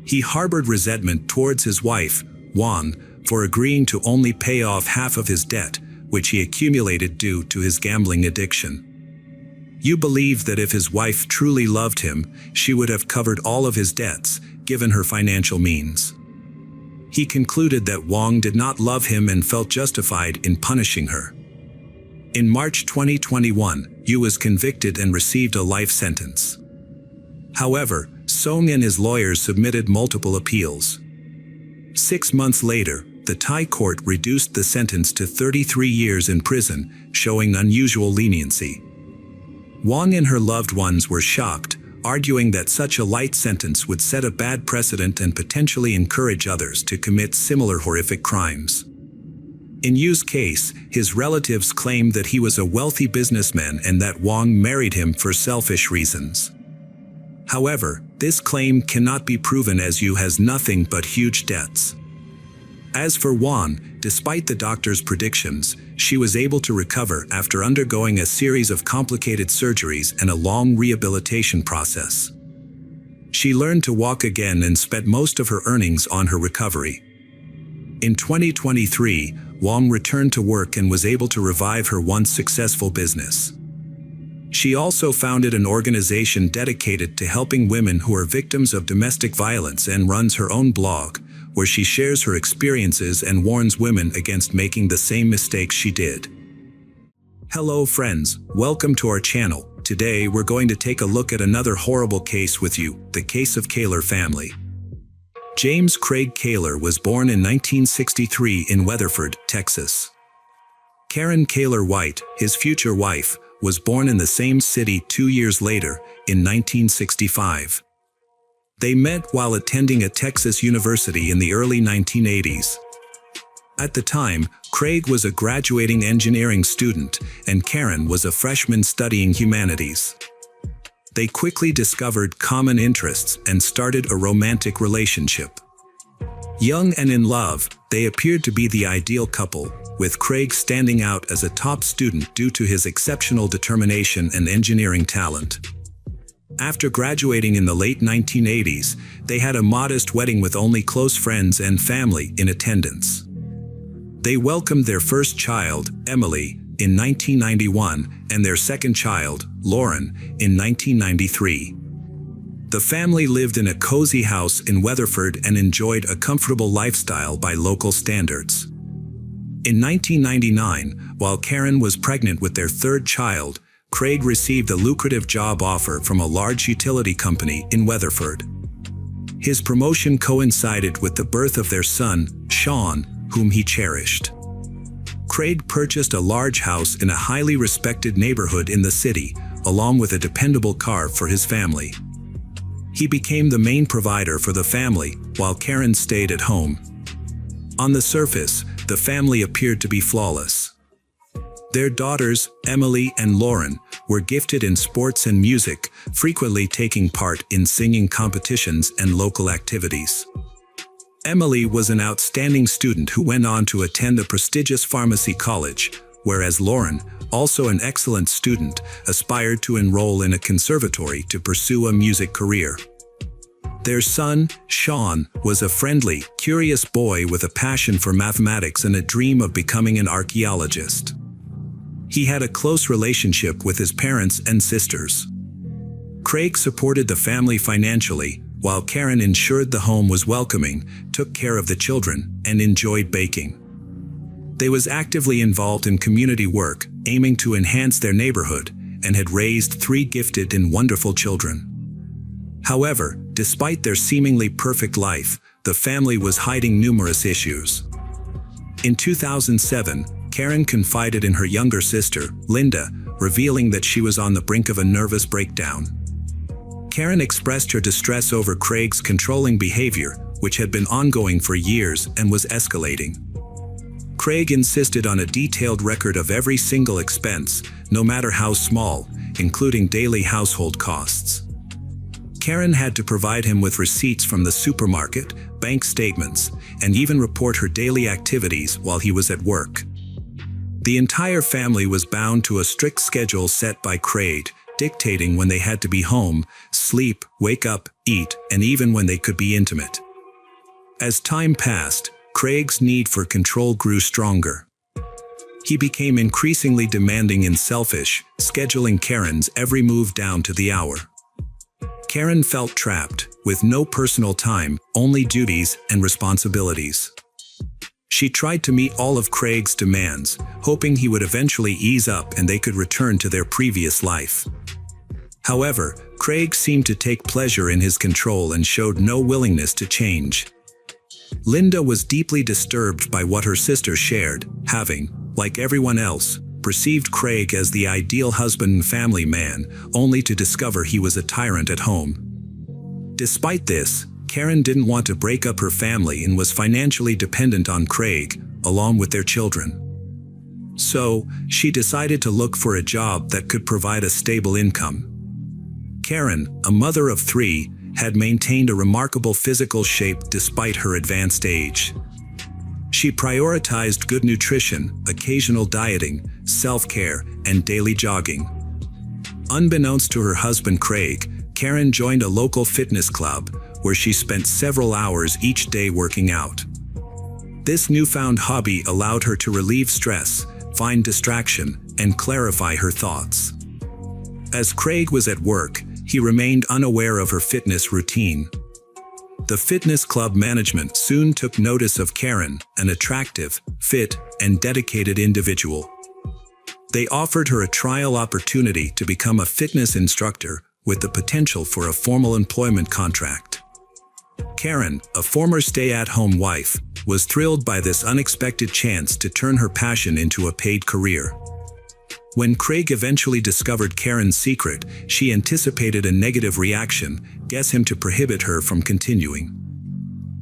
He harbored resentment towards his wife, Wong, for agreeing to only pay off half of his debt, which he accumulated due to his gambling addiction. Yu believed that if his wife truly loved him, she would have covered all of his debts, given her financial means. He concluded that Wong did not love him and felt justified in punishing her. In March 2021, Yu was convicted and received a life sentence. However, Song and his lawyers submitted multiple appeals. 6 months later, the Thai court reduced the sentence to 33 years in prison, showing unusual leniency. Wong and her loved ones were shocked, arguing that such a light sentence would set a bad precedent and potentially encourage others to commit similar horrific crimes. In Yu's case, his relatives claimed that he was a wealthy businessman and that Wong married him for selfish reasons. However, this claim cannot be proven as Yu has nothing but huge debts. As for Wong, despite the doctor's predictions, she was able to recover after undergoing a series of complicated surgeries and a long rehabilitation process. She learned to walk again and spent most of her earnings on her recovery. In 2023, Wong returned to work and was able to revive her once successful business. She also founded an organization dedicated to helping women who are victims of domestic violence and runs her own blog, where she shares her experiences and warns women against making the same mistakes she did. Hello friends, welcome to our channel. Today we're going to take a look at another horrible case with you, the case of Kaler family. James Craig Kaler was born in 1963 in Weatherford, Texas. Karen Kaler White, his future wife, was born in the same city 2 years later, in 1965. They met while attending a Texas university in the early 1980s. At the time, Craig was a graduating engineering student, and Karen was a freshman studying humanities. They quickly discovered common interests and started a romantic relationship. Young and in love, they appeared to be the ideal couple, with Craig standing out as a top student due to his exceptional determination and engineering talent. After graduating in the late 1980s, they had a modest wedding with only close friends and family in attendance. They welcomed their first child, Emily, in 1991, and their second child, Lauren, in 1993. The family lived in a cozy house in Weatherford and enjoyed a comfortable lifestyle by local standards. In 1999, while Karen was pregnant with their third child, Craig received a lucrative job offer from a large utility company in Weatherford. His promotion coincided with the birth of their son, Sean, whom he cherished. Craig purchased a large house in a highly respected neighborhood in the city, along with a dependable car for his family. He became the main provider for the family, while Karen stayed at home. On the surface, the family appeared to be flawless. Their daughters, Emily and Lauren, were gifted in sports and music, frequently taking part in singing competitions and local activities. Emily was an outstanding student who went on to attend the prestigious pharmacy college, whereas Lauren, also an excellent student, aspired to enroll in a conservatory to pursue a music career. Their son, Sean, was a friendly, curious boy with a passion for mathematics and a dream of becoming an archaeologist. He had a close relationship with his parents and sisters. Craig supported the family financially, while Karen ensured the home was welcoming, took care of the children, and enjoyed baking. They was actively involved in community work, aiming to enhance their neighborhood, and had raised 3 gifted and wonderful children. However, despite their seemingly perfect life, the family was hiding numerous issues. In 2007, Karen confided in her younger sister, Linda, revealing that she was on the brink of a nervous breakdown. Karen expressed her distress over Craig's controlling behavior, which had been ongoing for years and was escalating. Craig insisted on a detailed record of every single expense, no matter how small, including daily household costs. Karen had to provide him with receipts from the supermarket, bank statements, and even report her daily activities while he was at work. The entire family was bound to a strict schedule set by Craig, dictating when they had to be home, sleep, wake up, eat, and even when they could be intimate. As time passed, Craig's need for control grew stronger. He became increasingly demanding and selfish, scheduling Karen's every move down to the hour. Karen felt trapped, with no personal time, only duties and responsibilities. She tried to meet all of Craig's demands, hoping he would eventually ease up and they could return to their previous life. However, Craig seemed to take pleasure in his control and showed no willingness to change. Linda was deeply disturbed by what her sister shared, having, like everyone else, perceived Craig as the ideal husband and family man, only to discover he was a tyrant at home. Despite this, Karen didn't want to break up her family and was financially dependent on Craig, along with their children. So, she decided to look for a job that could provide a stable income. Karen, a mother of 3, had maintained a remarkable physical shape despite her advanced age. She prioritized good nutrition, occasional dieting, self-care, and daily jogging. Unbeknownst to her husband Craig, Karen joined a local fitness club, where she spent several hours each day working out. This newfound hobby allowed her to relieve stress, find distraction, and clarify her thoughts. As Craig was at work, he remained unaware of her fitness routine. The fitness club management soon took notice of Karen, an attractive, fit, and dedicated individual. They offered her a trial opportunity to become a fitness instructor with the potential for a formal employment contract. Karen, a former stay-at-home wife, was thrilled by this unexpected chance to turn her passion into a paid career. When Craig eventually discovered Karen's secret, she anticipated a negative reaction, guessing him to prohibit her from continuing.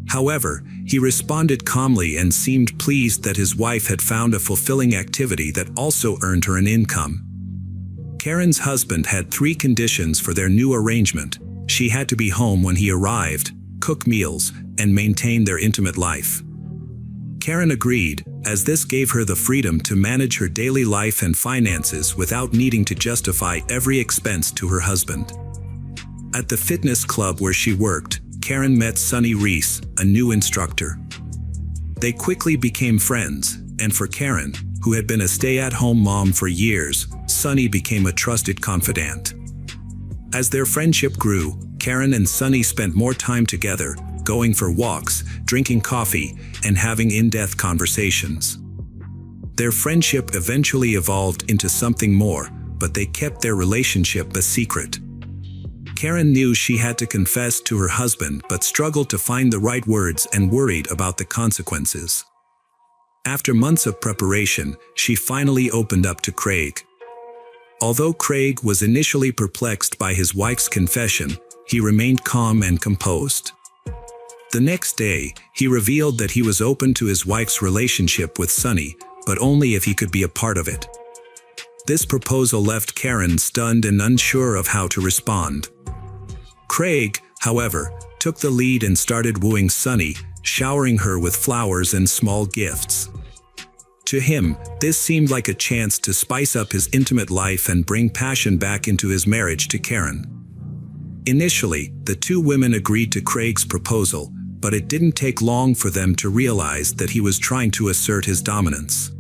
However, he responded calmly and seemed pleased that his wife had found a fulfilling activity that also earned her an income. Karen's husband had 3 conditions for their new arrangement. She had to be home when he arrived, cook meals, and maintain their intimate life. Karen agreed, as this gave her the freedom to manage her daily life and finances without needing to justify every expense to her husband. At the fitness club where she worked, Karen met Sunny Reese, a new instructor. They quickly became friends, and for Karen, who had been a stay-at-home mom for years, Sunny became a trusted confidant. As their friendship grew, Karen and Sunny spent more time together, going for walks, drinking coffee, and having in-depth conversations. Their friendship eventually evolved into something more, but they kept their relationship a secret. Karen knew she had to confess to her husband but struggled to find the right words and worried about the consequences. After months of preparation, she finally opened up to Craig. Although Craig was initially perplexed by his wife's confession, he remained calm and composed. The next day, he revealed that he was open to his wife's relationship with Sunny, but only if he could be a part of it. This proposal left Karen stunned and unsure of how to respond. Craig, however, took the lead and started wooing Sunny, showering her with flowers and small gifts. To him, this seemed like a chance to spice up his intimate life and bring passion back into his marriage to Karen. Initially, the two women agreed to Craig's proposal, but it didn't take long for them to realize that he was trying to assert his dominance.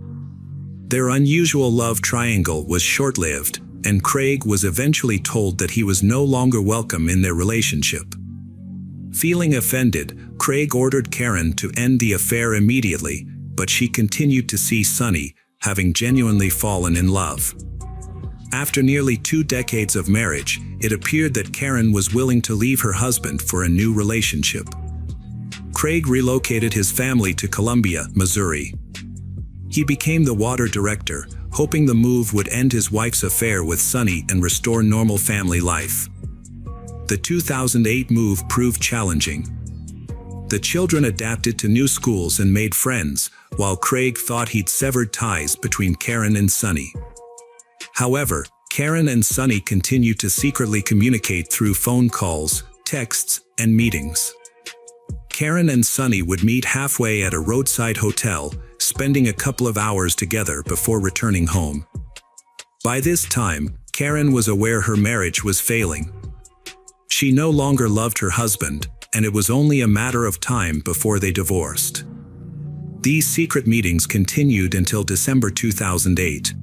Their unusual love triangle was short-lived, and Craig was eventually told that he was no longer welcome in their relationship. Feeling offended, Craig ordered Karen to end the affair immediately, but she continued to see Sonny, having genuinely fallen in love. After nearly 2 decades of marriage, it appeared that Karen was willing to leave her husband for a new relationship. Craig relocated his family to Columbia, Missouri. He became the water director, hoping the move would end his wife's affair with Sonny and restore normal family life. The 2008 move proved challenging. The children adapted to new schools and made friends, while Craig thought he'd severed ties between Karen and Sonny. However, Karen and Sonny continued to secretly communicate through phone calls, texts, and meetings. Karen and Sonny would meet halfway at a roadside hotel, spending a couple of hours together before returning home. By this time, Karen was aware her marriage was failing. She no longer loved her husband, and it was only a matter of time before they divorced. These secret meetings continued until December 2008.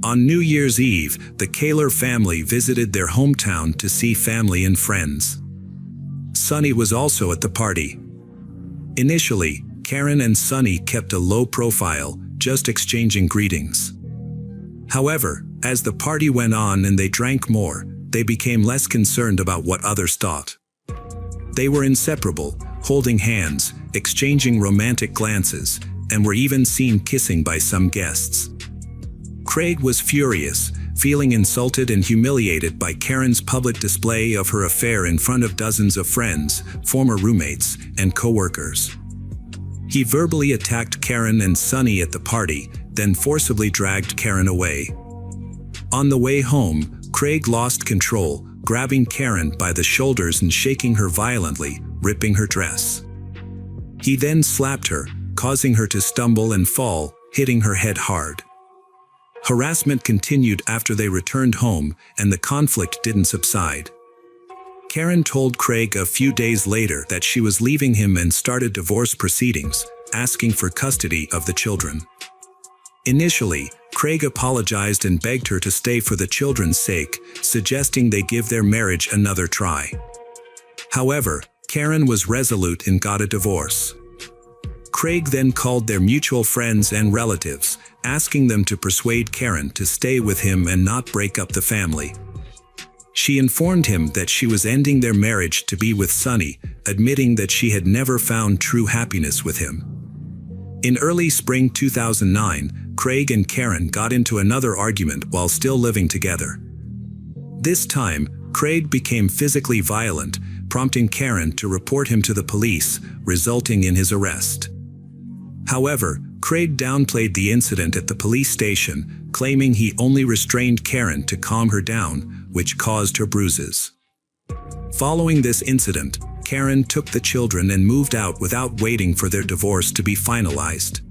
On New Year's Eve, the Kaler family visited their hometown to see family and friends. Sonny was also at the party. Initially, Karen and Sonny kept a low profile, just exchanging greetings. However, as the party went on and they drank more, they became less concerned about what others thought. They were inseparable, holding hands, exchanging romantic glances, and were even seen kissing by some guests. Craig was furious, feeling insulted and humiliated by Karen's public display of her affair in front of dozens of friends, former roommates, and co-workers. He verbally attacked Karen and Sonny at the party, then forcibly dragged Karen away. On the way home, Craig lost control, grabbing Karen by the shoulders and shaking her violently, ripping her dress. He then slapped her, causing her to stumble and fall, hitting her head hard. Harassment continued after they returned home, and the conflict didn't subside. Karen told Craig a few days later that she was leaving him and started divorce proceedings, asking for custody of the children. Initially, Craig apologized and begged her to stay for the children's sake, suggesting they give their marriage another try. However, Karen was resolute and got a divorce. Craig then called their mutual friends and relatives, asking them to persuade Karen to stay with him and not break up the family. She informed him that she was ending their marriage to be with Sonny, admitting that she had never found true happiness with him. In early spring 2009, Craig and Karen got into another argument while still living together. This time, Craig became physically violent, prompting Karen to report him to the police, resulting in his arrest. However, Craig downplayed the incident at the police station, claiming he only restrained Karen to calm her down, which caused her bruises. Following this incident, Karen took the children and moved out without waiting for their divorce to be finalized.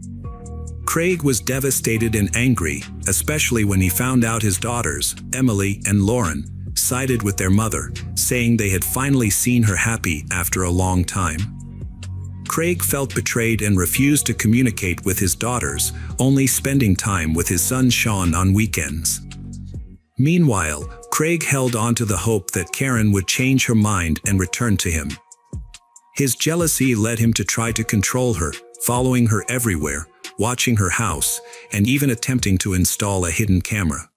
Craig was devastated and angry, especially when he found out his daughters, Emily and Lauren, sided with their mother, saying they had finally seen her happy after a long time. Craig felt betrayed and refused to communicate with his daughters, only spending time with his son Sean on weekends. Meanwhile, Craig held on to the hope that Karen would change her mind and return to him. His jealousy led him to try to control her, following her everywhere, watching her house, and even attempting to install a hidden camera.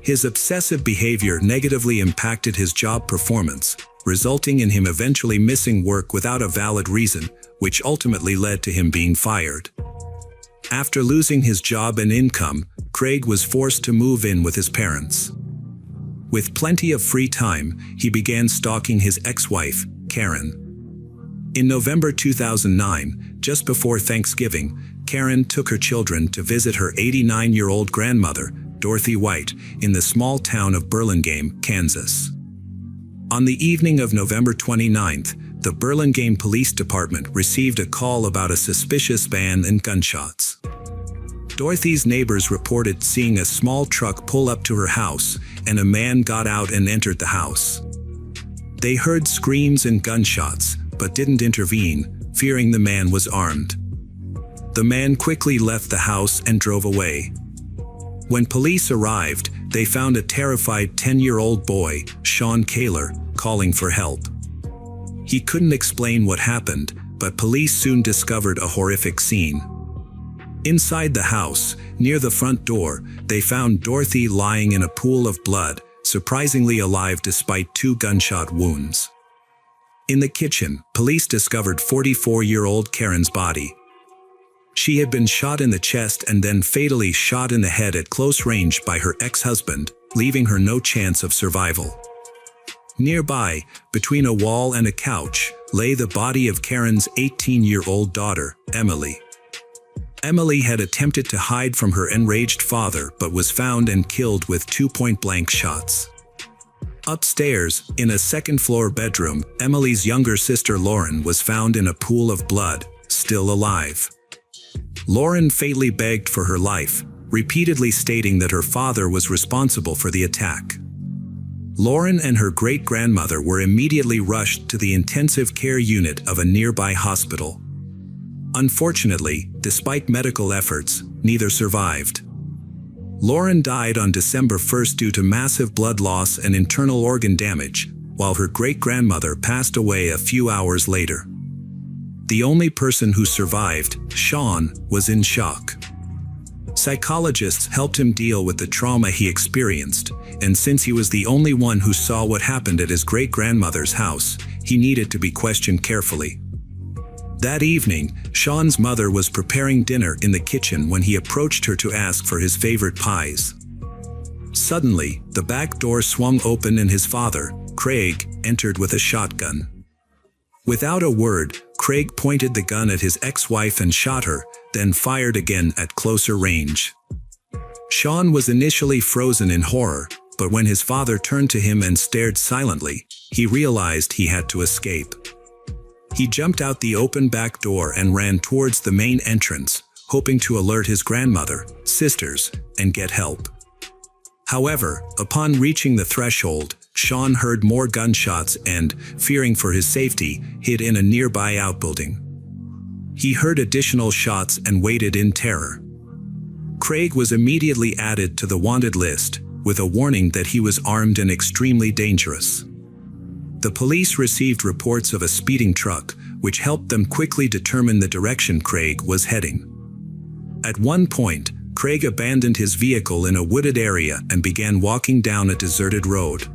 His obsessive behavior negatively impacted his job performance, resulting in him eventually missing work without a valid reason, which ultimately led to him being fired. After losing his job and income, Craig was forced to move in with his parents. With plenty of free time, he began stalking his ex-wife, Karen. In November 2009, just before Thanksgiving, Karen took her children to visit her 89-year-old grandmother, Dorothy White, in the small town of Burlingame, Kansas. On the evening of November 29th, the Burlingame Police Department received a call about a suspicious van and gunshots. Dorothy's neighbors reported seeing a small truck pull up to her house, and a man got out and entered the house. They heard screams and gunshots, but didn't intervene, fearing the man was armed. The man quickly left the house and drove away. When police arrived, they found a terrified 10-year-old boy, Sean Kaler, calling for help. He couldn't explain what happened, but police soon discovered a horrific scene. Inside the house, near the front door, they found Dorothy lying in a pool of blood, surprisingly alive despite 2 gunshot wounds. In the kitchen, police discovered 44-year-old Karen's body. She had been shot in the chest and then fatally shot in the head at close range by her ex-husband, leaving her no chance of survival. Nearby, between a wall and a couch, lay the body of Karen's 18-year-old daughter, Emily. Emily had attempted to hide from her enraged father but was found and killed with 2 point-blank shots. Upstairs, in a second-floor bedroom, Emily's younger sister Lauren was found in a pool of blood, still alive. Lauren fatally begged for her life, repeatedly stating that her father was responsible for the attack. Lauren and her great-grandmother were immediately rushed to the intensive care unit of a nearby hospital. Unfortunately, despite medical efforts, neither survived. Lauren died on December 1 due to massive blood loss and internal organ damage, while her great-grandmother passed away a few hours later. The only person who survived, Sean, was in shock. Psychologists helped him deal with the trauma he experienced, and since he was the only one who saw what happened at his great-grandmother's house, he needed to be questioned carefully. That evening, Sean's mother was preparing dinner in the kitchen when he approached her to ask for his favorite pies. Suddenly, the back door swung open and his father, Craig, entered with a shotgun. Without a word, Craig pointed the gun at his ex-wife and shot her, then fired again at closer range. Sean was initially frozen in horror, but when his father turned to him and stared silently, he realized he had to escape. He jumped out the open back door and ran towards the main entrance, hoping to alert his grandmother, sisters, and get help. However, upon reaching the threshold, Sean heard more gunshots and, fearing for his safety, hid in a nearby outbuilding. He heard additional shots and waited in terror. Craig was immediately added to the wanted list, with a warning that he was armed and extremely dangerous. The police received reports of a speeding truck, which helped them quickly determine the direction Craig was heading. At one point, Craig abandoned his vehicle in a wooded area and began walking down a deserted road.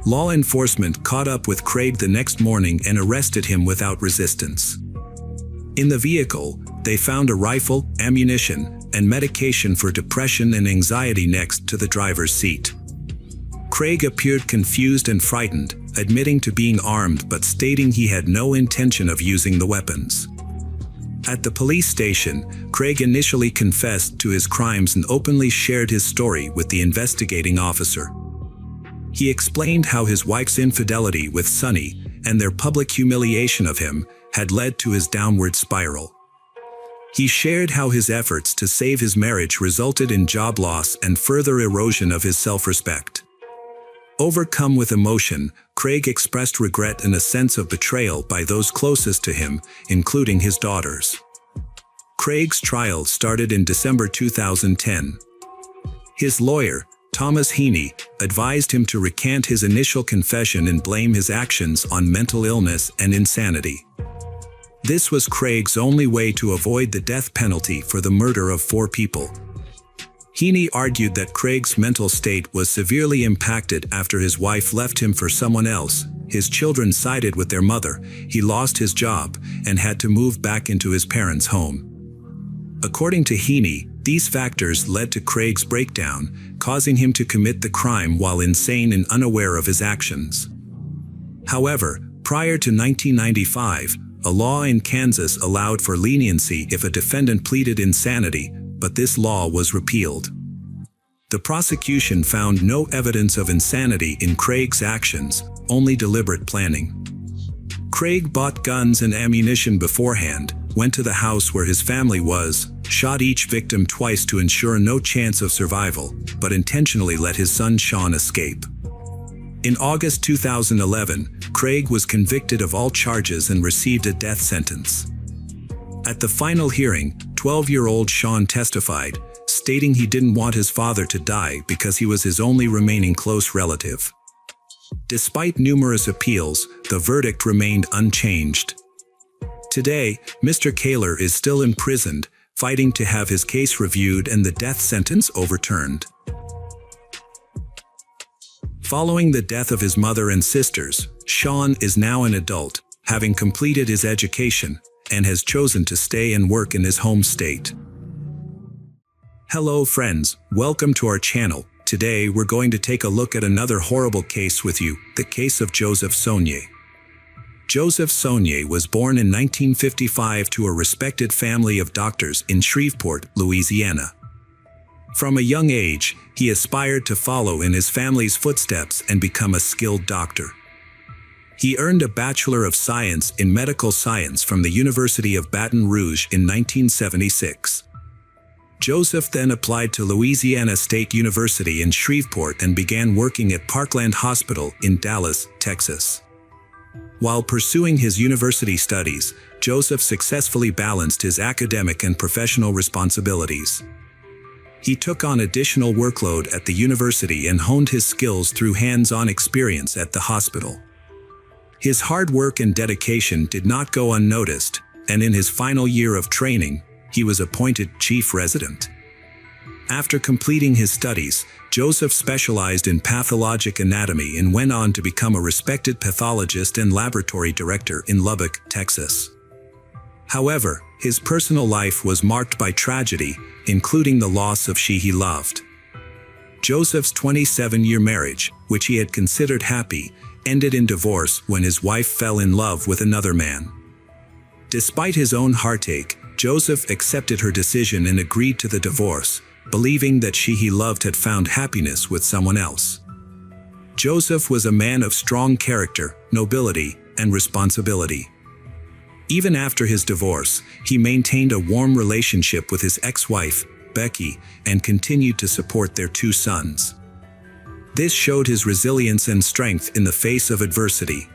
Law enforcement caught up with Craig the next morning and arrested him without resistance. In the vehicle, they found a rifle, ammunition, and medication for depression and anxiety next to the driver's seat. Craig appeared confused and frightened, admitting to being armed but stating he had no intention of using the weapons. At the police station, Craig initially confessed to his crimes and openly shared his story with the investigating officer. He explained how his wife's infidelity with Sonny and their public humiliation of him had led to his downward spiral. He shared how his efforts to save his marriage resulted in job loss and further erosion of his self-respect. Overcome with emotion, Craig expressed regret and a sense of betrayal by those closest to him, including his daughters. Craig's trial started in December 2010. His lawyer, Thomas Heaney, advised him to recant his initial confession and blame his actions on mental illness and insanity. This was Craig's only way to avoid the death penalty for the murder of 4 people. Heaney argued that Craig's mental state was severely impacted after his wife left him for someone else, his children sided with their mother, he lost his job, and had to move back into his parents' home. According to Heaney, these factors led to Craig's breakdown, causing him to commit the crime while insane and unaware of his actions. However, prior to 1995, a law in Kansas allowed for leniency if a defendant pleaded insanity, but this law was repealed. The prosecution found no evidence of insanity in Craig's actions, only deliberate planning. Craig bought guns and ammunition beforehand, went to the house where his family was, shot each victim twice to ensure no chance of survival, but intentionally let his son Sean escape. In August 2011, Craig was convicted of all charges and received a death sentence. At the final hearing, 12-year-old Sean testified, stating he didn't want his father to die because he was his only remaining close relative. Despite numerous appeals, the verdict remained unchanged. Today, Mr. Kaler is still imprisoned, fighting to have his case reviewed and the death sentence overturned. Following the death of his mother and sisters, Sean is now an adult, having completed his education, and has chosen to stay and work in his home state. Hello friends, welcome to our channel. Today we're going to take a look at another horrible case with you, the case of Joseph Saunier. Joseph Saunier was born in 1955 to a respected family of doctors in Shreveport, Louisiana. From a young age, he aspired to follow in his family's footsteps and become a skilled doctor. He earned a Bachelor of Science in Medical Science from the University of Baton Rouge in 1976. Joseph then applied to Louisiana State University in Shreveport and began working at Parkland Hospital in Dallas, Texas. While pursuing his university studies, Joseph successfully balanced his academic and professional responsibilities. He took on additional workload at the university and honed his skills through hands-on experience at the hospital. His hard work and dedication did not go unnoticed, and in his final year of training, he was appointed chief resident. After completing his studies, Joseph specialized in pathologic anatomy and went on to become a respected pathologist and laboratory director in Lubbock, Texas. However, his personal life was marked by tragedy, including the loss of she he loved. Joseph's 27-year marriage, which he had considered happy, ended in divorce when his wife fell in love with another man. Despite his own heartache, Joseph accepted her decision and agreed to the divorce, believing that she he loved had found happiness with someone else. Joseph was a man of strong character, nobility, and responsibility. Even after his divorce, he maintained a warm relationship with his ex-wife, Becky, and continued to support their two sons. This showed his resilience and strength in the face of adversity.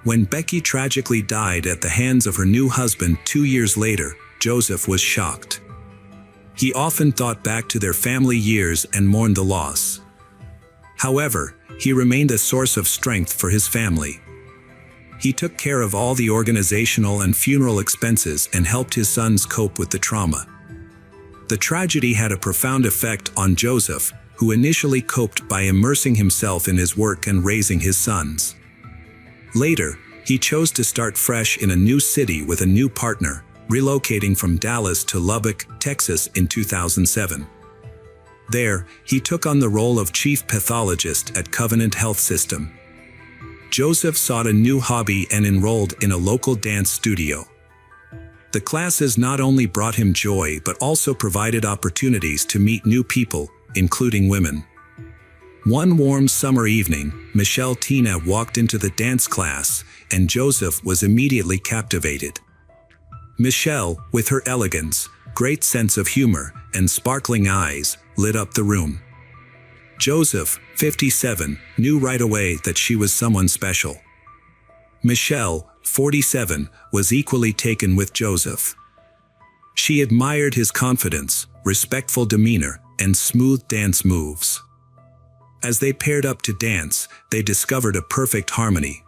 When Becky tragically died at the hands of her new husband 2 years later, Joseph was shocked. He often thought back to their family years and mourned the loss. However, he remained a source of strength for his family. He took care of all the organizational and funeral expenses and helped his sons cope with the trauma. The tragedy had a profound effect on Joseph, who initially coped by immersing himself in his work and raising his sons. Later, he chose to start fresh in a new city with a new partner, relocating from Dallas to Lubbock, Texas in 2007. There, he took on the role of chief pathologist at Covenant Health System. Joseph sought a new hobby and enrolled in a local dance studio. The classes not only brought him joy but also provided opportunities to meet new people, including women. One warm summer evening, Michelle Tina walked into the dance class, and Joseph was immediately captivated. Michelle, with her elegance, great sense of humor, and sparkling eyes, lit up the room. Joseph, 57, knew right away that she was someone special. Michelle, 47, was equally taken with Joseph. She admired his confidence, respectful demeanor, and smooth dance moves. As they paired up to dance, they discovered a perfect harmony.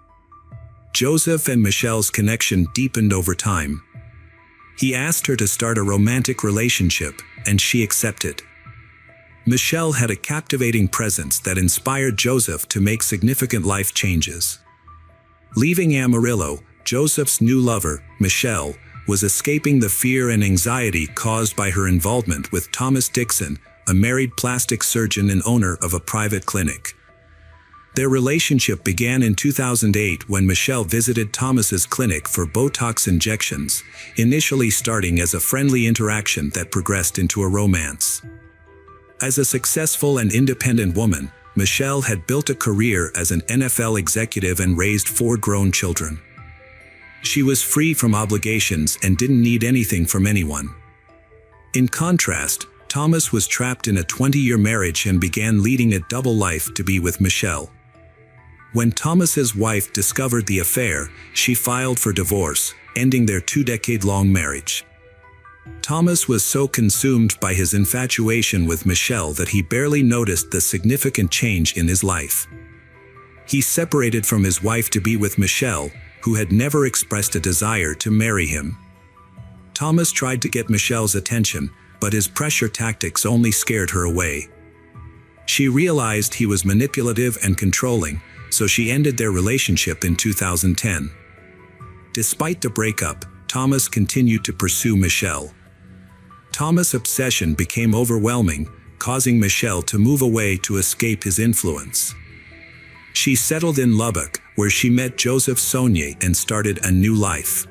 Joseph and Michelle's connection deepened over time. He asked her to start a romantic relationship, and she accepted. Michelle had a captivating presence that inspired Joseph to make significant life changes. Leaving Amarillo, Joseph's new lover, Michelle, was escaping the fear and anxiety caused by her involvement with Thomas Dixon, a married plastic surgeon and owner of a private clinic. Their relationship began in 2008 when Michelle visited Thomas's clinic for Botox injections, initially starting as a friendly interaction that progressed into a romance. As a successful and independent woman, Michelle had built a career as an NFL executive and raised 4 grown children. She was free from obligations and didn't need anything from anyone. In contrast, Thomas was trapped in a 20-year marriage and began leading a double life to be with Michelle. When Thomas's wife discovered the affair, she filed for divorce, ending their 2-decade-long marriage. Thomas was so consumed by his infatuation with Michelle that he barely noticed the significant change in his life. He separated from his wife to be with Michelle, who had never expressed a desire to marry him. Thomas tried to get Michelle's attention, but his pressure tactics only scared her away. She realized he was manipulative and controlling, so she ended their relationship in 2010. Despite the breakup, Thomas continued to pursue Michelle. Thomas' obsession became overwhelming, causing Michelle to move away to escape his influence. She settled in Lubbock, where she met Joseph Saunier and started a new life.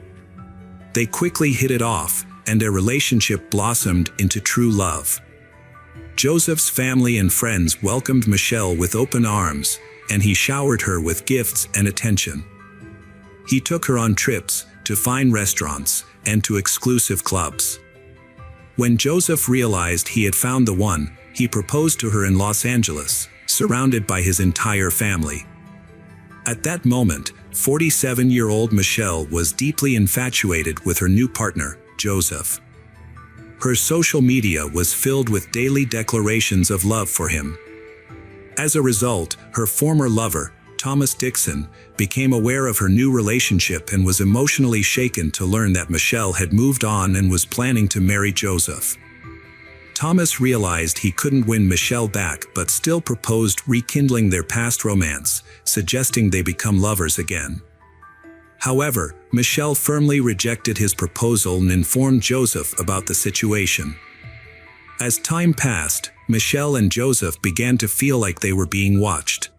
They quickly hit it off, and their relationship blossomed into true love. Joseph's family and friends welcomed Michelle with open arms, and he showered her with gifts and attention. He took her on trips, to fine restaurants, and to exclusive clubs. When Joseph realized he had found the one, he proposed to her in Los Angeles, surrounded by his entire family. At that moment, 47-year-old Michelle was deeply infatuated with her new partner, Joseph. Her social media was filled with daily declarations of love for him. As a result, her former lover, Thomas Dixon, became aware of her new relationship and was emotionally shaken to learn that Michelle had moved on and was planning to marry Joseph. Thomas realized he couldn't win Michelle back but still proposed rekindling their past romance, suggesting they become lovers again. However, Michelle firmly rejected his proposal and informed Joseph about the situation. As time passed, Michelle and Joseph began to feel like they were being watched.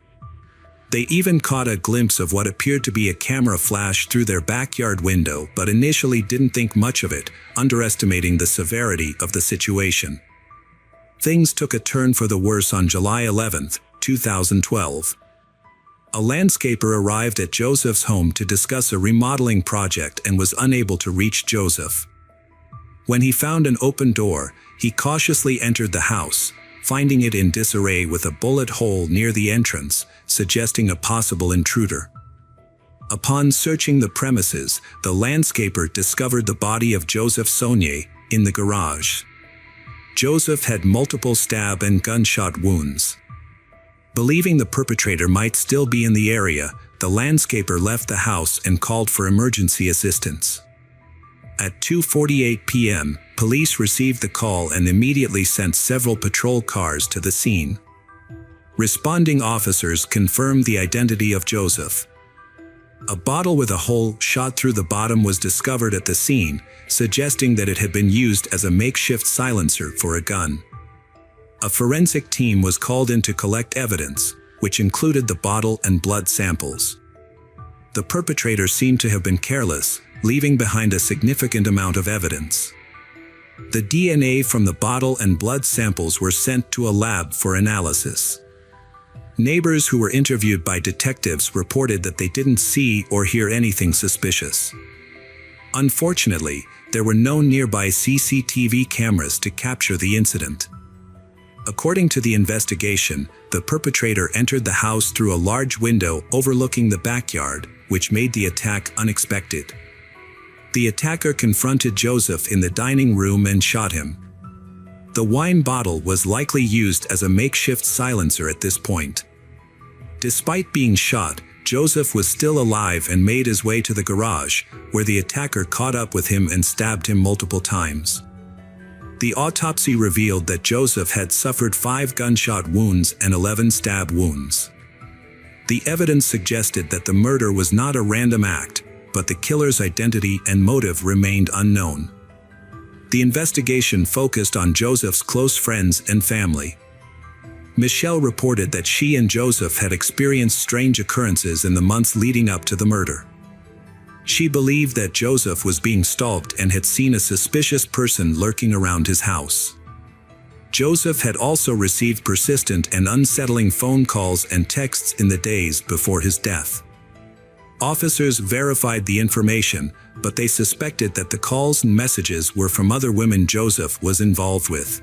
They even caught a glimpse of what appeared to be a camera flash through their backyard window but initially didn't think much of it, underestimating the severity of the situation. Things took a turn for the worse on July 11, 2012. A landscaper arrived at Joseph's home to discuss a remodeling project and was unable to reach Joseph. When he found an open door, he cautiously entered the house, finding it in disarray with a bullet hole near the entrance, suggesting a possible intruder. Upon searching the premises, the landscaper discovered the body of Joseph Saunier in the garage. Joseph had multiple stab and gunshot wounds. Believing the perpetrator might still be in the area, the landscaper left the house and called for emergency assistance. At 2:48 p.m., police received the call and immediately sent several patrol cars to the scene. Responding officers confirmed the identity of Joseph. A bottle with a hole shot through the bottom was discovered at the scene, suggesting that it had been used as a makeshift silencer for a gun. A forensic team was called in to collect evidence, which included the bottle and blood samples. The perpetrator seemed to have been careless, leaving behind a significant amount of evidence. The DNA from the bottle and blood samples were sent to a lab for analysis. Neighbors who were interviewed by detectives reported that they didn't see or hear anything suspicious. Unfortunately, there were no nearby CCTV cameras to capture the incident. According to the investigation, the perpetrator entered the house through a large window overlooking the backyard, which made the attack unexpected. The attacker confronted Joseph in the dining room and shot him. The wine bottle was likely used as a makeshift silencer at this point. Despite being shot, Joseph was still alive and made his way to the garage, where the attacker caught up with him and stabbed him multiple times. The autopsy revealed that Joseph had suffered 5 gunshot wounds and 11 stab wounds. The evidence suggested that the murder was not a random act, but the killer's identity and motive remained unknown. The investigation focused on Joseph's close friends and family. Michelle reported that she and Joseph had experienced strange occurrences in the months leading up to the murder. She believed that Joseph was being stalked and had seen a suspicious person lurking around his house. Joseph had also received persistent and unsettling phone calls and texts in the days before his death. Officers verified the information, but they suspected that the calls and messages were from other women Joseph was involved with.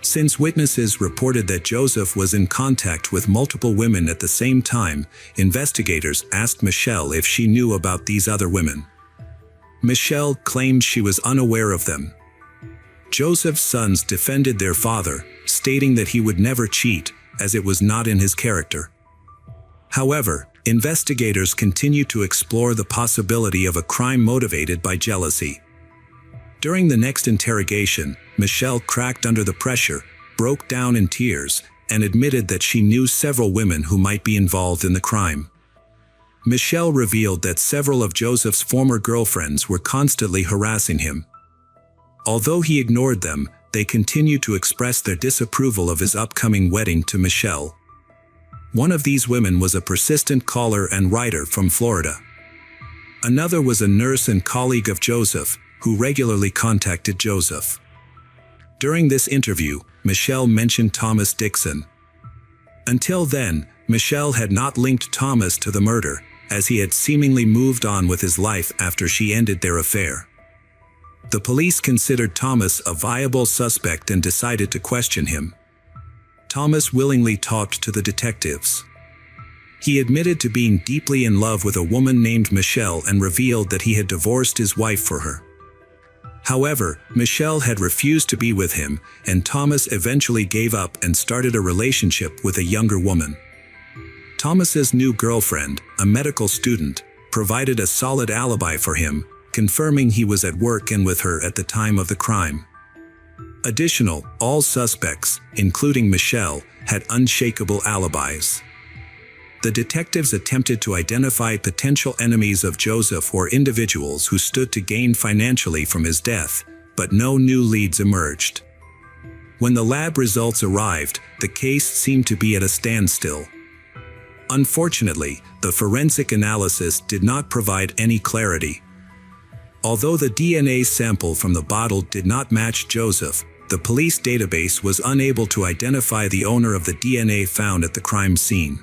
Since witnesses reported that Joseph was in contact with multiple women at the same time, investigators asked Michelle if she knew about these other women. Michelle claimed she was unaware of them. Joseph's sons defended their father, stating that he would never cheat, as it was not in his character. However, investigators continue to explore the possibility of a crime motivated by jealousy. During the next interrogation, Michelle cracked under the pressure, broke down in tears, and admitted that she knew several women who might be involved in the crime. Michelle revealed that several of Joseph's former girlfriends were constantly harassing him. Although he ignored them, they continued to express their disapproval of his upcoming wedding to Michelle. One of these women was a persistent caller and writer from Florida. Another was a nurse and colleague of Joseph, who regularly contacted Joseph. During this interview, Michelle mentioned Thomas Dixon. Until then, Michelle had not linked Thomas to the murder, as he had seemingly moved on with his life after she ended their affair. The police considered Thomas a viable suspect and decided to question him. Thomas willingly talked to the detectives. He admitted to being deeply in love with a woman named Michelle and revealed that he had divorced his wife for her. However, Michelle had refused to be with him, and Thomas eventually gave up and started a relationship with a younger woman. Thomas's new girlfriend, a medical student, provided a solid alibi for him, confirming he was at work and with her at the time of the crime. Additionally, all suspects, including Michelle, had unshakable alibis. The detectives attempted to identify potential enemies of Joseph or individuals who stood to gain financially from his death, but no new leads emerged. When the lab results arrived, the case seemed to be at a standstill. Unfortunately, the forensic analysis did not provide any clarity. Although the DNA sample from the bottle did not match Joseph, the police database was unable to identify the owner of the DNA found at the crime scene.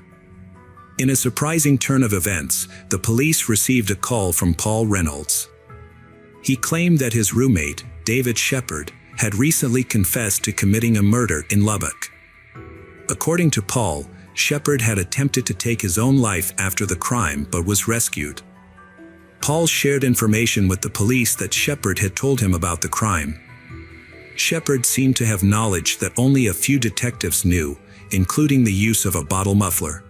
In a surprising turn of events, the police received a call from Paul Reynolds. He claimed that his roommate, David Shepard, had recently confessed to committing a murder in Lubbock. According to Paul, Shepard had attempted to take his own life after the crime but was rescued. Paul shared information with the police that Shepard had told him about the crime. Shepard seemed to have knowledge that only a few detectives knew, including the use of a bottle muffler.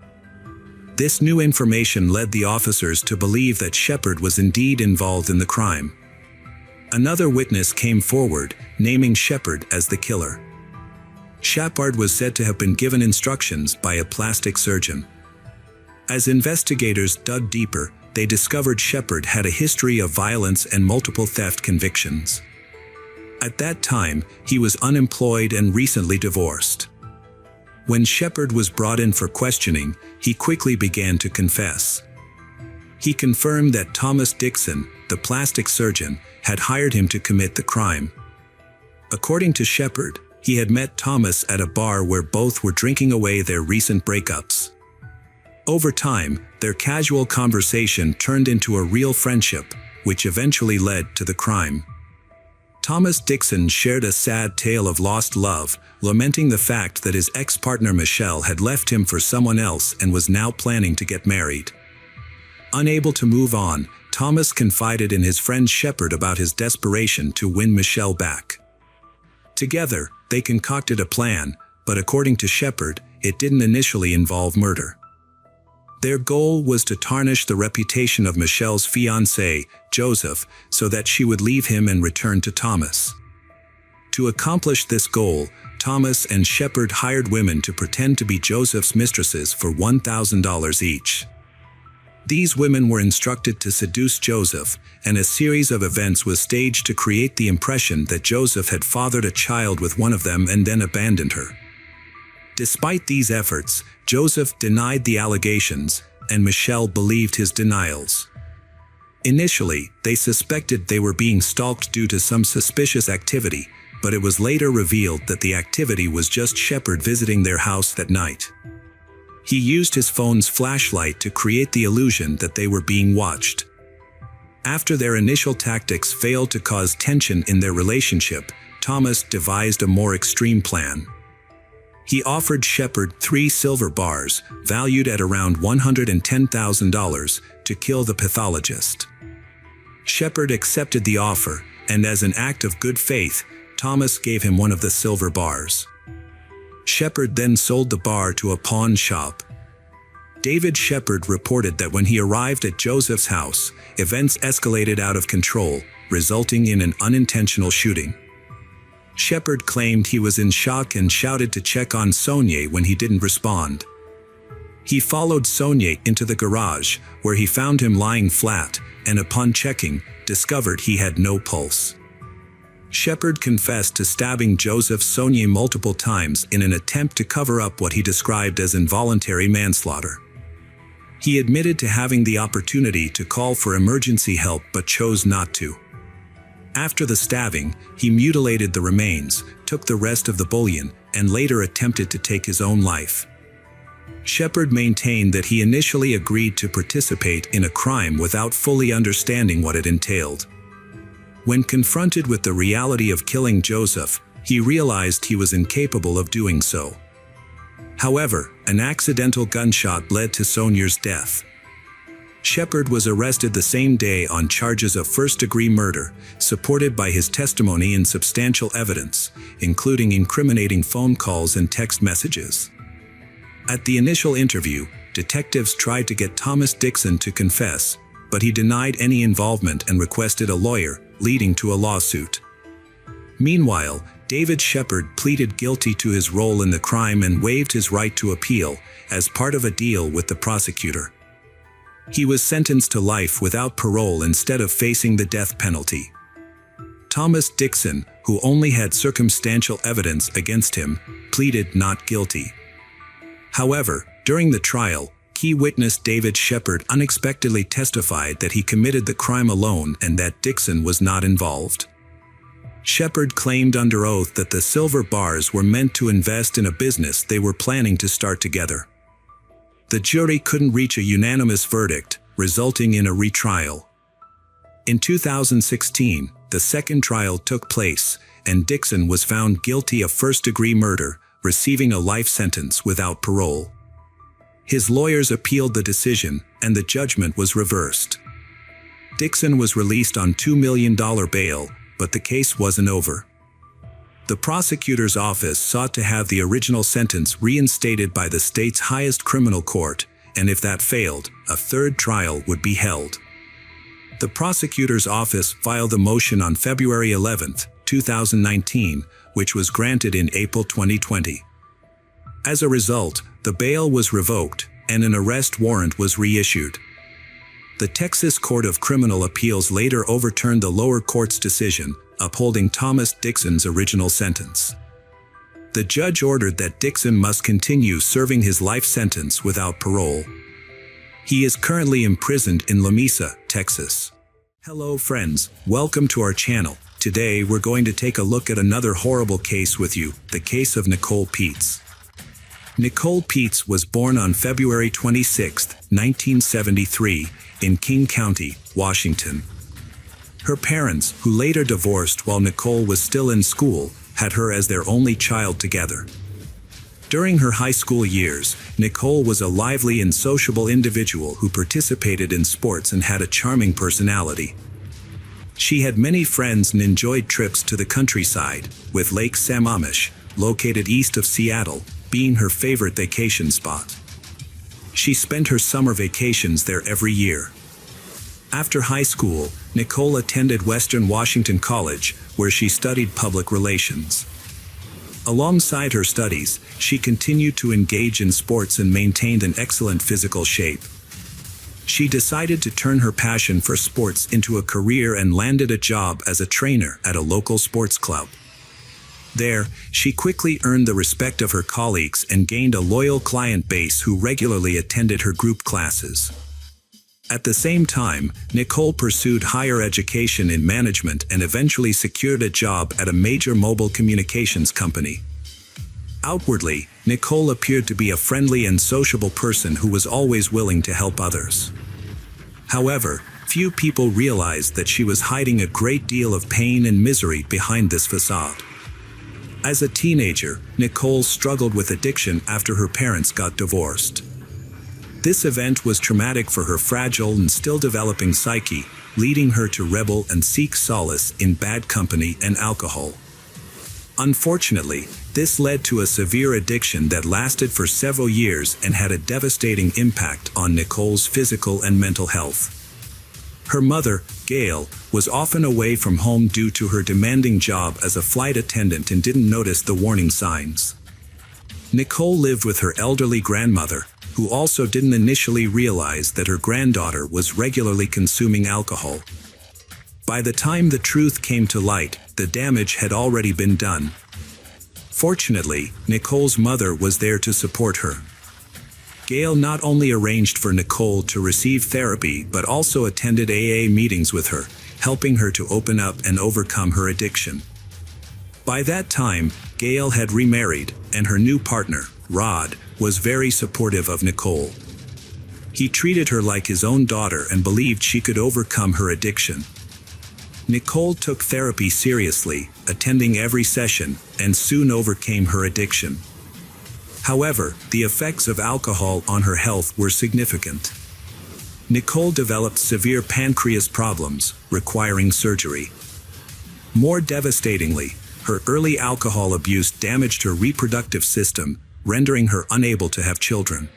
This new information led the officers to believe that Shepard was indeed involved in the crime. Another witness came forward, naming Shepard as the killer. Shepard was said to have been given instructions by a plastic surgeon. As investigators dug deeper, they discovered Shepard had a history of violence and multiple theft convictions. At that time, he was unemployed and recently divorced. When Shepard was brought in for questioning, he quickly began to confess. He confirmed that Thomas Dixon, the plastic surgeon, had hired him to commit the crime. According to Shepard, he had met Thomas at a bar where both were drinking away their recent breakups. Over time, their casual conversation turned into a real friendship, which eventually led to the crime. Thomas Dixon shared a sad tale of lost love, lamenting the fact that his ex-partner Michelle had left him for someone else and was now planning to get married. Unable to move on, Thomas confided in his friend Shepard about his desperation to win Michelle back. Together, they concocted a plan, but according to Shepard, it didn't initially involve murder. Their goal was to tarnish the reputation of Michelle's fiancé, Joseph, so that she would leave him and return to Thomas. To accomplish this goal, Thomas and Shepard hired women to pretend to be Joseph's mistresses for $1,000 each. These women were instructed to seduce Joseph, and a series of events was staged to create the impression that Joseph had fathered a child with one of them and then abandoned her. Despite these efforts, Joseph denied the allegations, and Michelle believed his denials. Initially, they suspected they were being stalked due to some suspicious activity, but it was later revealed that the activity was just Shepard visiting their house that night. He used his phone's flashlight to create the illusion that they were being watched. After their initial tactics failed to cause tension in their relationship, Thomas devised a more extreme plan. He offered Shepard 3 silver bars, valued at around $110,000, to kill the pathologist. Shepard accepted the offer, and as an act of good faith, Thomas gave him one of the silver bars. Shepard then sold the bar to a pawn shop. David Shepard reported that when he arrived at Joseph's house, events escalated out of control, resulting in an unintentional shooting. Shepard claimed he was in shock and shouted to check on Sonia when he didn't respond. He followed Sonia into the garage, where he found him lying flat, and upon checking, discovered he had no pulse. Shepard confessed to stabbing Joseph Sonia multiple times in an attempt to cover up what he described as involuntary manslaughter. He admitted to having the opportunity to call for emergency help but chose not to. After the stabbing, he mutilated the remains, took the rest of the bullion, and later attempted to take his own life. Shepard maintained that he initially agreed to participate in a crime without fully understanding what it entailed. When confronted with the reality of killing Joseph, he realized he was incapable of doing so. However, an accidental gunshot led to Sonia's death. Shepard was arrested the same day on charges of first-degree murder, supported by his testimony and substantial evidence, including incriminating phone calls and text messages. At the initial interview, detectives tried to get Thomas Dixon to confess, but he denied any involvement and requested a lawyer, leading to a lawsuit. Meanwhile, David Shepard pleaded guilty to his role in the crime and waived his right to appeal, as part of a deal with the prosecutor. He was sentenced to life without parole instead of facing the death penalty. Thomas Dixon, who only had circumstantial evidence against him, pleaded not guilty. However, during the trial, key witness David Shepard unexpectedly testified that he committed the crime alone and that Dixon was not involved. Shepard claimed under oath that the silver bars were meant to invest in a business they were planning to start together. The jury couldn't reach a unanimous verdict, resulting in a retrial. In 2016, the second trial took place, and Dixon was found guilty of first-degree murder, receiving a life sentence without parole. His lawyers appealed the decision, and the judgment was reversed. Dixon was released on $2 million bail, but the case wasn't over. The prosecutor's office sought to have the original sentence reinstated by the state's highest criminal court, and if that failed, a third trial would be held. The prosecutor's office filed a motion on February 11, 2019, which was granted in April 2020. As a result, the bail was revoked, and an arrest warrant was reissued. The Texas Court of Criminal Appeals later overturned the lower court's decision, upholding Thomas Dixon's original sentence. The judge ordered that Dixon must continue serving his life sentence without parole. He is currently imprisoned in La Mesa, Texas. Hello friends, welcome to our channel. Today we're going to take a look at another horrible case with you, the case of Nicole Peets. Nicole Peets was born on February 26, 1973, in King County, Washington. Her parents, who later divorced while Nicole was still in school, had her as their only child together. During her high school years, Nicole was a lively and sociable individual who participated in sports and had a charming personality. She had many friends and enjoyed trips to the countryside, with Lake Sammamish, located east of Seattle, being her favorite vacation spot. She spent her summer vacations there every year. After high school, Nicole attended Western Washington College, where she studied public relations. Alongside her studies, she continued to engage in sports and maintained an excellent physical shape. She decided to turn her passion for sports into a career and landed a job as a trainer at a local sports club. There, she quickly earned the respect of her colleagues and gained a loyal client base who regularly attended her group classes. At the same time, Nicole pursued higher education in management and eventually secured a job at a major mobile communications company. Outwardly, Nicole appeared to be a friendly and sociable person who was always willing to help others. However, few people realized that she was hiding a great deal of pain and misery behind this facade. As a teenager, Nicole struggled with addiction after her parents got divorced. This event was traumatic for her fragile and still developing psyche, leading her to rebel and seek solace in bad company and alcohol. Unfortunately, this led to a severe addiction that lasted for several years and had a devastating impact on Nicole's physical and mental health. Her mother, Gail, was often away from home due to her demanding job as a flight attendant and didn't notice the warning signs. Nicole lived with her elderly grandmother, who also didn't initially realize that her granddaughter was regularly consuming alcohol. By the time the truth came to light, the damage had already been done. Fortunately, Nicole's mother was there to support her. Gail not only arranged for Nicole to receive therapy but also attended AA meetings with her, helping her to open up and overcome her addiction. By that time, Gail had remarried, and her new partner, Rod, was very supportive of Nicole. He treated her like his own daughter and believed she could overcome her addiction. Nicole took therapy seriously, attending every session, and soon overcame her addiction. However, the effects of alcohol on her health were significant. Nicole developed severe pancreas problems, requiring surgery. More devastatingly, her early alcohol abuse damaged her reproductive system, rendering her unable to have children.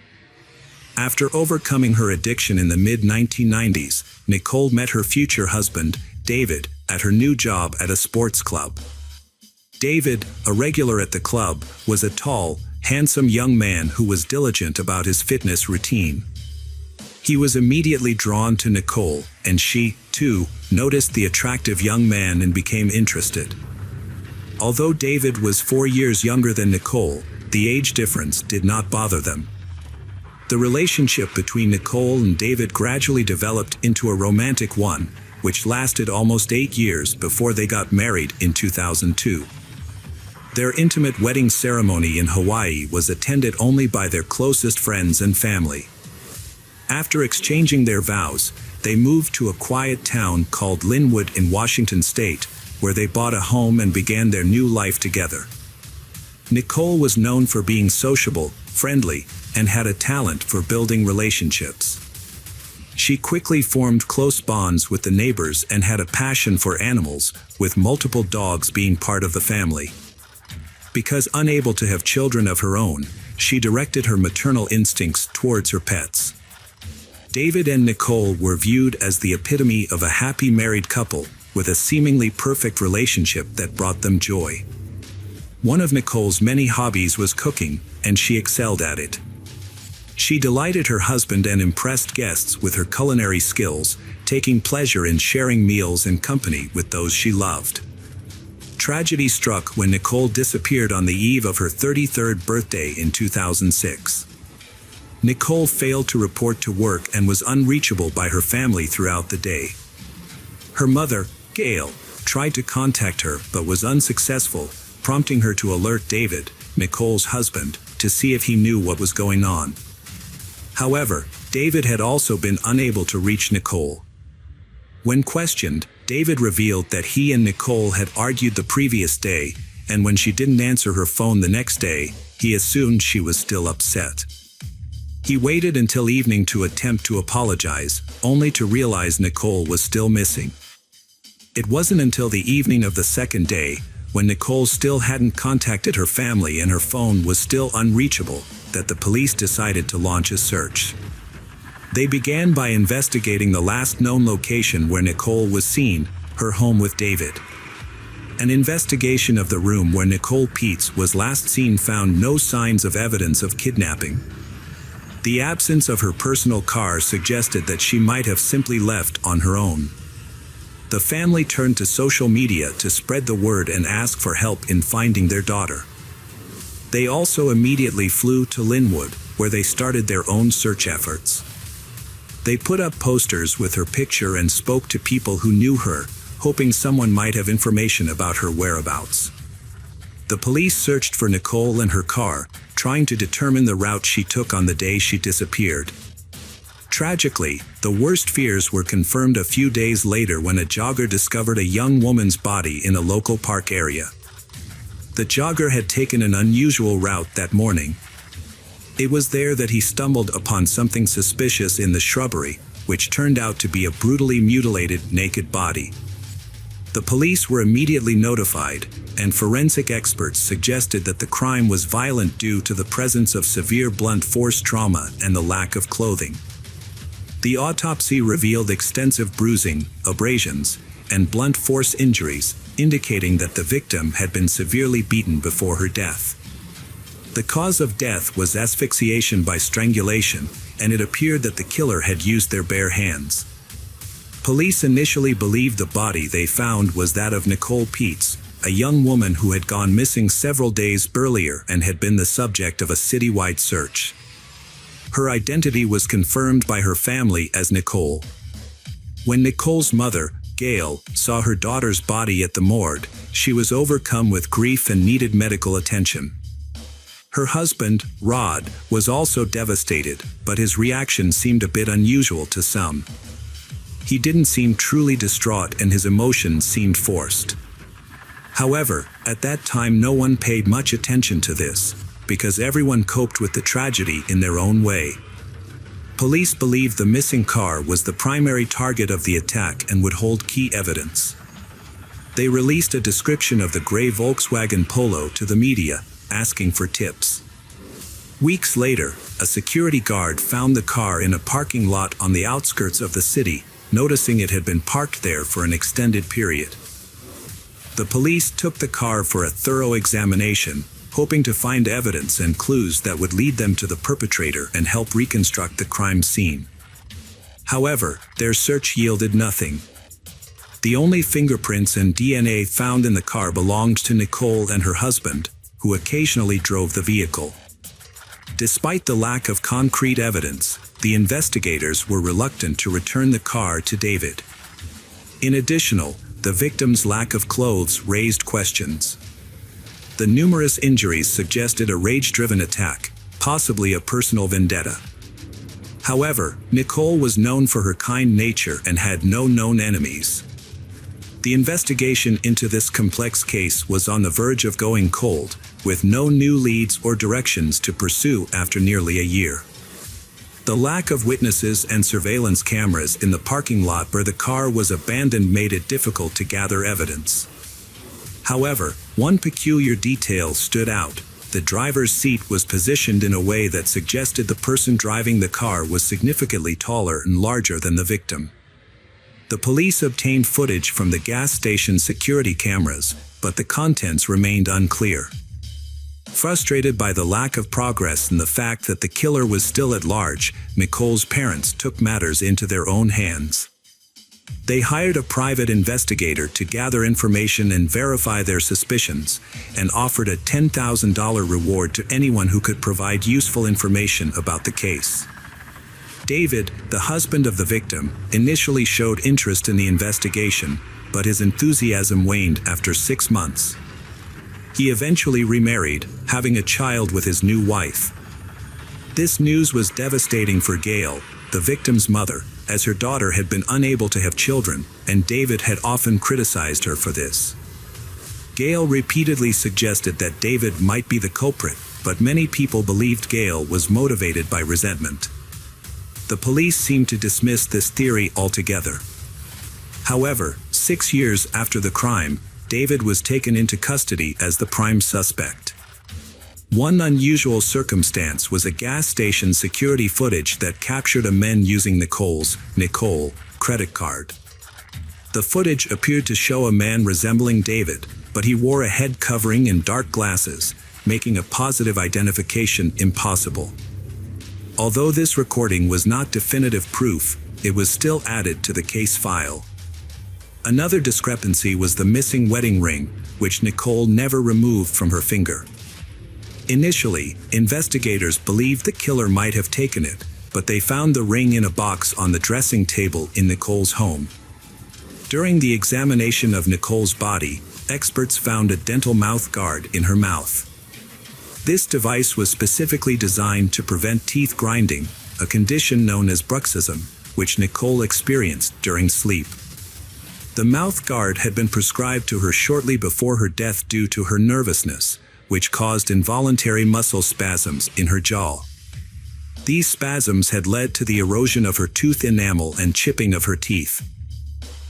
After overcoming her addiction in the mid-1990s, Nicole met her future husband, David, at her new job at a sports club. David, a regular at the club, was a tall, handsome young man who was diligent about his fitness routine. He was immediately drawn to Nicole, and she, too, noticed the attractive young man and became interested. Although David was 4 years younger than Nicole, the age difference did not bother them. The relationship between Nicole and David gradually developed into a romantic one, which lasted almost 8 years before they got married in 2002. Their intimate wedding ceremony in Hawaii was attended only by their closest friends and family. After exchanging their vows, they moved to a quiet town called Linwood in Washington state, where they bought a home and began their new life together. Nicole was known for being sociable, friendly, and had a talent for building relationships. She quickly formed close bonds with the neighbors and had a passion for animals, with multiple dogs being part of the family. Because unable to have children of her own, she directed her maternal instincts towards her pets. David and Nicole were viewed as the epitome of a happy married couple, with a seemingly perfect relationship that brought them joy. One of Nicole's many hobbies was cooking, and she excelled at it. She delighted her husband and impressed guests with her culinary skills, taking pleasure in sharing meals and company with those she loved. Tragedy struck when Nicole disappeared on the eve of her 33rd birthday in 2006. Nicole failed to report to work and was unreachable by her family throughout the day. Her mother, Gail, tried to contact her but was unsuccessful, prompting her to alert David, Nicole's husband, to see if he knew what was going on. However, David had also been unable to reach Nicole. When questioned, David revealed that he and Nicole had argued the previous day, and when she didn't answer her phone the next day, he assumed she was still upset. He waited until evening to attempt to apologize, only to realize Nicole was still missing. It wasn't until the evening of the second day, when Nicole still hadn't contacted her family and her phone was still unreachable, that the police decided to launch a search. They began by investigating the last known location where Nicole was seen, her home with David. An investigation of the room where Nicole Peets was last seen found no signs of evidence of kidnapping. The absence of her personal car suggested that she might have simply left on her own. The family turned to social media to spread the word and ask for help in finding their daughter. They also immediately flew to Linwood, where they started their own search efforts. They put up posters with her picture and spoke to people who knew her, hoping someone might have information about her whereabouts. The police searched for Nicole and her car, trying to determine the route she took on the day she disappeared. Tragically, the worst fears were confirmed a few days later when a jogger discovered a young woman's body in a local park area. The jogger had taken an unusual route that morning. It was there that he stumbled upon something suspicious in the shrubbery, which turned out to be a brutally mutilated, naked body. The police were immediately notified, and forensic experts suggested that the crime was violent due to the presence of severe blunt force trauma and the lack of clothing. The autopsy revealed extensive bruising, abrasions, and blunt force injuries, indicating that the victim had been severely beaten before her death. The cause of death was asphyxiation by strangulation, and it appeared that the killer had used their bare hands. Police initially believed the body they found was that of Nicole Peets, a young woman who had gone missing several days earlier and had been the subject of a citywide search. Her identity was confirmed by her family as Nicole. When Nicole's mother, Gail, saw her daughter's body at the morgue, she was overcome with grief and needed medical attention. Her husband, Rod, was also devastated, but his reaction seemed a bit unusual to some. He didn't seem truly distraught and his emotions seemed forced. However, at that time no one paid much attention to this, because everyone coped with the tragedy in their own way. Police believed the missing car was the primary target of the attack and would hold key evidence. They released a description of the gray Volkswagen Polo to the media, asking for tips. Weeks later, a security guard found the car in a parking lot on the outskirts of the city, noticing it had been parked there for an extended period. The police took the car for a thorough examination, hoping to find evidence and clues that would lead them to the perpetrator and help reconstruct the crime scene. However, their search yielded nothing. The only fingerprints and DNA found in the car belonged to Nicole and her husband, who occasionally drove the vehicle. Despite the lack of concrete evidence, the investigators were reluctant to return the car to David. In addition, the victim's lack of clothes raised questions. The numerous injuries suggested a rage-driven attack, possibly a personal vendetta. However, Nicole was known for her kind nature and had no known enemies. The investigation into this complex case was on the verge of going cold, with no new leads or directions to pursue after nearly a year. The lack of witnesses and surveillance cameras in the parking lot where the car was abandoned made it difficult to gather evidence. However, one peculiar detail stood out. The driver's seat was positioned in a way that suggested the person driving the car was significantly taller and larger than the victim. The police obtained footage from the gas station security cameras, but the contents remained unclear. Frustrated by the lack of progress and the fact that the killer was still at large, Nicole's parents took matters into their own hands. They hired a private investigator to gather information and verify their suspicions, and offered a $10,000 reward to anyone who could provide useful information about the case. David, the husband of the victim, initially showed interest in the investigation, but his enthusiasm waned after 6 months. He eventually remarried, having a child with his new wife. This news was devastating for Gail, the victim's mother, as her daughter had been unable to have children, and David had often criticized her for this. Gail repeatedly suggested that David might be the culprit, but many people believed Gail was motivated by resentment. The police seemed to dismiss this theory altogether. However, 6 years after the crime, David was taken into custody as the prime suspect. One unusual circumstance was a gas station security footage that captured a man using Nicole, credit card. The footage appeared to show a man resembling David, but he wore a head covering and dark glasses, making a positive identification impossible. Although this recording was not definitive proof, it was still added to the case file. Another discrepancy was the missing wedding ring, which Nicole never removed from her finger. Initially, investigators believed the killer might have taken it, but they found the ring in a box on the dressing table in Nicole's home. During the examination of Nicole's body, experts found a dental mouth guard in her mouth. This device was specifically designed to prevent teeth grinding, a condition known as bruxism, which Nicole experienced during sleep. The mouth guard had been prescribed to her shortly before her death due to her nervousness, which caused involuntary muscle spasms in her jaw. These spasms had led to the erosion of her tooth enamel and chipping of her teeth.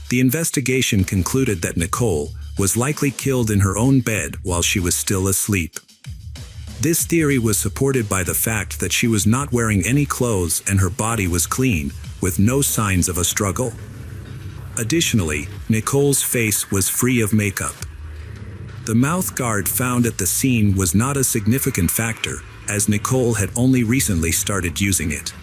The investigation concluded that Nicole was likely killed in her own bed while she was still asleep. This theory was supported by the fact that she was not wearing any clothes and her body was clean, with no signs of a struggle. Additionally, Nicole's face was free of makeup. The mouth guard found at the scene was not a significant factor, as Nicole had only recently started using it.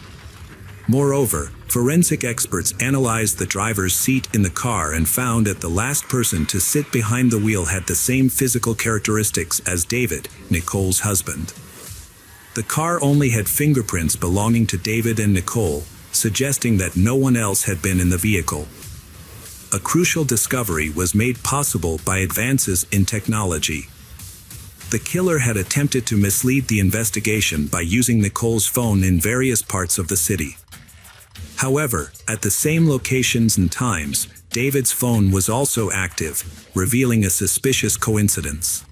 Moreover, forensic experts analyzed the driver's seat in the car and found that the last person to sit behind the wheel had the same physical characteristics as David, Nicole's husband. The car only had fingerprints belonging to David and Nicole, suggesting that no one else had been in the vehicle. A crucial discovery was made possible by advances in technology. The killer had attempted to mislead the investigation by using Nicole's phone in various parts of the city. However, at the same locations and times, David's phone was also active, revealing a suspicious coincidence.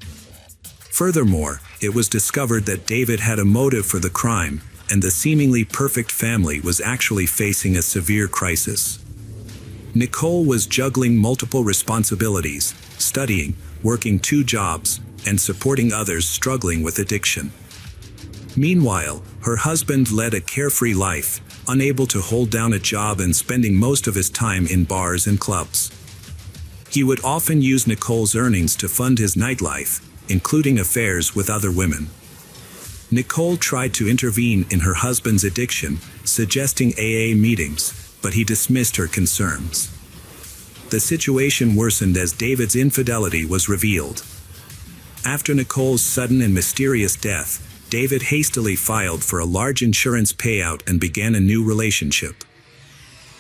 Furthermore, it was discovered that David had a motive for the crime, and the seemingly perfect family was actually facing a severe crisis. Nicole was juggling multiple responsibilities, studying, working 2 jobs, and supporting others struggling with addiction. Meanwhile, her husband led a carefree life, unable to hold down a job and spending most of his time in bars and clubs. He would often use Nicole's earnings to fund his nightlife, including affairs with other women. Nicole tried to intervene in her husband's addiction, suggesting AA meetings, but he dismissed her concerns. The situation worsened as David's infidelity was revealed. After Nicole's sudden and mysterious death, David hastily filed for a large insurance payout and began a new relationship.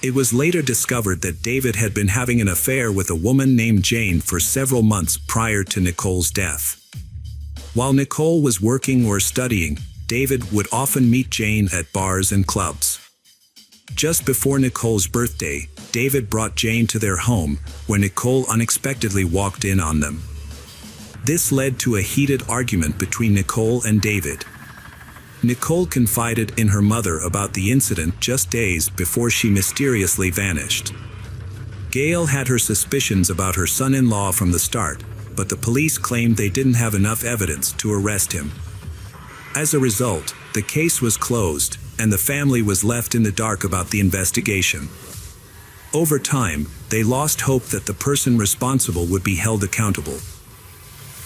It was later discovered that David had been having an affair with a woman named Jane for several months prior to Nicole's death. While Nicole was working or studying, David would often meet Jane at bars and clubs. Just before Nicole's birthday, David brought Jane to their home, where Nicole unexpectedly walked in on them. This led to a heated argument between Nicole and David. Nicole confided in her mother about the incident just days before she mysteriously vanished. Gail had her suspicions about her son-in-law from the start, but the police claimed they didn't have enough evidence to arrest him. As a result, the case was closed, and the family was left in the dark about the investigation. Over time, they lost hope that the person responsible would be held accountable.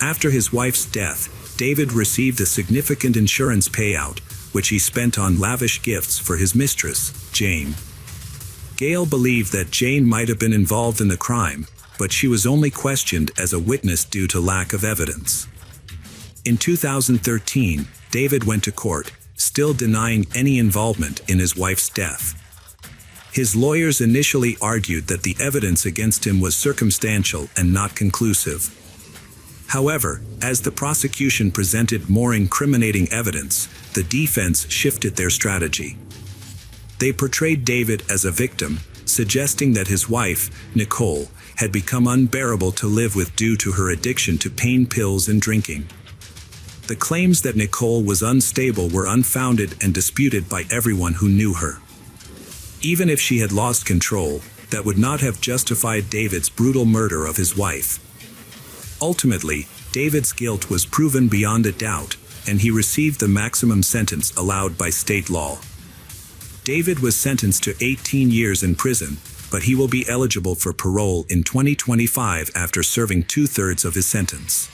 After his wife's death, David received a significant insurance payout, which he spent on lavish gifts for his mistress, Jane. Gail believed that Jane might have been involved in the crime, but she was only questioned as a witness due to lack of evidence. In 2013, David went to court, still denying any involvement in his wife's death. His lawyers initially argued that the evidence against him was circumstantial and not conclusive. However, as the prosecution presented more incriminating evidence, the defense shifted their strategy. They portrayed David as a victim, suggesting that his wife, Nicole, had become unbearable to live with due to her addiction to pain pills and drinking. The claims that Nicole was unstable were unfounded and disputed by everyone who knew her. Even if she had lost control, that would not have justified David's brutal murder of his wife. Ultimately, David's guilt was proven beyond a doubt, and he received the maximum sentence allowed by state law. David was sentenced to 18 years in prison, but he will be eligible for parole in 2025 after serving 2/3 of his sentence.